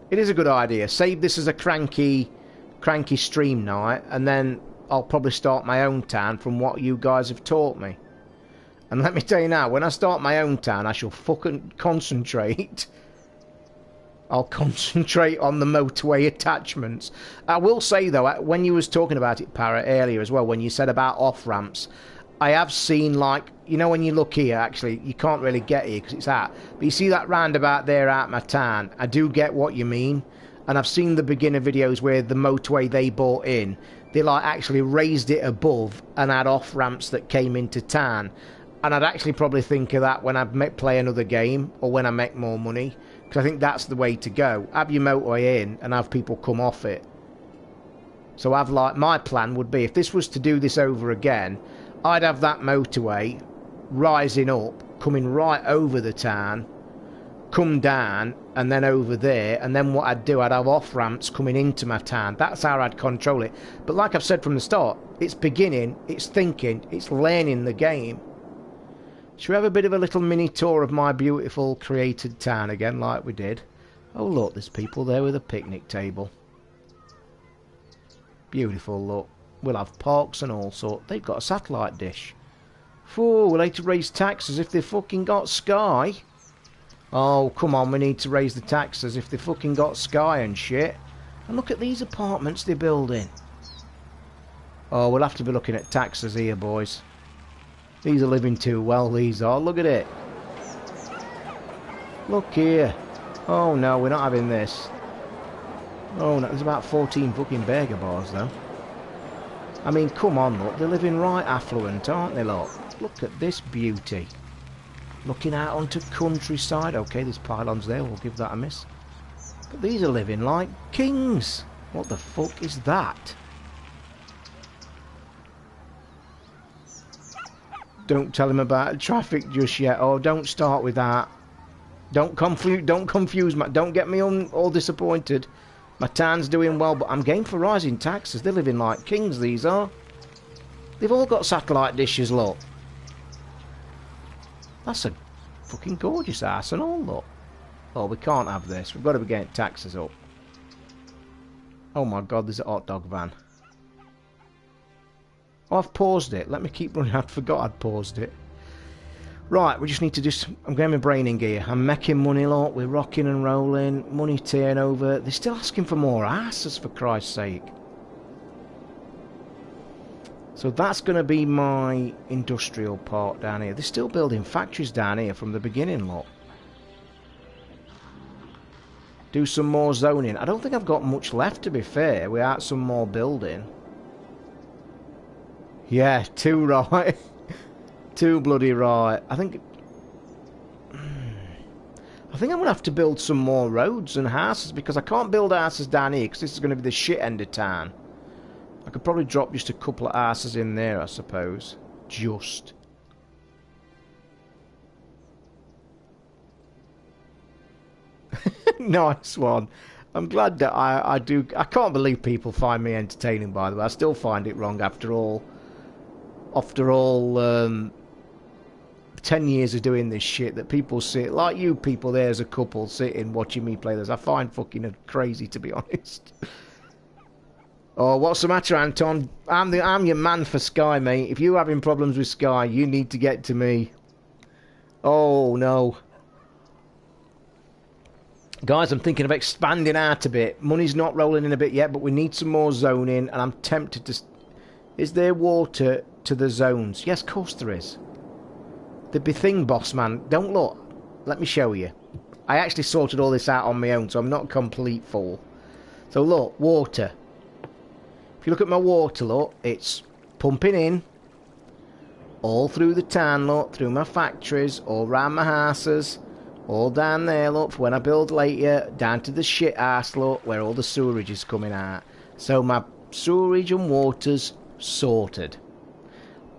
[SPEAKER 1] It is a good idea. Save this as a cranky stream night, and then I'll probably start my own town from what you guys have taught me. And let me tell you now, when I start my own town, I shall fucking concentrate. I'll concentrate on the motorway attachments. I will say, though, when you was talking about it, Parrot, earlier as well, when you said about off-ramps, I have seen, like, you know, when you look here, actually, you can't really get here because it's out. But you see that roundabout there out my town? I do get what you mean. And I've seen the beginner videos where the motorway they bought in, they, like, actually raised it above and had off-ramps that came into town. And I'd actually probably think of that when I play another game or when I make more money. Because I think that's the way to go. Have your motorway in and have people come off it. So I've, like, my plan would be, if this was to do this over again, I'd have that motorway rising up, coming right over the town, come down, and then over there, and then what I'd do, I'd have off-ramps coming into my town. That's how I'd control it. But like I've said from the start, it's beginning, it's thinking, it's learning the game. Should we have a bit of a little mini tour of my beautiful created town again, like we did? Oh, look, there's people there with a picnic table. Beautiful, look. We'll have parks and all sorts. They've got a satellite dish. Fool, we'll have to raise taxes if they fucking got Sky. Oh, come on, we need to raise the taxes if they fucking got Sky and shit. And look at these apartments they're building. Oh, we'll have to be looking at taxes here, boys. These are living too well, these are. Look at it. Look here. Oh, no, we're not having this. Oh, no, there's about 14 fucking burger bars, though. I mean, come on, look. They're living right affluent, aren't they, look? Look at this beauty. Looking out onto countryside. Okay, there's pylons there. We'll give that a miss. But these are living like kings. What the fuck is that? Don't tell him about traffic just yet. Oh, don't start with that. Don't confuse my... Don't get me all disappointed. My town's doing well, but I'm game for rising taxes. They're living like kings, these are. They've all got satellite dishes, look. That's a fucking gorgeous ass and all, look. Oh, we can't have this. We've got to be getting taxes up. Oh my god, there's a hot dog van. Oh, I've paused it. Let me keep running. I forgot I'd paused it. Right, we just need to do some... I'm getting my brain in gear. I'm making money, lot. We're rocking and rolling. Money turnover. They're still asking for more asses, for Christ's sake. So that's going to be my industrial part down here. They're still building factories down here from the beginning, lot. Do some more zoning. I don't think I've got much left, to be fair, without some more building. Yeah, too right. Too bloody right. I think I'm going to have to build some more roads and houses, because I can't build houses down here because this is going to be the shit end of town. I could probably drop just a couple of houses in there, I suppose. Just. Nice one. I'm glad that I do. I can't believe people find me entertaining. By the way, I still find it wrong after all. After all, 10 years of doing this shit, that people sit like you people there as a couple sitting watching me play this. I find fucking crazy, to be honest. Oh, what's the matter, Anton? I'm your man for Sky, mate. If you're having problems with Sky, you need to get to me. Oh no. Guys, I'm thinking of expanding out a bit. Money's not rolling in a bit yet, but we need some more zoning, and I'm tempted to... Is there water to the zones? Yes, of course there is. There'd be thing, boss man. Don't look. Let me show you. I actually sorted all this out on my own, so I'm not a complete fool. So look, water. If you look at my water, look, it's pumping in all through the town, look, through my factories, all round my houses, all down there, look, for when I build later, down to the shit house, look, where all the sewerage is coming out. So my sewerage and water's sorted.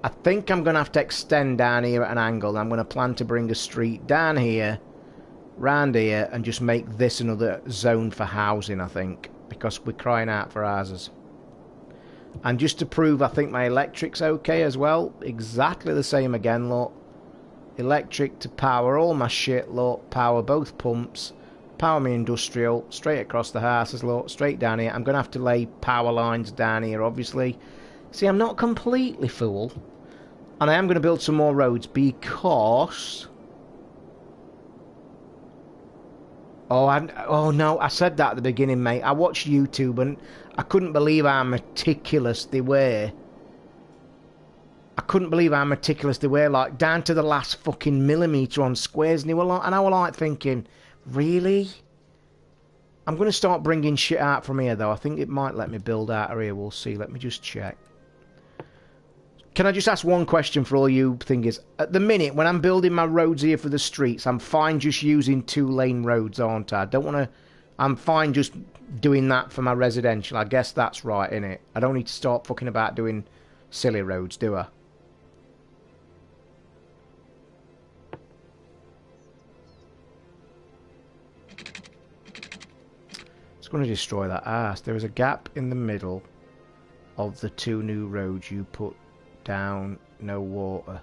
[SPEAKER 1] I think I'm going to have to extend down here at an angle. I'm going to plan to bring a street down here, round here, and just make this another zone for housing, I think, because we're crying out for houses. And just to prove, I think my electric's okay as well. Exactly the same again, look. Electric to power all my shit, look. Power both pumps. Power my industrial. Straight across the houses, look. Straight down here. I'm going to have to lay power lines down here, obviously. See, I'm not completely fool. And I am going to build some more roads because... Oh no, I said that at the beginning, mate. I watched YouTube and I couldn't believe how meticulous they were. I couldn't believe how meticulous they were, like, down to the last fucking millimetre on squares. And, I was like thinking, really? I'm going to start bringing shit out from here, though. I think it might let me build out of here. We'll see. Let me just check. Can I just ask one question for all you thingies? At the minute, when I'm building my roads here for the streets, I'm fine just using 2-lane roads, aren't I? I don't want to... I'm fine just doing that for my residential. I guess that's right, innit? I don't need to start fucking about doing silly roads, do I? It's going to destroy that ass. There is a gap in the middle of the 2 new roads you put down, no water.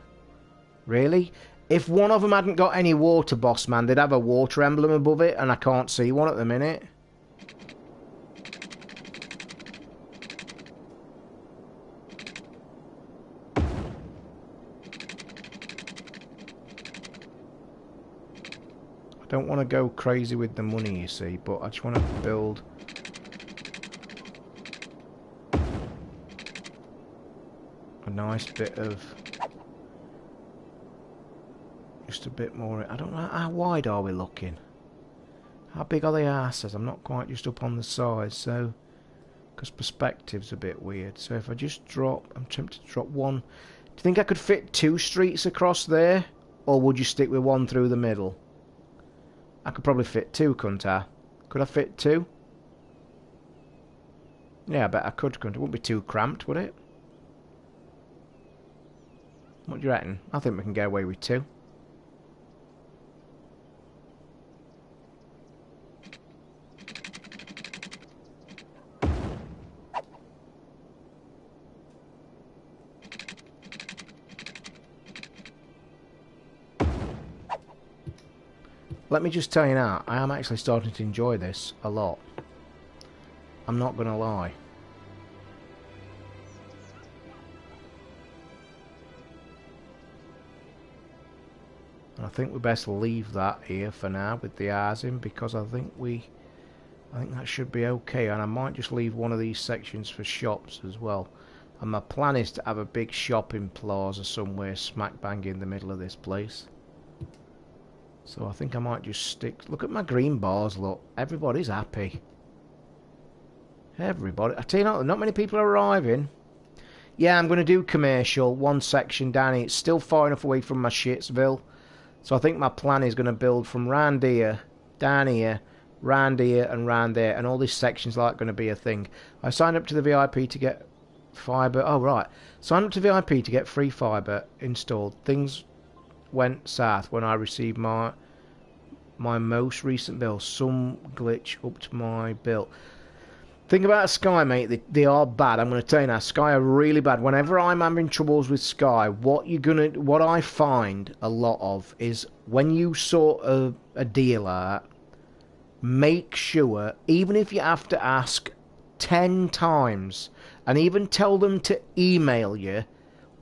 [SPEAKER 1] Really? If one of them hadn't got any water, boss man, they'd have a water emblem above it, and I can't see one at the minute. I don't want to go crazy with the money, you see, but I just want to build... a nice bit of... just a bit more... I don't know, how wide are we looking? How big are the arses? I'm not quite just up on the sides, so... because perspective's a bit weird. So if I just drop... I'm tempted to drop one... Do you think I could fit 2 streets across there? Or would you stick with one through the middle? I could probably fit 2, couldn't I? Could I fit 2? Yeah, I bet I could, couldn't I? It wouldn't be too cramped, would it? What do you reckon? I think we can get away with 2. Let me just tell you now, I am actually starting to enjoy this a lot. I'm not going to lie. And I think we best leave that here for now with the housing, because I think that should be okay. And I might just leave one of these sections for shops as well. And my plan is to have a big shopping plaza somewhere smack bang in the middle of this place. So I think I might just stick... Look at my green bars, look. Everybody's happy. Everybody. I tell you not many people are arriving. Yeah, I'm going to do commercial. One section down here. It's still far enough away from my Shitsville. So I think my plan is going to build from round here, down here, round here, and round there. And all these sections like going to be a thing. I signed up to the VIP to get fibre. Oh, right. Signed up to VIP to get free fibre installed. Things went south when I received my my most recent bill. Some glitch up to my bill. Thing about Sky, mate, they are bad. I'm going to tell you now, Sky are really bad. Whenever I'm having troubles with Sky, what I find a lot of is when you sort a deal out, make sure, even if you have to ask 10 times, and even tell them to email you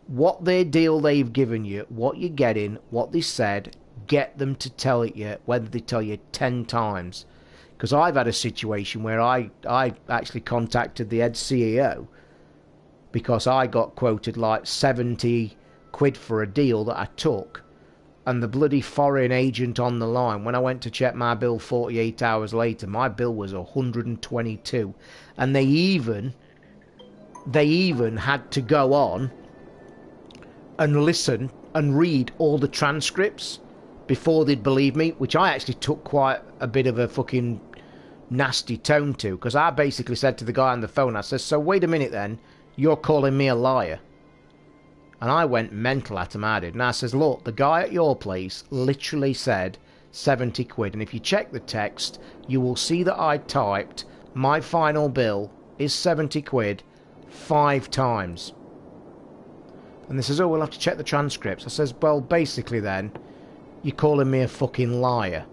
[SPEAKER 1] what their deal they've given you, what you're getting, what they said, get them to tell it you, whether they tell you 10 times. Because I've had a situation where I actually contacted the head CEO because I got quoted like 70 quid for a deal that I took, and the bloody foreign agent on the line, when I went to check my bill 48 hours later, my bill was 122, and they even had to go on and listen and read all the transcripts before they'd believe me, which I actually took quite a bit of a fucking nasty tone to, because I basically said to the guy on the phone, I said, so wait a minute then, you're calling me a liar? And I went mental at him, I did, and I says, look, the guy at your place literally said 70 quid, and if you check the text, you will see that I typed, my final bill is 70 quid 5 times. And they says, oh, we'll have to check the transcripts. I says, well, basically then, you're calling me a fucking liar.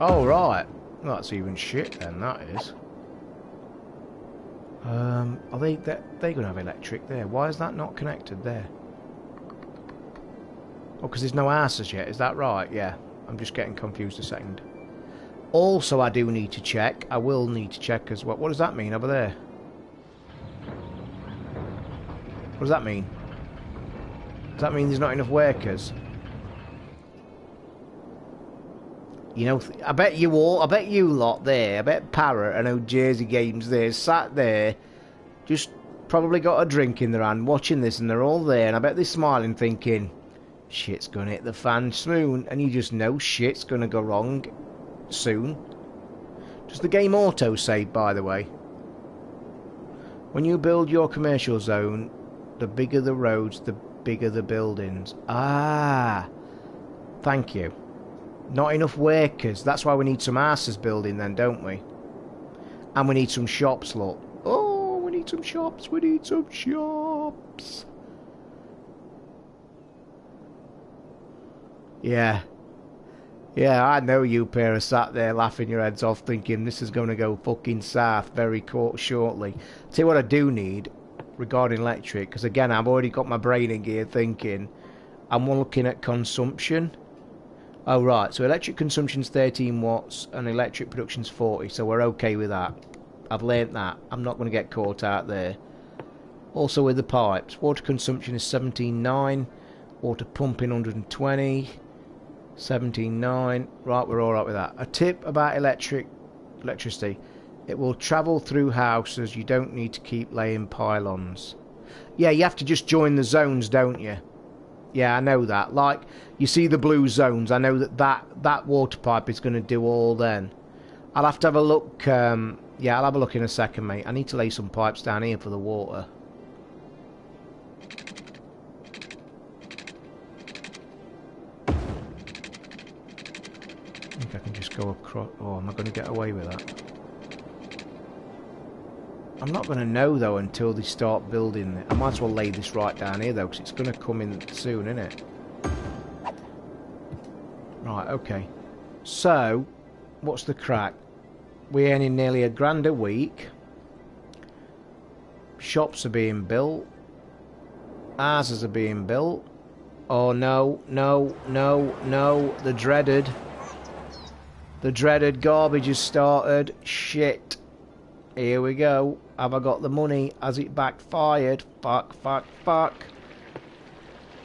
[SPEAKER 1] Oh, right. Well, that's even shit then, that is. Are they going to have electric there? Why is that not connected there? Oh, because there's no houses yet, is that right? Yeah, I'm just getting confused a second. Also, I do need to check. I will need to check as well. What does that mean over there? What does that mean? Does that mean there's not enough workers? You know, I bet you lot there, I bet Parrot and old Jersey Games there, sat there, just probably got a drink in their hand, watching this, and they're all there, and I bet they're smiling, thinking, shit's gonna hit the fan soon, and you just know shit's gonna go wrong soon. Does the game auto-save, by the way? When you build your commercial zone, the bigger the roads, the bigger the buildings. Ah, thank you. Not enough workers. That's why we need some houses building then, don't we? And we need some shops, look. Oh, we need some shops. We need some shops. Yeah. Yeah, I know you pair are sat there laughing your heads off thinking this is going to go fucking south very shortly. Tell you what I do need regarding electric, because again, I've already got my brain in gear thinking. I'm looking at consumption. Oh, right, so electric consumption's 13 watts and electric production's 40, so we're okay with that. I've learnt that. I'm not going to get caught out there. Also with the pipes, water consumption is 17.9, water pumping 120, 17.9. Right, we're alright with that. A tip about electricity. It will travel through houses, you don't need to keep laying pylons. Yeah, you have to just join the zones, don't you? Yeah, I know that. Like, you see the blue zones. I know that water pipe is going to do all then. I'll have to have a look. Yeah, I'll have a look in a second, mate. I need to lay some pipes down here for the water. I think I can just go across. Oh, am I going to get away with that? I'm not going to know, though, until they start building it. I might as well lay this right down here, though, because it's going to come in soon, isn't it? Right, okay. So, what's the crack? We're earning nearly £1,000 a week. Shops are being built. Houses are being built. Oh, no, no, no, no. The dreaded garbage has started. Shit. Here we go. Have I got the money? Has it backfired? Fuck, fuck, fuck.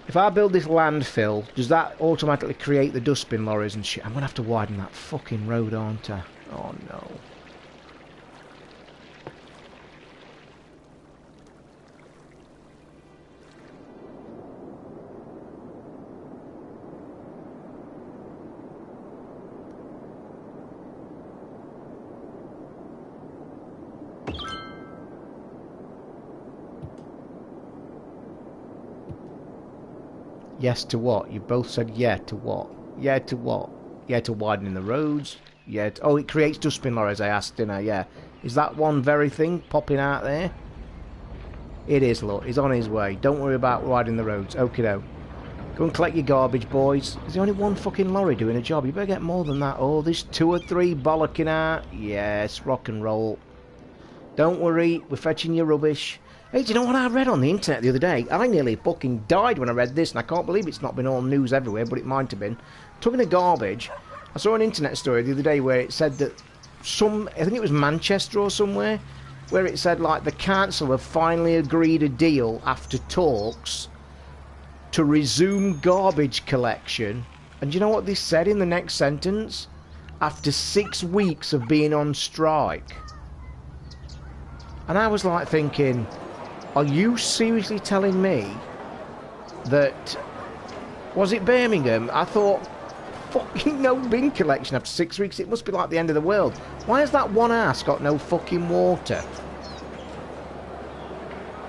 [SPEAKER 1] If I build this landfill, does that automatically create the dustbin lorries and shit? I'm going to have to widen that fucking road, aren't I? Oh, no. Yes to what? You both said yeah to what? Yeah to what? Yeah to widening the roads. Yeah. Oh, it creates dustbin lorries. I asked, didn't I? Yeah. Is that one very thing popping out there? It is. Look, he's on his way. Don't worry about widening the roads. Okie doke. Go and collect your garbage, boys. There's only one fucking lorry doing a job. You better get more than that. Oh, there's 2 or 3 bollocking out. Yes, rock and roll. Don't worry, we're fetching your rubbish. Hey, do you know what I read on the internet the other day? I nearly fucking died when I read this, and I can't believe it's not been all news everywhere, but it might have been. Talking of garbage, I saw an internet story the other day where it said that I think it was Manchester or somewhere, where it said, like, the council have finally agreed a deal after talks to resume garbage collection. And do you know what they said in the next sentence? After 6 weeks of being on strike. And I was like thinking, are you seriously telling me that... Was it Birmingham? I thought, fucking no bin collection after 6 weeks. It must be like the end of the world. Why has that one ass got no fucking water?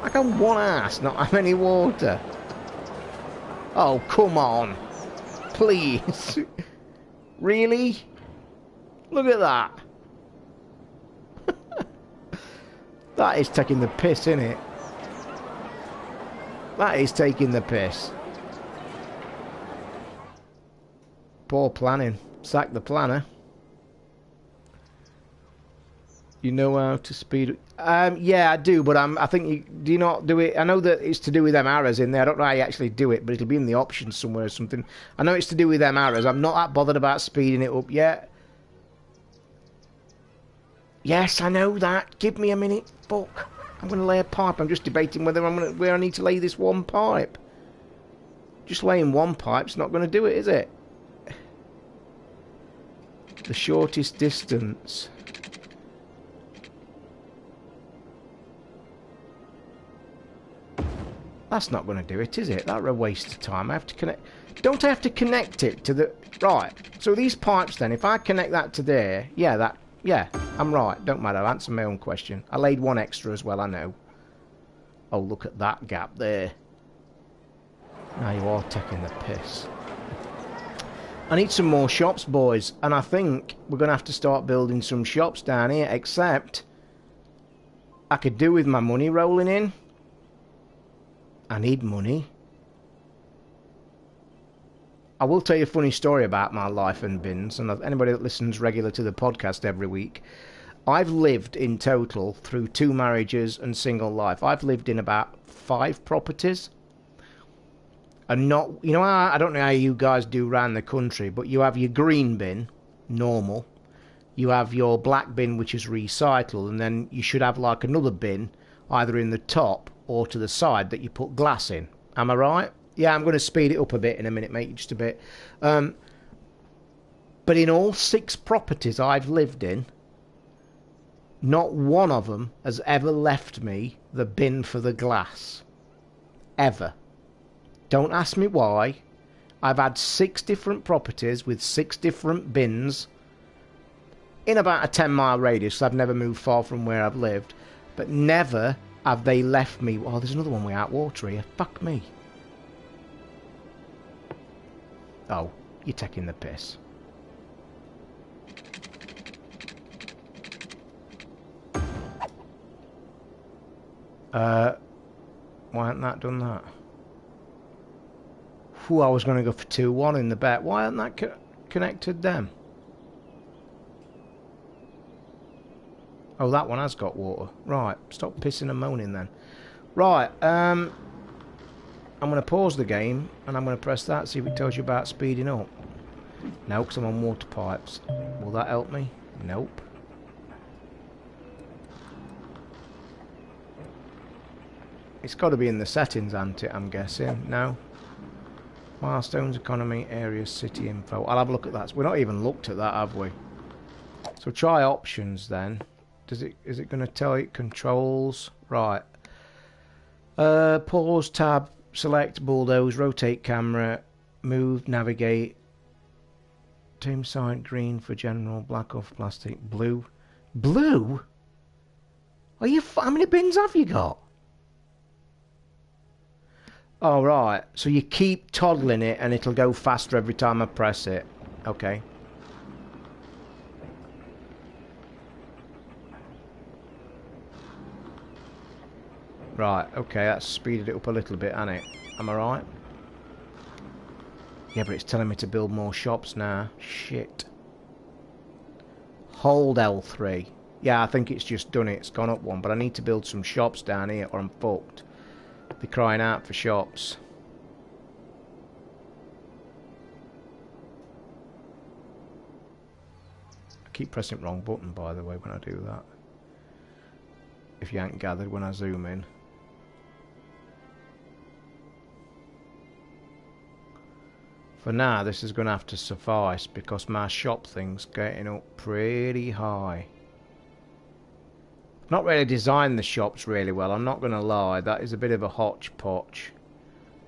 [SPEAKER 1] How come one ass not have any water? Oh, come on. Please. Really? Look at that. That is taking the piss, isn't it? That is taking the piss. Poor planning. Sack the planner. You know how to speed... yeah, I do, but I think you... Do you not do it... I know that it's to do with them arrows in there. I don't know how you actually do it, but it'll be in the options somewhere or something. I know it's to do with them arrows. I'm not that bothered about speeding it up yet. Yes, I know that. Give me a minute. Fuck. I'm going to lay a pipe. I'm just debating where I need to lay this one pipe. Just laying one pipe's not going to do it, is it? The shortest distance... That's not going to do it, is it? That's a waste of time. I have to connect... Don't I have to connect it to the... Right. So these pipes then, if I connect that to there... Yeah, that... Yeah, I'm right. Don't matter. I'll answer my own question. I laid one extra as well, I know. Oh, look at that gap there. Now you are taking the piss. I need some more shops, boys. And I think we're going to have to start building some shops down here. Except... I could do with my money rolling in. I need money. I will tell you a funny story about my life and bins, and anybody that listens regular to the podcast every week, I've lived in total through 2 marriages and single life. I've lived in about 5 properties. And not, you know, I don't know how you guys do around the country, but you have your green bin, normal. You have your black bin, which is recycle, and then you should have like another bin, either in the top or to the side that you put glass in. Am I right? Yeah, I'm going to speed it up a bit in a minute, mate, just a bit. But in all 6 properties I've lived in, not one of them has ever left me the bin for the glass. Ever. Don't ask me why. I've had 6 different properties with 6 different bins in about a 10-mile radius, so I've never moved far from where I've lived. But never have they left me... Oh, there's another one way out water here. Fuck me. Oh, you're taking the piss. Why hadn't that done that? Whew, I was going to go for 2-1 in the bet. Why hadn't that connected them? Oh, that one has got water. Right, stop pissing and moaning then. Right, I'm going to pause the game, and I'm going to press that, see if it tells you about speeding up. No, because I'm on water pipes. Will that help me? Nope. It's got to be in the settings, hasn't it, I'm guessing? No? Milestones, economy, area, city info. I'll have a look at that. We've not even looked at that, have we? So try options then. Is it going to tell it controls? Right. Pause, tab, select, bulldoze, rotate camera, move, navigate. Team side, green for general, black off plastic, blue. Blue? Are you? How many bins have you got? Oh, right. So you keep toggling it and it'll go faster every time I press it. Okay. Right, okay, that's speeded it up a little bit, hasn't it? Am I right? Yeah, but it's telling me to build more shops now. Shit. Hold L3. Yeah, I think it's just done it. It's gone up one, but I need to build some shops down here or I'm fucked. They're crying out for shops. I keep pressing the wrong button, by the way, when I do that. If you ain't gathered when I zoom in. For now, this is going to have to suffice because my shop thing's getting up pretty high. Not really designed the shops really well, I'm not going to lie. That is a bit of a hodgepodge.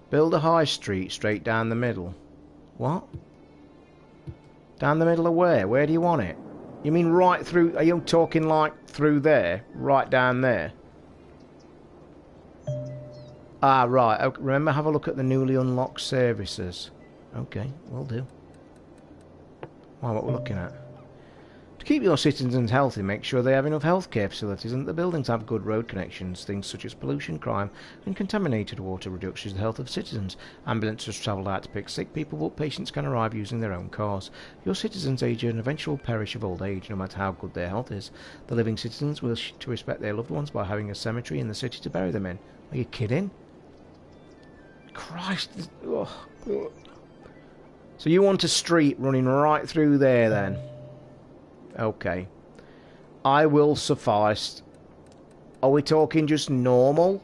[SPEAKER 1] Build a high street straight down the middle. What? Down the middle of where? Where do you want it? You mean right through... Are you talking like through there? Right down there? Ah, right. Okay, remember, have a look at the newly unlocked services. Okay, will do. Wow, what we're looking at. To keep your citizens healthy, make sure they have enough healthcare facilities and that the buildings have good road connections. Things such as pollution, crime, and contaminated water reduces the health of citizens. Ambulances travel out to pick sick people, but patients can arrive using their own cars. Your citizens age and eventually perish of old age, no matter how good their health is. The living citizens wish to respect their loved ones by having a cemetery in the city to bury them in. Are you kidding? Christ. Ugh. So you want a street running right through there then? Okay. I will suffice. Are we talking just normal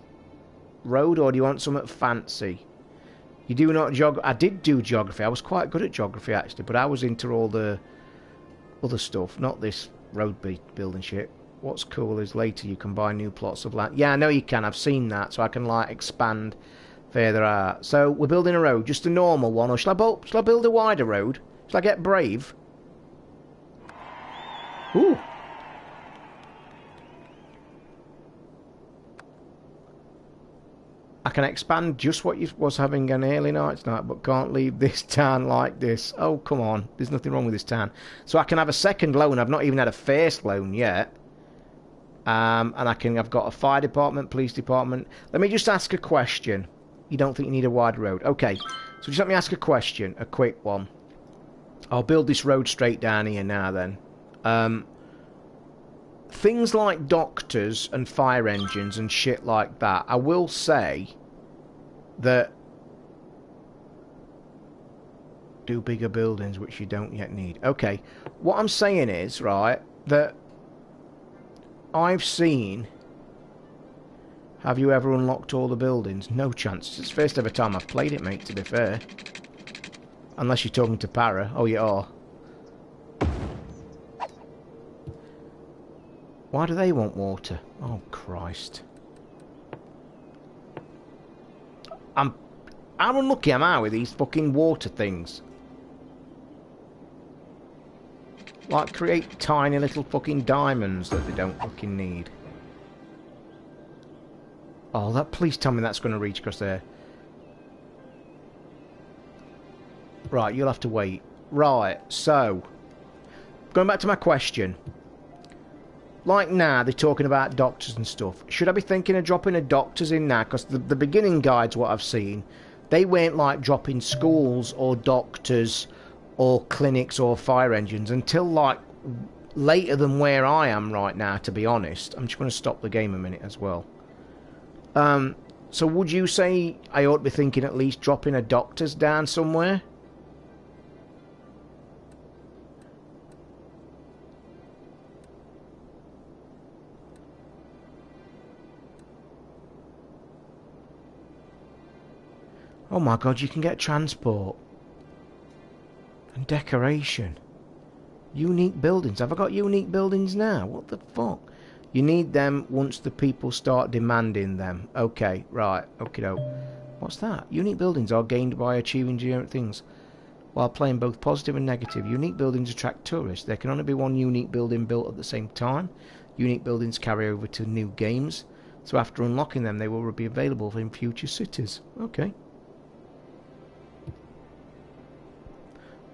[SPEAKER 1] road or do you want something fancy? You do not I did do geography. I was quite good at geography actually, but I was into all the other stuff, not this road building shit. What's cool is later you can buy new plots of land. Yeah, I know you can. I've seen that, so I can like expand further out. So we're building a road, just a normal one, or shall I build a wider road? Shall I get brave? Ooh. I can expand just what you was having an early night tonight, but can't leave this town like this. Oh, come on. There's nothing wrong with this town. So I can have a second loan. I've not even had a first loan yet. And I've got a fire department, police department. Let me just ask a question. You don't think you need a wide road? Okay, so just let me ask a question, a quick one. I'll build this road straight down here now then. Things like doctors and fire engines and shit like that, I will say that do bigger buildings which you don't yet need. Okay, what I'm saying is, right, that I've seen... Have you ever unlocked all the buildings? No chance. It's the first ever time I've played it, mate, to be fair. Unless you're talking to Para. Oh, you are. Why do they want water? Oh, Christ. How unlucky am I with these fucking water things? Like, create tiny little fucking diamonds that they don't fucking need. Oh, please tell me that's going to reach across there. Right, you'll have to wait. Right, so... Going back to my question. Like now, they're talking about doctors and stuff. Should I be thinking of dropping a doctors in now? Because the beginning guides, what I've seen, they weren't like dropping schools or doctors or clinics or fire engines until like later than where I am right now, to be honest. I'm just going to stop the game a minute as well. So would you say I ought to be thinking at least dropping a doctor's down somewhere? Oh my god, you can get transport. And decoration. Unique buildings. Have I got unique buildings now? What the fuck? You need them once the people start demanding them. Okay, right. Okay, doke. What's that? Unique buildings are gained by achieving generic things while playing both positive and negative. Unique buildings attract tourists. There can only be one unique building built at the same time. Unique buildings carry over to new games. So after unlocking them, they will be available in future cities. Okay.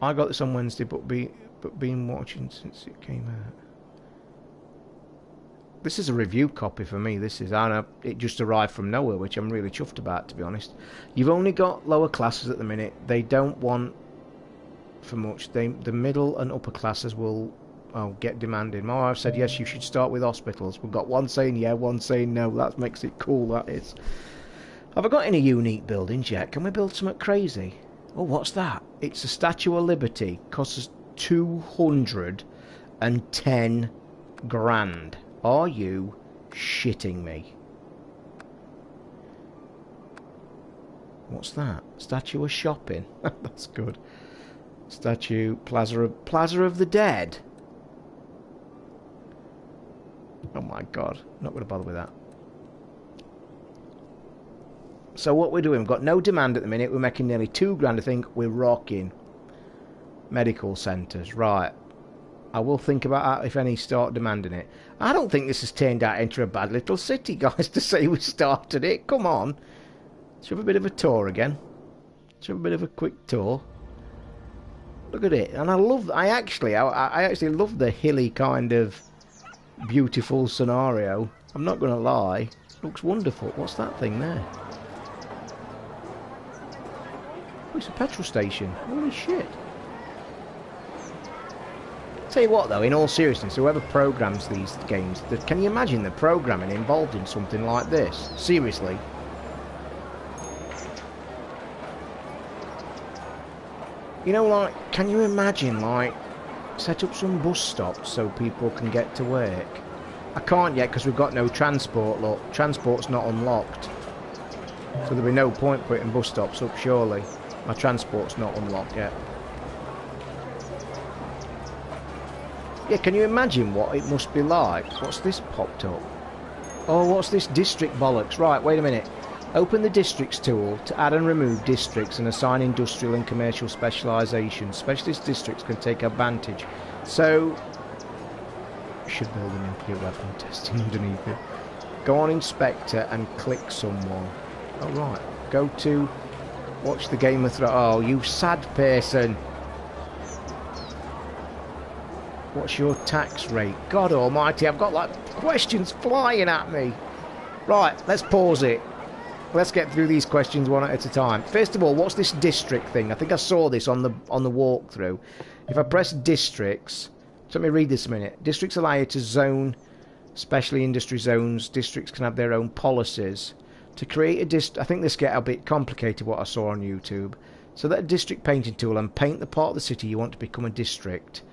[SPEAKER 1] I got this on Wednesday, but been watching since it came out. This is a review copy for me. This is, I know it just arrived from nowhere, which I'm really chuffed about, to be honest. You've only got lower classes at the minute. They don't want for much. The middle and upper classes will get demanding. My wife said yes, you should start with hospitals. We've got one saying yeah, one saying no. That makes it cool, that is. Have I got any unique buildings yet? Can we build something crazy? Oh, what's that? It's a Statue of Liberty. Costs us 210 grand. Are you shitting me? What's that? Statue of Shopping. That's good. Statue Plaza of the Dead. Oh my god. Not going to bother with that. So what we're doing, we've got no demand at the minute. We're making nearly 2 grand. I think we're rocking. Medical centres. Right. I will think about that if any start demanding it. I don't think this has turned out into a bad little city, guys, to say we started it. Come on. Let's have a bit of a tour again. Let's have a bit of a quick tour. Look at it. And I actually love the hilly kind of beautiful scenario. I'm not going to lie. It looks wonderful. What's that thing there? Oh, it's a petrol station. Holy shit. Tell you what though, in all seriousness, whoever programs these games, can you imagine the programming involved in something like this? Seriously. You know, like, can you imagine, like, set up some bus stops so people can get to work? I can't yet because we've got no transport, look. Transport's not unlocked. So there'll be no point putting bus stops up, surely. My transport's not unlocked yet. Yeah, can you imagine what it must be like? What's this popped up? Oh, what's this district bollocks? Right, wait a minute. Open the districts tool to add and remove districts and assign industrial and commercial specialisation. Specialist districts can take advantage. So, should build a nuclear weapon testing underneath it. Go on Inspector and click someone. Oh, right. Go to watch the Game of Thrones. Oh, you sad person. What's your tax rate? God almighty, I've got like questions flying at me. Right, let's pause it. Let's get through these questions one at a time. First of all, what's this district thing? I think I saw this on the walkthrough. If I press districts, let me read this a minute. Districts allow you to zone, especially industry zones. Districts can have their own policies. To create a district, I think this gets a bit complicated what I saw on YouTube. So that district painting tool and paint the part of the city you want to become a district.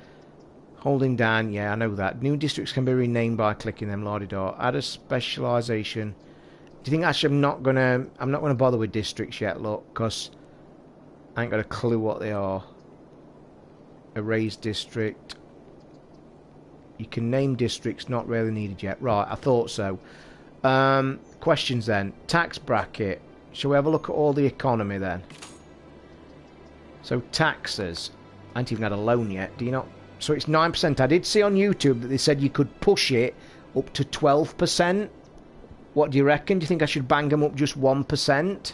[SPEAKER 1] Holding down, yeah, I know that. New districts can be renamed by clicking them, la-di-da. Add a specialisation. Do you think actually I'm not gonna bother with districts yet, look, because I ain't got a clue what they are. Erase district. You can name districts, not really needed yet. Right, I thought so. Questions then. Tax bracket. Shall we have a look at all the economy then? So taxes. I ain't even had a loan yet. Do you not? So it's 9%. I did see on YouTube that they said you could push it up to 12%. What do you reckon? Do you think I should bang them up just 1%?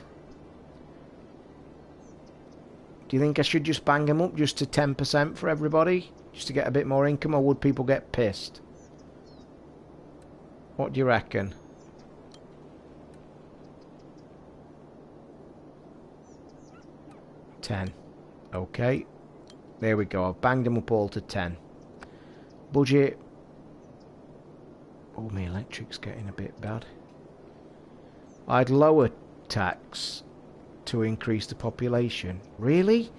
[SPEAKER 1] Do you think I should just bang them up just to 10% for everybody? Just to get a bit more income, or would people get pissed? What do you reckon? $10. Okay. There we go. I've banged them up all to 10. Budget. Oh, my electric's getting a bit bad. I'd lower tax to increase the population. Really?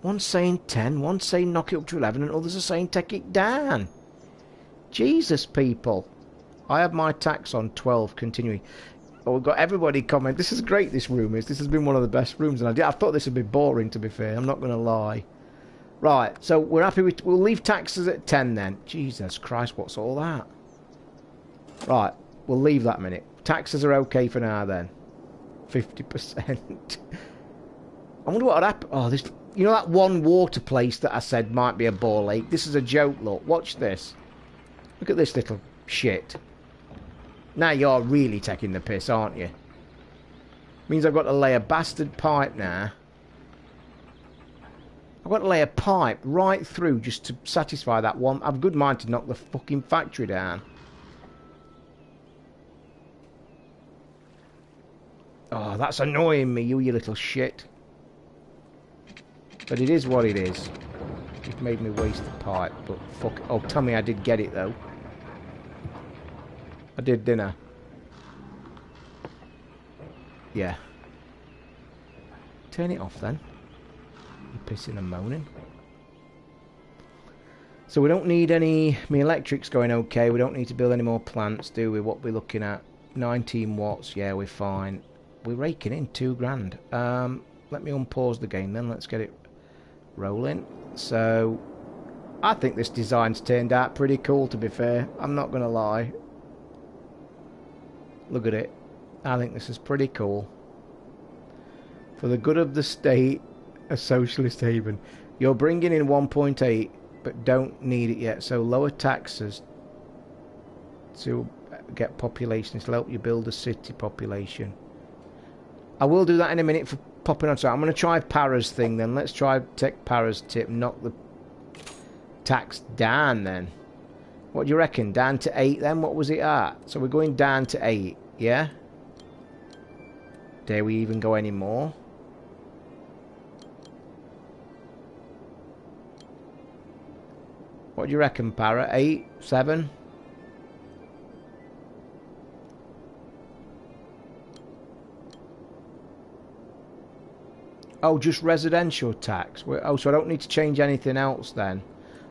[SPEAKER 1] One's saying 10, one's saying knock it up to 11, and others are saying take it down. Jesus, people. I have my tax on 12 continuing. Oh, we've got everybody comment. This is great, this room is. This has been one of the best rooms, and I thought this would be boring, to be fair. I'm not going to lie. Right, so we're happy with... We'll leave taxes at 10 then. Jesus Christ, what's all that? Right, we'll leave that a minute. Taxes are okay for now then. 50%. I wonder what would happen. Oh, this... You know that one water place that I said might be a ball lake? This is a joke, look. Watch this. Look at this little shit. Now you're really taking the piss, aren't you? Means I've got to lay a bastard pipe now. I've got to lay a pipe right through just to satisfy that one. I've good mind to knock the fucking factory down. Oh, that's annoying me, you little shit. But it is what it is. You've made me waste the pipe, but fuck. Oh, tell me I did get it, though. I did, didn't I? Yeah. Turn it off, then. You're pissing and moaning. So we don't need any... My electric's going okay. We don't need to build any more plants, do we? What we're looking at? 19 watts. Yeah, we're fine. We're raking in 2 grand. Let me unpause the game then. Let's get it rolling. So, I think this design's turned out pretty cool, to be fair. I'm not going to lie. Look at it. I think this is pretty cool. For the good of the state, a socialist haven. You're bringing in 1.8, but don't need it yet. So, lower taxes to get population. This will help you build a city population. I will do that in a minute for popping on. So I'm going to try Para's thing then. Let's try take Para's tip. Knock the tax down then. What do you reckon? Down to 8 then? What was it at? So we're going down to 8. Yeah? Dare we even go any more? What do you reckon, Para? 8? 7? Oh, just residential tax. Oh, so I don't need to change anything else then.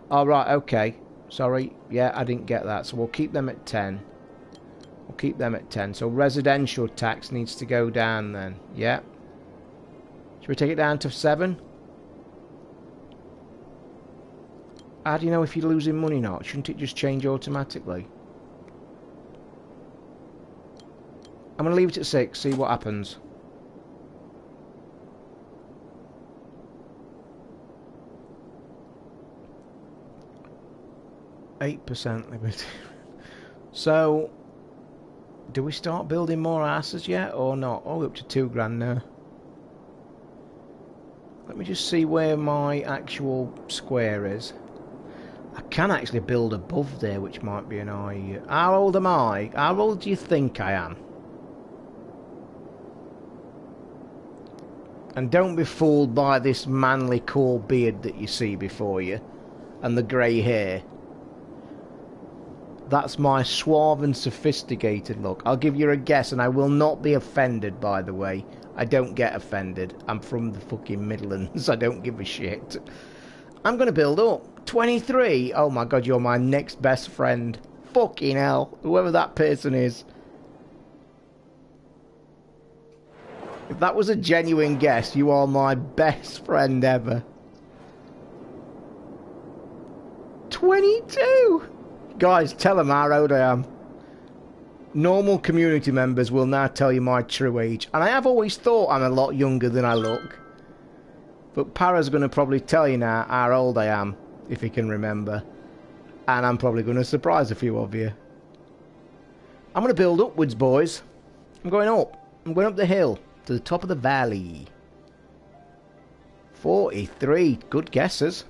[SPEAKER 1] Oh, right, okay. Sorry. Yeah, I didn't get that. So we'll keep them at 10. We'll keep them at 10. So residential tax needs to go down then. Yeah. Should we take it down to 7? How do you know if you're losing money or not? Shouldn't it just change automatically? I'm going to leave it at 6, see what happens. %, liberty. So, do we start building more asses yet or not? Oh, we're up to 2 grand now. Let me just see where my actual square is. I can actually build above there, which might be an idea. How old am I? How old do you think I am? And don't be fooled by this manly cool beard that you see before you and the grey hair. That's my suave and sophisticated look. I'll give you a guess, and I will not be offended, by the way. I don't get offended. I'm from the fucking Midlands. I don't give a shit. I'm going to build up. 23. Oh my god, you're my next best friend. Fucking hell. Whoever that person is. If that was a genuine guess, you are my best friend ever. 22. Guys, tell them how old I am. Normal community members will now tell you my true age. And I have always thought I'm a lot younger than I look. But Para's going to probably tell you now how old I am, if he can remember. And I'm probably going to surprise a few of you. I'm going to build upwards, boys. I'm going up. I'm going up the hill, to the top of the valley. 43. Good guesses.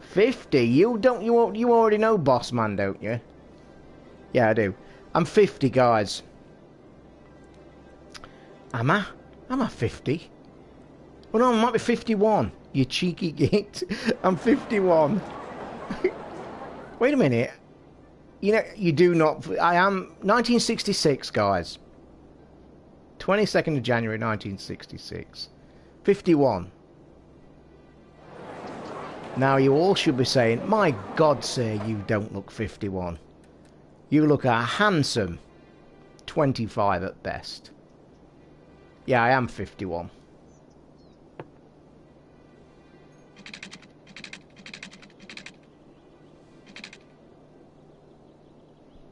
[SPEAKER 1] 50. You already know Boss Man, don't you? Yeah, I do. I'm 50, guys. Am I? Am I 50? Well, no, I might be 51. You cheeky git. I'm 51. Wait a minute. You know, you do not... I am 1966, guys. 22nd of January, 1966. 51. Now, you all should be saying, my God, sir, you don't look 51. You look a handsome 25 at best. Yeah, I am 51.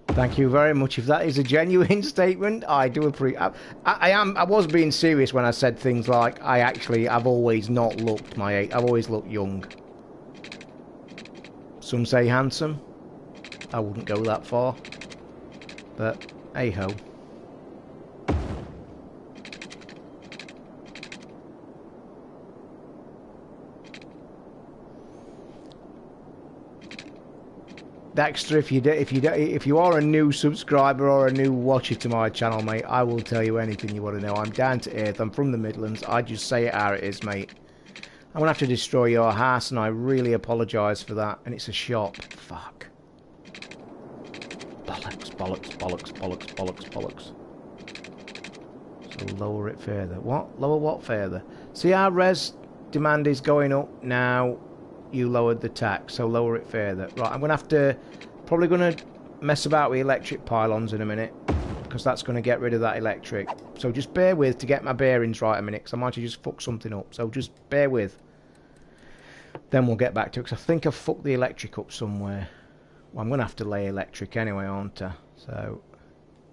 [SPEAKER 1] Thank you very much. If that is a genuine statement, I do appreciate. I was being serious when I said things like I've always not looked my age. I've always looked young. Some say handsome. I wouldn't go that far. But, hey-ho. Dexter, if you are a new subscriber or a new watcher to my channel, mate, I will tell you anything you want to know. I'm down to earth. I'm from the Midlands. I just say it how it is, mate. I'm gonna have to destroy your house, and I really apologise for that. And it's a shop. Fuck. Bollocks, bollocks, bollocks, bollocks, bollocks, bollocks. So lower it further. What? Lower what further? See our res demand is going up now. You lowered the tax, so lower it further. Right, I'm gonna have to probably gonna mess about with electric pylons in a minute, because that's gonna get rid of that electric. So just bear with to get my bearings right a minute, because I might have just fucked something up. So just bear with. Then we'll get back to it, because I think I've fucked the electric up somewhere. Well, I'm gonna have to lay electric anyway, aren't I? So,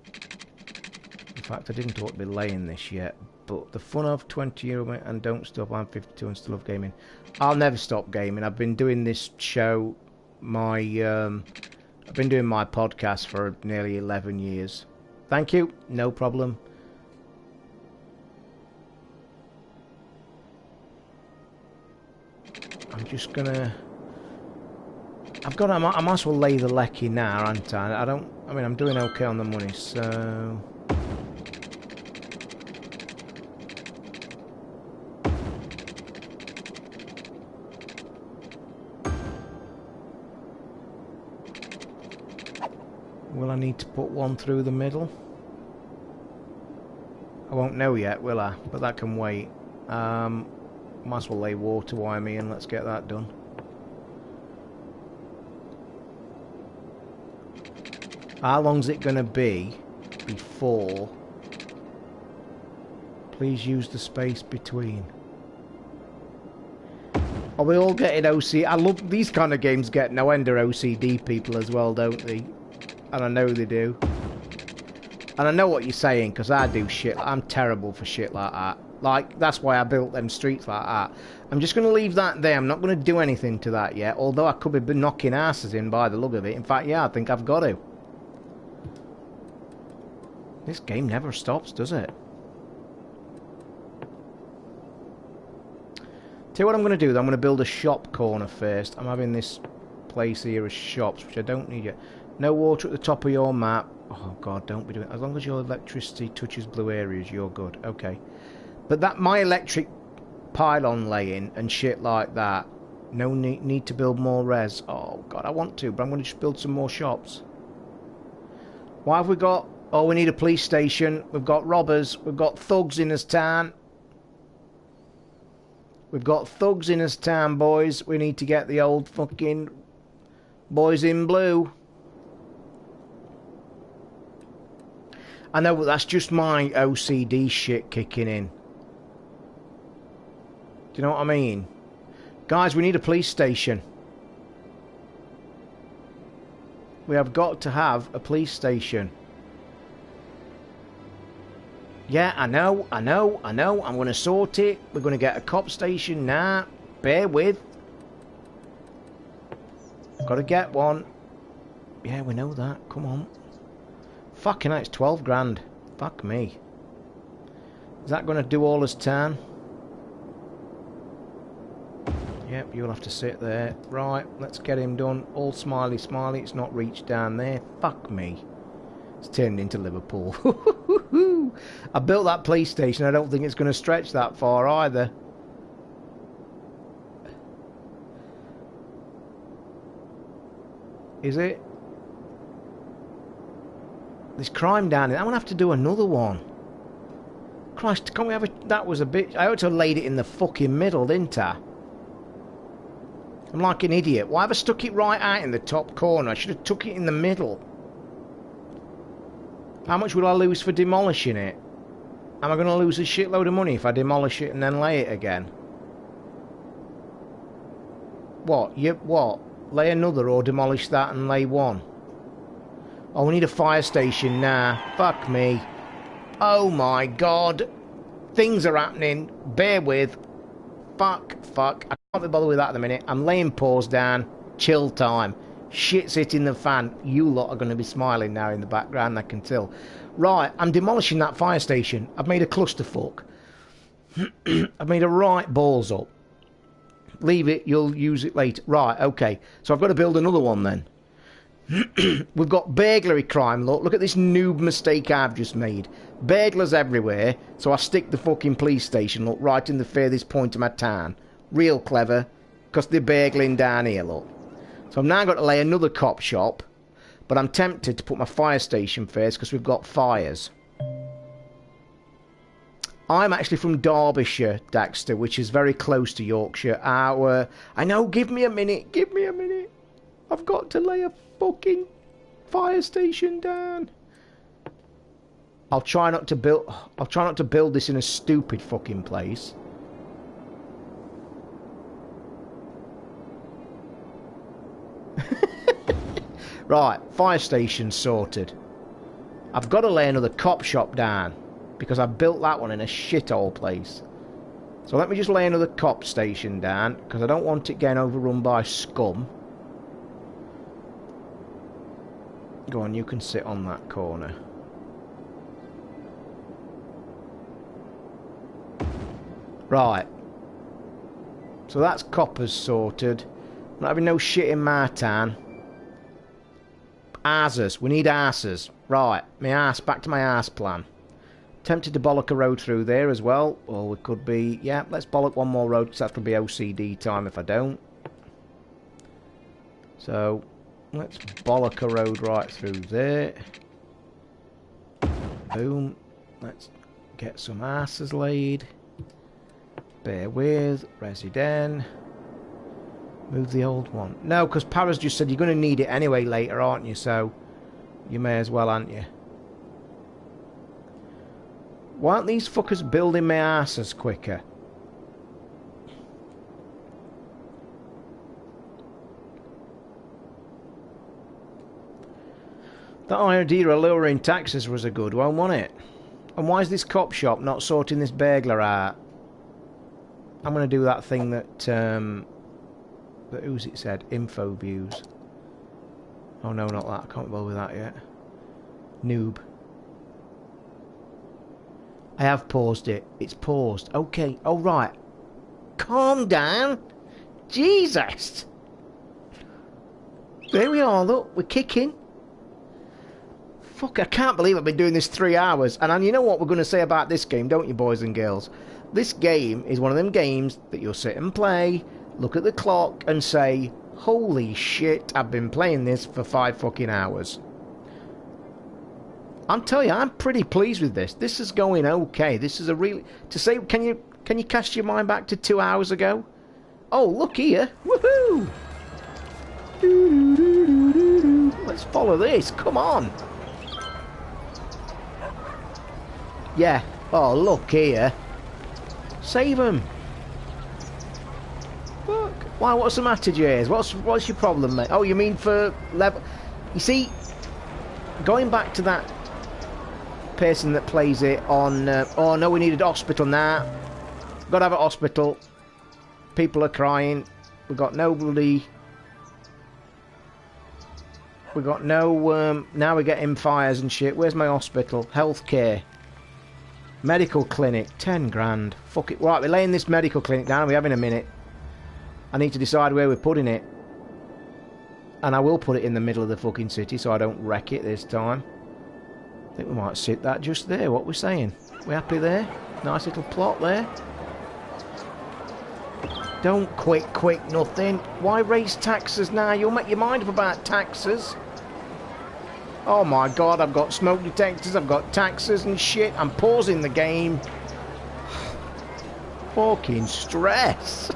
[SPEAKER 1] in fact, I didn't ought to be laying this yet. But the fun of 20 euro and don't stop. I'm 52 and still love gaming. I'll never stop gaming. I've been doing this show, I've been doing my podcast for nearly 11 years. Thank you. No problem. I'm just gonna. I might as well lay the lecky now, aren't I? I mean, I'm doing okay on the money, so. Will I need to put one through the middle? I won't know yet, will I? But that can wait. Might as well lay water wire me in. Let's get that done. How long's it going to be before? Please use the space between. Are we all getting OCD? I love these kind of games. Get no end of OCD people as well, don't they? And I know they do. And I know what you're saying, because I do shit. I'm terrible for shit like that. Like, that's why I built them streets like that. I'm just going to leave that there. I'm not going to do anything to that yet. Although I could be knocking asses in by the look of it. In fact, yeah, I think I've got to. This game never stops, does it? Tell you what I'm going to do, though. I'm going to build a shop corner first. I'm having this place here as shops, which I don't need yet. No water at the top of your map. Oh, God, don't be doing it. As long as your electricity touches blue areas, you're good. Okay. But that, my electric pylon laying and shit like that, no need to build more res. Oh, God, I want to, but I'm going to just build some more shops. Why have we got... Oh, we need a police station. We've got robbers. We've got thugs in this town. We've got thugs in this town, boys. We need to get the old fucking boys in blue. I know, but that's just my OCD shit kicking in. Do you know what I mean? Guys, we need a police station. We have got to have a police station. Yeah, I know. I'm going to sort it. We're going to get a cop station now. Bear with. Got to get one. Yeah, we know that. Come on. Fucking hell, it's 12 grand. Fuck me. Is that going to do all his turn? Yep, you'll have to sit there. Right, let's get him done. All smiley, smiley. It's not reached down there. Fuck me. It's turned into Liverpool. I built that police station. I don't think it's going to stretch that far either. Is it? There's crime down there. I'm going to have to do another one. Christ, can't we have a... That was a bit... I ought to have laid it in the fucking middle, didn't I? I'm like an idiot. Why have I stuck it right out in the top corner? I should have took it in the middle. How much will I lose for demolishing it? Am I going to lose a shitload of money if I demolish it and then lay it again? What? What? Lay another or demolish that and lay one? Oh, we need a fire station now. Fuck me. Oh my God. Things are happening. Bear with. Fuck. I can't be bothered with that at the minute. I'm laying paws down. Chill time. Shit's hitting the fan. You lot are going to be smiling now in the background, I can tell. Right, I'm demolishing that fire station. I've made a clusterfuck. I've made a right balls up. Leave it, you'll use it later. Right, okay. So I've got to build another one then. We've got burglary crime, look at this noob mistake I've just made. Burglars everywhere, so I stick the fucking police station, look, right in the furthest point of my town. Real clever, because they're burgling down here, look. So I've now got to lay another cop shop, but I'm tempted to put my fire station first, because we've got fires. I'm actually from Derbyshire, Daxter, which is very close to Yorkshire. I know, give me a minute. I've got to lay a fucking fire station down. I'll try not to build this in a stupid fucking place. Right, fire station sorted. I've got to lay another cop shop down because I built that one in a shithole place. So let me just lay another cop station down because I don't want it getting overrun by scum. Go on, you can sit on that corner. Right. So that's coppers sorted. I'm not having no shit in my town. Arses. We need arses. Right. My arse. Back to my arse plan. Tempted to bollock a road through there as well. Or we could be... Yeah, let's bollock one more road because that's going to be OCD time if I don't. So... Let's bollock a road right through there. Boom. Let's get some asses laid. Bear with. Resident. Move the old one. No, because Para's just said you're going to need it anyway later, aren't you? So, you may as well, aren't you? Why aren't these fuckers building my asses quicker? That idea of lowering taxes was a good one, wasn't it? And why is this cop shop not sorting this burglar out? I'm going to do that thing that, who's it said? Info views. Oh no, not that. I can't bother with that yet. Noob. I have paused it. It's paused. Okay. Oh, right. Calm down. Jesus. There we are, look. We're kicking. Fuck, I can't believe I've been doing this 3 hours. And you know what we're going to say about this game, don't you, boys and girls? This game is one of them games that you'll sit and play, look at the clock and say, holy shit, I've been playing this for 5 fucking hours. I'm telling you, I'm pretty pleased with this. This is going okay. This is a really... To say, can you cast your mind back to 2 hours ago? Oh, look here. Woohoo! Let's follow this. Come on. Yeah. Oh, look here. Save him. Look. Why, what's the matter, Jays? What's your problem, mate? Oh, you mean for level... You see, going back to that person that plays it on... oh, no, we needed a hospital now. Got to have a hospital. People are crying. We've got nobody... We've got no... now we're getting fires and shit. Where's my hospital? Healthcare. Medical clinic. 10 grand. Fuck it. Right, we're laying this medical clinic down. We're having a minute. I need to decide where we're putting it. And I will put it in the middle of the fucking city so I don't wreck it this time. I think we might sit that just there. What we're saying. We happy there? Nice little plot there. Don't quit nothing. Why raise taxes now? You'll make your mind up about taxes. Oh my god, I've got smoke detectors, I've got taxes and shit. I'm pausing the game. Fucking stress.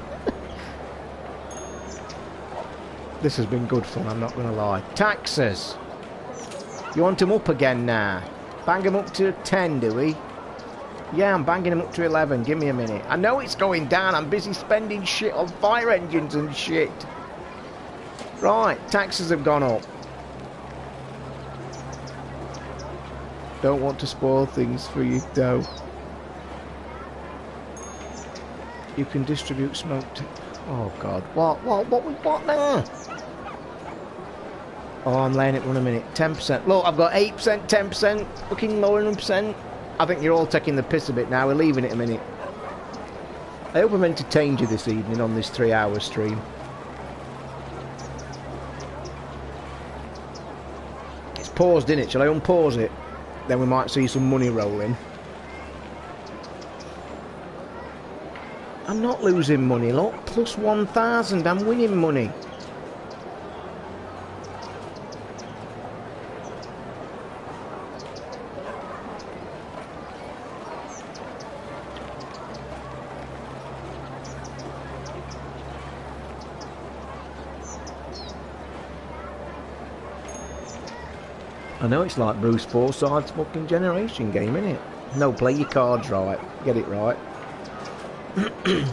[SPEAKER 1] This has been good fun, I'm not going to lie. Taxes. You want them up again now? Bang them up to 10, do we? Yeah, I'm banging them up to 11. Give me a minute. I know it's going down. I'm busy spending shit on fire engines and shit. Right, taxes have gone up. Don't want to spoil things for you, though. You can distribute smoke to... Oh, God. What now? Oh, I'm letting it run a minute. 10%. Look, I've got 8%, 10%, fucking lower than percent. I think you're all taking the piss a bit now. We're leaving it a minute. I hope I've entertained you this evening on this 3-hour stream. It's paused, innit? Shall I unpause it? Then we might see some money rolling. I'm not losing money, look. Plus 1,000. I'm winning money. I know it's like Bruce Forsyth's fucking Generation game, innit? No, play your cards right. Get it right.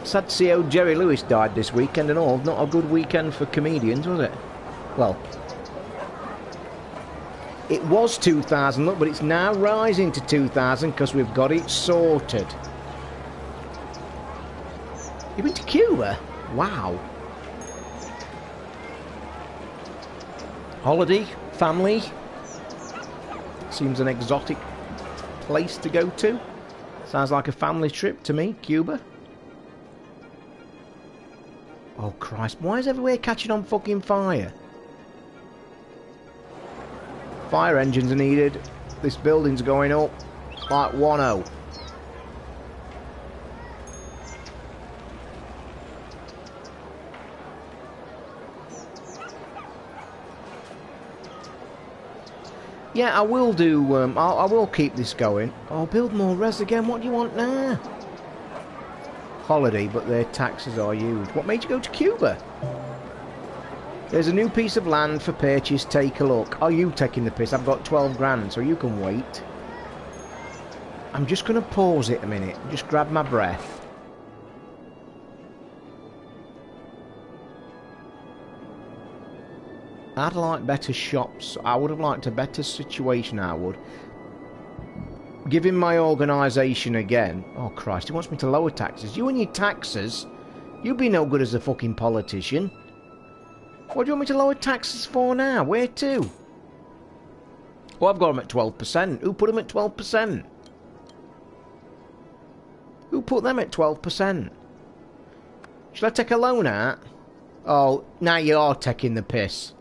[SPEAKER 1] Sad to see how Jerry Lewis died this weekend and all. Not a good weekend for comedians, was it? Well, it was 2,000, look, but it's now rising to 2,000 because we've got it sorted. You been to Cuba? Wow. Holiday? Family? Seems an exotic place to go to. Sounds like a family trip to me, Cuba. Oh Christ, why is everywhere catching on fucking fire? Fire engines are needed. This building's going up like 1-0. Yeah, I will do, I will keep this going. Oh, build more res again, what do you want now? Holiday, but their taxes are huge. What made you go to Cuba? There's a new piece of land for purchase, take a look. Are you taking the piss? I've got 12 grand, so you can wait. I'm just going to pause it a minute, just grab my breath. I'd like better shops. I would have liked a better situation, I would. Giving my organisation again. Oh Christ, he wants me to lower taxes. You and your taxes. You'd be no good as a fucking politician. What do you want me to lower taxes for now? Where to? Oh, I've got them at 12%. Who put them at 12%? Who put them at 12%? Should I take a loan out? Oh, now you are taking the piss.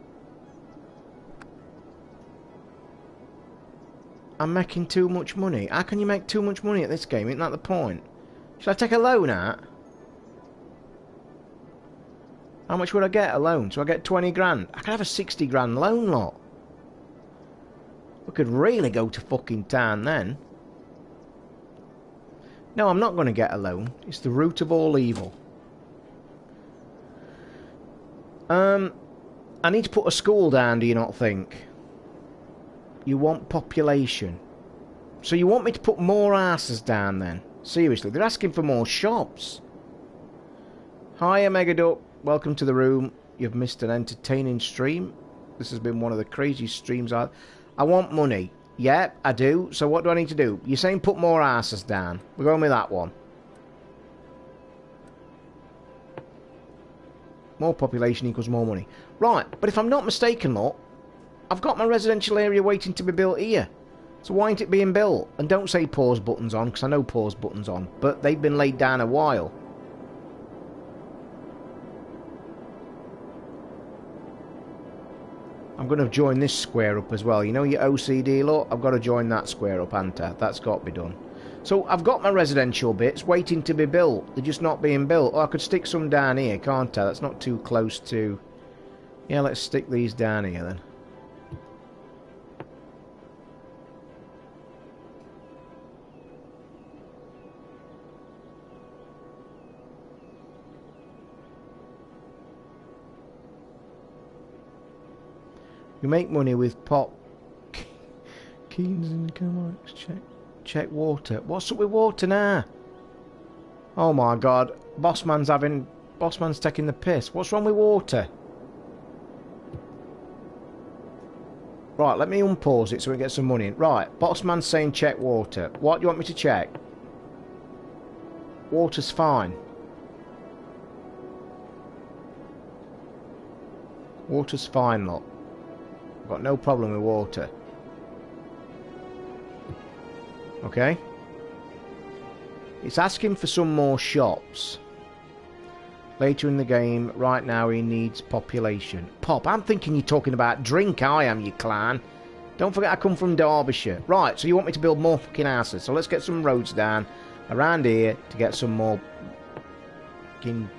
[SPEAKER 1] I'm making too much money. How can you make too much money at this game? Isn't that the point? Should I take a loan out? How much would I get a loan? So I get 20 grand. I could have a 60 grand loan lot. We could really go to fucking town then. No, I'm not going to get a loan. It's the root of all evil. I need to put a school down, do you not think? You want population. So you want me to put more asses down then? Seriously, they're asking for more shops. Hiya, Megaduck. Welcome to the room. You've missed an entertaining stream. This has been one of the craziest streams I want money. Yep, I do. So what do I need to do? You're saying put more asses down. We're going with that one. More population equals more money. Right, but if I'm not mistaken, look, I've got my residential area waiting to be built here. So why ain't it being built? And don't say pause buttons on, because I know pause buttons on. But they've been laid down a while. I'm going to join this square up as well. You know your OCD, look? I've got to join that square up, haven't I? That's got to be done. So I've got my residential bits waiting to be built. They're just not being built. Oh, I could stick some down here, can't I? That's not too close to... Yeah, let's stick these down here then. You make money with pop. Keynes and Comox. Check water. What's up with water now? Oh my god. Bossman's taking the piss. What's wrong with water? Right, let me unpause it so we get some money in. Right, Bossman's saying check water. What do you want me to check? Water's fine. Water's fine, look. Got no problem with water. Okay. It's asking for some more shops. Later in the game, right now he needs population. Pop, I'm thinking you're talking about drink, I am, you clan. Don't forget I come from Derbyshire. Right, so you want me to build more fucking houses. So let's get some roads down around here to get some more fucking...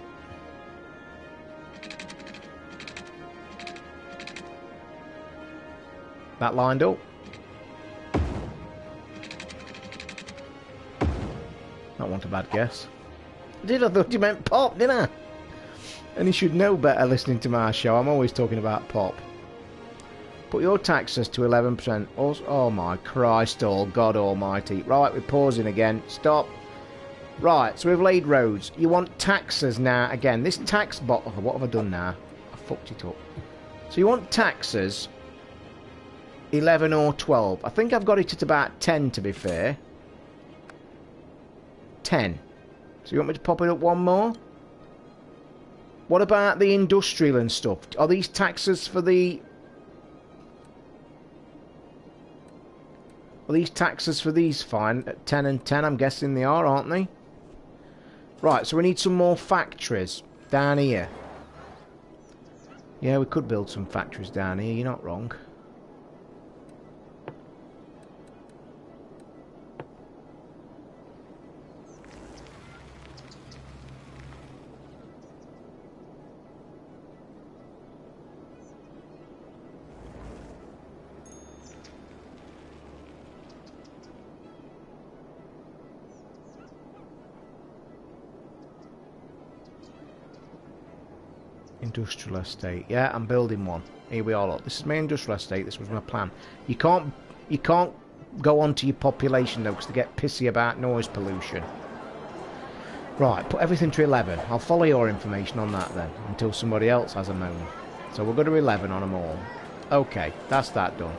[SPEAKER 1] That lined up. That wasn't a bad guess. I thought you meant Pop, didn't I? And you should know better listening to my show. I'm always talking about Pop. Put your taxes to 11%. Also, oh my Christ, oh God almighty. Right, we're pausing again. Stop. Right, so we've laid roads. You want taxes now. Again, this tax bot... Oh, what have I done now? I fucked it up. So you want taxes 11 or 12. I think I've got it at about 10 to be fair. 10. So you want me to pop it up one more? What about the industrial and stuff? Are these taxes for the... Are these taxes for these fine? At 10 and 10, I'm guessing they are, aren't they? Right, so we need some more factories down here. Yeah, we could build some factories down here, you're not wrong. Industrial estate. Yeah, I'm building one. Here we are, look. This is my industrial estate. This was my plan. You can't go on to your population though, because they get pissy about noise pollution. Right, put everything to 11. I'll follow your information on that then, until somebody else has a moan. So we'll go to 11 on them all. Okay, that's that done.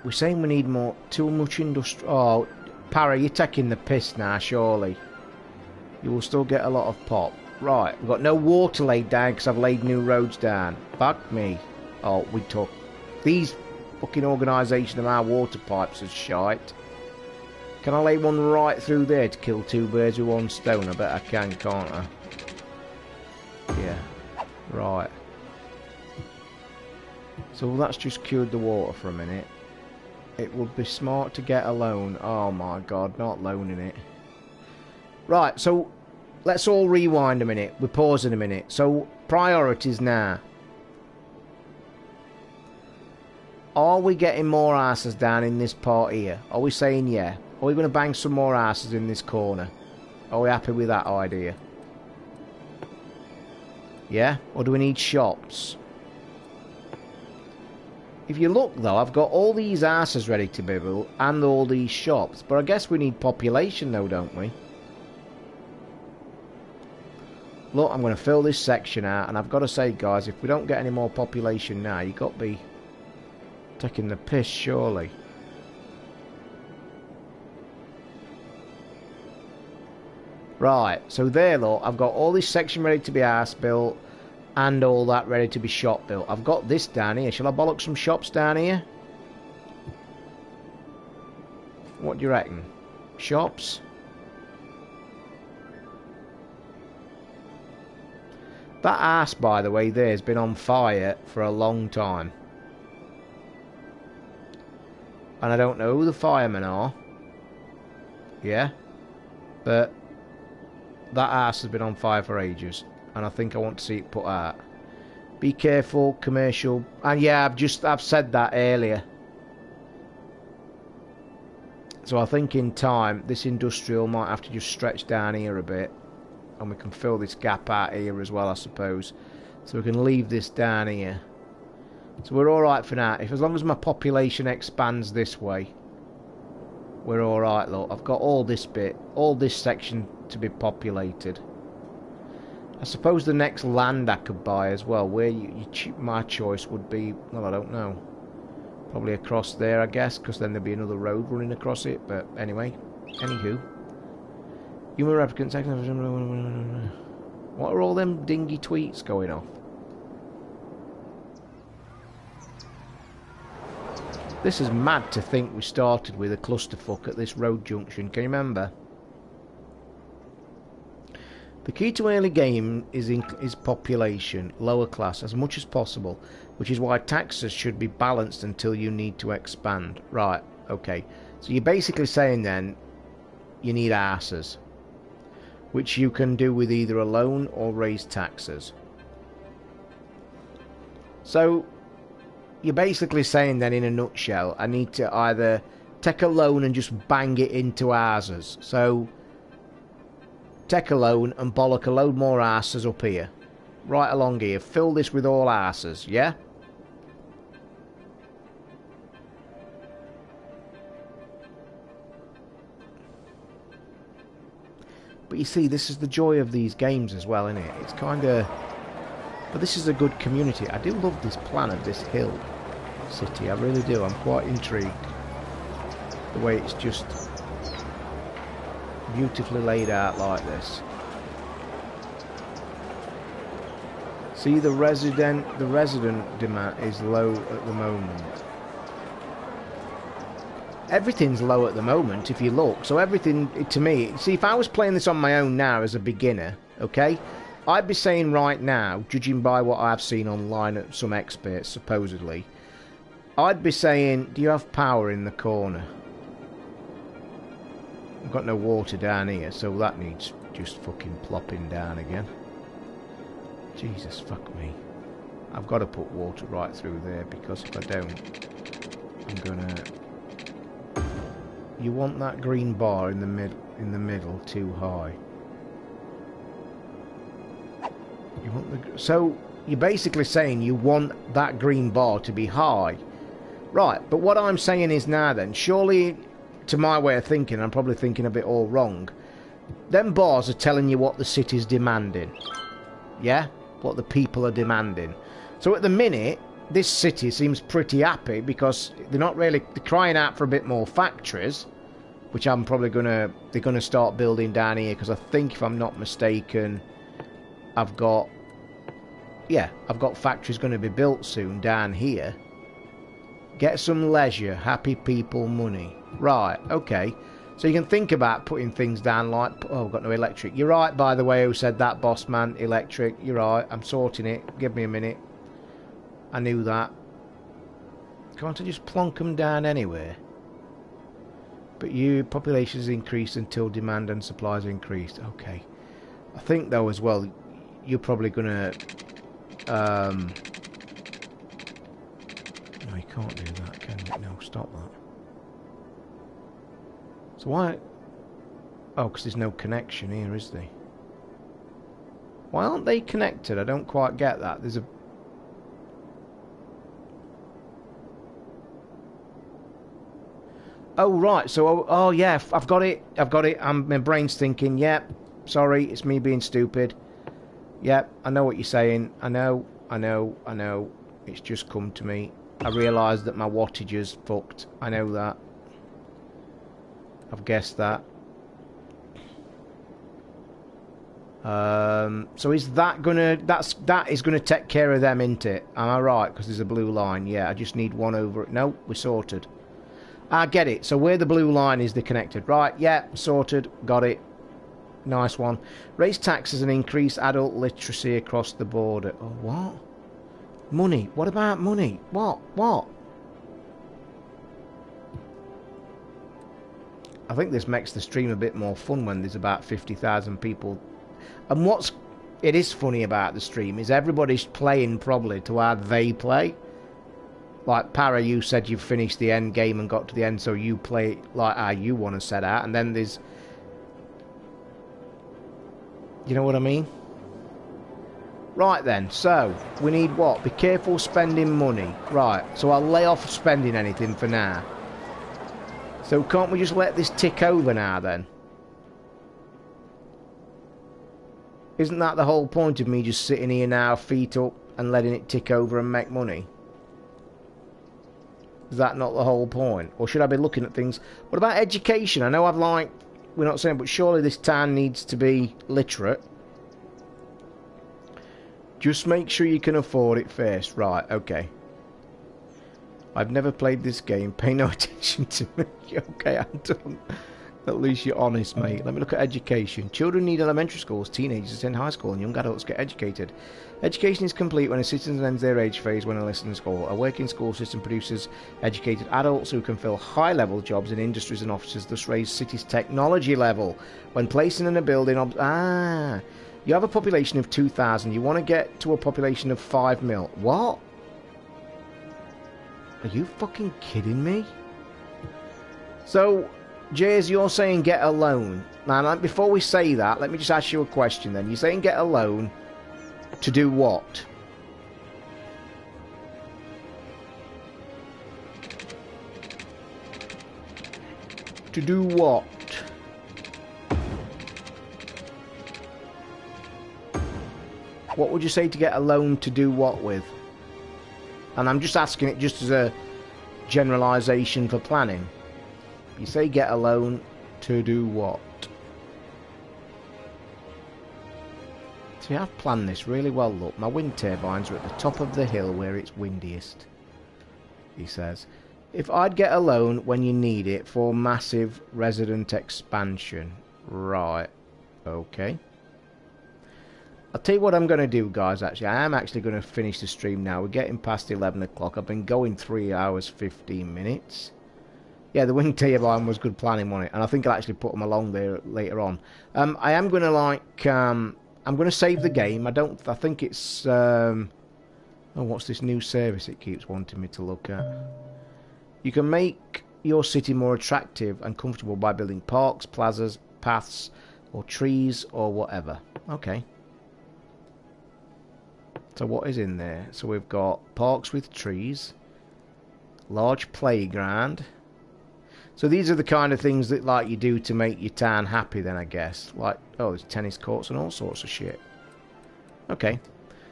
[SPEAKER 1] We're saying we need more. Too much industrial. Oh, Parry, you're taking the piss now, surely. You will still get a lot of pop. Right, we've got no water laid down because I've laid new roads down. Fuck me. Oh, we took... These fucking organisation of our water pipes is shite. Can I lay one right through there to kill two birds with one stone? I bet I can, can't I? Yeah. Right. So that's just cured the water for a minute. It would be smart to get a loan. Oh my God, not loaning it. Right, so let's all rewind a minute. We're pausing a minute. So, priorities now. Are we getting more asses down in this part here? Are we saying yeah? Are we going to bang some more asses in this corner? Are we happy with that idea? Yeah? Or do we need shops? If you look though, I've got all these asses ready to be built and all these shops. But I guess we need population though, don't we? Look, I'm going to fill this section out, and I've got to say, guys, if we don't get any more population now, you've got to be taking the piss, surely. Right, so there, look, I've got all this section ready to be house built, and all that ready to be shop built. I've got this down here. Shall I bollock some shops down here? What do you reckon? Shops? That ass, by the way, there has been on fire for a long time. And I don't know who the firemen are. Yeah. But that ass has been on fire for ages. And I think I want to see it put out. Be careful, commercial. And yeah, I've said that earlier. So I think in time, this industrial might have to just stretch down here a bit. And we can fill this gap out here as well, I suppose. So we can leave this down here. So we're alright for now. As long as my population expands this way, we're alright, look. I've got all this bit, all this section to be populated. I suppose the next land I could buy as well, where my choice would be, well, I don't know. Probably across there, I guess, because then there'd be another road running across it. But anyway, anywho. Human replicants. What are all them dingy tweets going off? This is mad to think we started with a clusterfuck at this road junction. Can you remember? The key to early game is population, lower class, as much as possible, which is why taxes should be balanced until you need to expand. Right, okay. So you're basically saying then, you need arses, which you can do with either a loan or raise taxes. So, you're basically saying then in a nutshell, I need to either take a loan and just bang it into arses. So, take a loan and bollock a load more arses up here. Right along here. Fill this with all arses, yeah? But you see, this is the joy of these games as well, isn't it? It's kind of... But this is a good community. I do love this plan of this hill city. I really do. I'm quite intrigued. The way it's just beautifully laid out like this. See, the resident demand is low at the moment. Everything's low at the moment if you look. So everything, to me, see, if I was playing this on my own now as a beginner, okay, I'd be saying right now, judging by what I've seen online at some experts supposedly, I'd be saying, do you have power in the corner? I've got no water down here, so that needs just fucking plopping down again. Jesus, fuck me. I've got to put water right through there, because if I don't, I'm gonna... You want that green bar in the middle too high. You want the... So, you're basically saying you want that green bar to be high. Right, but what I'm saying is now then, surely, to my way of thinking, I'm probably thinking a bit all wrong, them bars are telling you what the city's demanding. Yeah? What the people are demanding. So at the minute, this city seems pretty happy because they're not really... They're crying out for a bit more factories, which I'm probably gonna... They're gonna start building down here, because I think, if I'm not mistaken, I've got... Yeah, I've got factories going to be built soon down here. Get some leisure, happy people, money. Right, okay. So you can think about putting things down like... Oh, I've got no electric. You're right, by the way, who said that, boss man. Electric. You're right. I'm sorting it. Give me a minute. I knew that. Can't I just plonk them down anywhere? But population is increased until demand and supply is increased. Okay. I think, though, as well, you're probably going to... No, you can't do that, can you? No, stop that. So why... Oh, because there's no connection here, is there? Why aren't they connected? I don't quite get that. There's a... Oh, right. So, oh yeah, I've got it. I've got it. My brain's thinking, yep, sorry, it's me being stupid. Yep, I know what you're saying. I know. It's just come to me. I realise that my wattage is fucked. I know that. I've guessed that. So is that gonna... That is gonna take care of them, isn't it? Am I right? Because there's a blue line. Yeah, I just need one over it. No, we're sorted. I get it. So where the blue line is, they're connected. Right, yeah, sorted. Got it. Nice one. Raise taxes and increase adult literacy across the border. Oh, what? Money. What about money? What? I think this makes the stream a bit more fun when there's about 50,000 people. And it is funny about the stream is everybody's playing probably to how they play. Like, Para, you said you've finished the end game and got to the end, so you play like how you want to set out. And then there's... You know what I mean? Right then, so, we need what? Be careful spending money. Right, so I'll lay off spending anything for now. So can't we just let this tick over now then? Isn't that the whole point of me just sitting here now, feet up, and letting it tick over and make money? Is that not the whole point? Or should I be looking at things... What about education? I know we're not saying, but surely this town needs to be literate. Just make sure you can afford it first. Right, okay. I've never played this game. Pay no attention to me. Okay, Anton. At least you're honest, mate. Let me look at education. Children need elementary schools, teenagers attend high school, and young adults get educated. Education is complete when a citizen ends their age phase when enlisted in school. A working school system produces educated adults who can fill high-level jobs in industries and offices, thus raise cities' technology level. When placing in a building... you have a population of 2,000. You want to get to a population of 5 mil. What? Are you fucking kidding me? So... Jays, you're saying get a loan. Now, before we say that, let me just ask you a question then. You're saying get a loan to do what? To do what? What would you say to get a loan to do what with? And I'm just asking it just as a generalisation for planning. You say get a loan to do what? See, I've planned this really well. Look, my wind turbines are at the top of the hill where it's windiest. He says, if I'd get a loan when you need it for massive resident expansion. Right. Okay. I'll tell you what I'm going to do, guys, actually. I am actually going to finish the stream now. We're getting past 11 o'clock. I've been going 3 hours, 15 minutes. Yeah, the wind turbine was good planning, wasn't it? And I think I'll actually put them along there later on. I am going to, I'm going to save the game. I think it's, oh, what's this new service it keeps wanting me to look at? You can make your city more attractive and comfortable by building parks, plazas, paths, or trees, or whatever. Okay. So what is in there? So we've got parks with trees, large playground. So these are the kind of things that like you do to make your town happy then, I guess. Like, oh, there's tennis courts and all sorts of shit. Okay.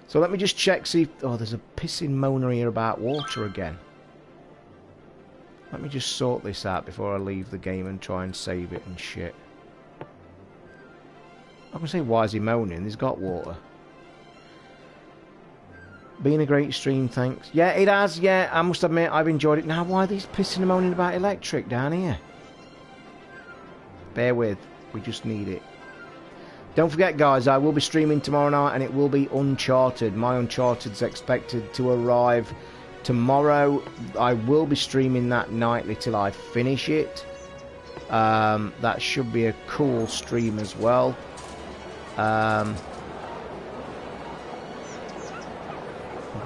[SPEAKER 1] So let me just check, see if... Oh, there's a pissing moaner here about water again. Let me just sort this out before I leave the game and try and save it and shit. I can say, why is he moaning? He's got water. Been a great stream, thanks. Yeah, it has, yeah. I must admit, I've enjoyed it. Now, why are these pissing and moaning about electric down here? Bear with. We just need it. Don't forget, guys, I will be streaming tomorrow night, and it will be Uncharted. My Uncharted's expected to arrive tomorrow. I will be streaming that nightly till I finish it. That should be a cool stream as well. I'm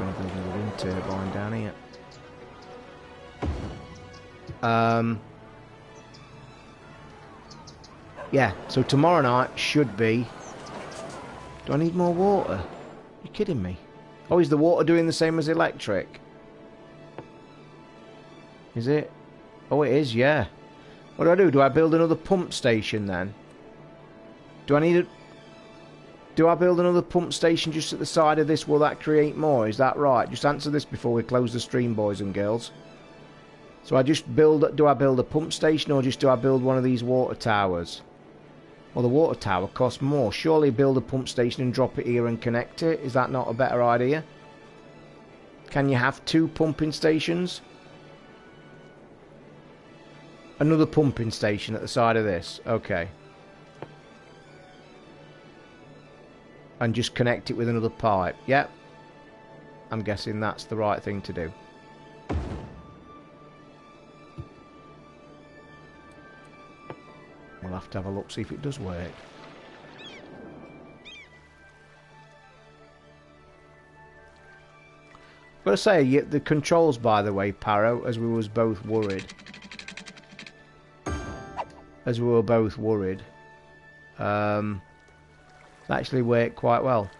[SPEAKER 1] going to build another wind turbine down here. Yeah, so tomorrow night should be... Do I need more water? You're kidding me. Oh, is the water doing the same as electric? Is it? Oh, it is, yeah. What do I do? Do I build another pump station then? Do I need a... Do I build another pump station just at the side of this? Will that create more? Is that right? Just answer this before we close the stream, boys and girls. So I just build... Do I build a pump station or just do I build one of these water towers? Well, the water tower costs more. Surely build a pump station and drop it here and connect it. Is that not a better idea? Can you have 2 pumping stations? Another pumping station at the side of this. Okay. And just connect it with another pipe. Yep. I'm guessing that's the right thing to do. We'll have to have a look, see if it does work. I've got to say, the controls, by the way, Paro, as we was both worried. As we were both worried. Actually worked quite well.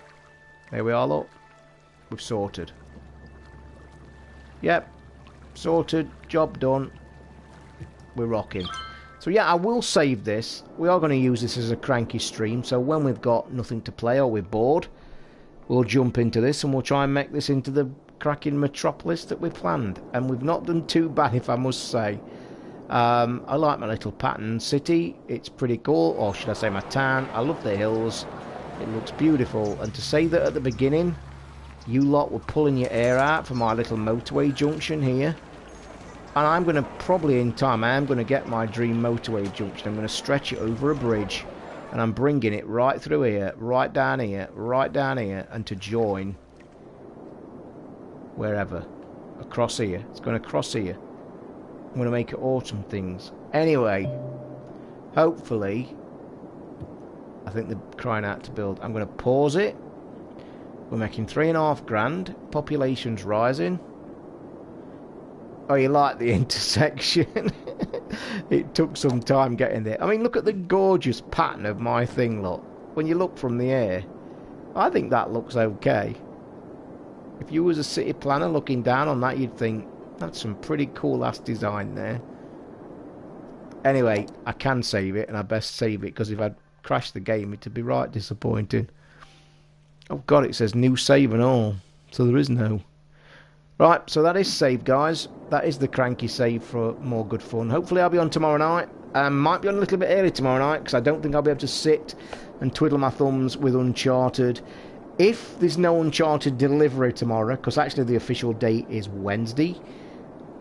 [SPEAKER 1] There we are, look. We've sorted. Yep. Sorted. Job done. We're rocking. So yeah, I will save this. We are going to use this as a cranky stream, so when we've got nothing to play or we're bored, we'll jump into this and we'll try and make this into the cracking metropolis that we planned. And we've not done too bad, if I must say. I like my little pattern city. It's pretty cool. Or should I say my town. I love the hills. It looks beautiful. And to say that at the beginning, you lot were pulling your hair out for my little motorway junction here. And I'm going to, probably in time, I am going to get my dream motorway junction. I'm going to stretch it over a bridge. And I'm bringing it right through here, right down here, right down here. And to join wherever. Across here. It's going to cross here. I'm going to make it autumn things. Anyway, hopefully, I think they're crying out to build. I'm going to pause it. We're making 3.5 grand. Population's rising. Oh, you like the intersection? It took some time getting there. I mean, look at the gorgeous pattern of my thing, look. When you look from the air, I think that looks okay. If you was a city planner looking down on that, you'd think, that's some pretty cool-ass design there. Anyway, I can save it, and I best save it, because if I'd crashed the game, it'd be right disappointing. Oh, God, it says new save and all. So there is no... Right, so that is saved, guys. That is the cranky save for more good fun. Hopefully I'll be on tomorrow night. Might be on a little bit early tomorrow night, because I don't think I'll be able to sit and twiddle my thumbs with Uncharted. If there's no Uncharted delivery tomorrow, because actually the official date is Wednesday,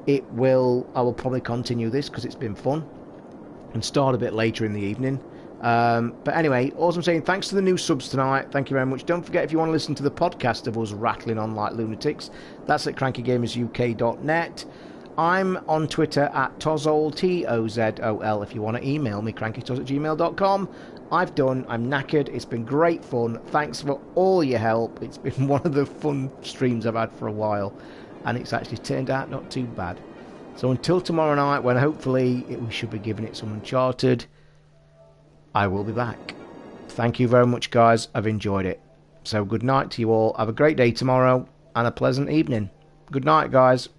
[SPEAKER 1] I will probably continue this, because it's been fun, and start a bit later in the evening. But anyway, all I'm saying, thanks to the new subs tonight. Thank you very much. Don't forget, if you want to listen to the podcast of us rattling on like lunatics, that's at crankygamersuk.net. I'm on Twitter at Tozol, Tozol, if you want to email me, crankytoz@gmail.com. I'm knackered. It's been great fun. Thanks for all your help. It's been one of the fun streams I've had for a while, and it's actually turned out not too bad. So until tomorrow night, when hopefully we should be giving it some Uncharted, I will be back. Thank you very much, guys. I've enjoyed it. So good night to you all. Have a great day tomorrow and a pleasant evening. Good night, guys.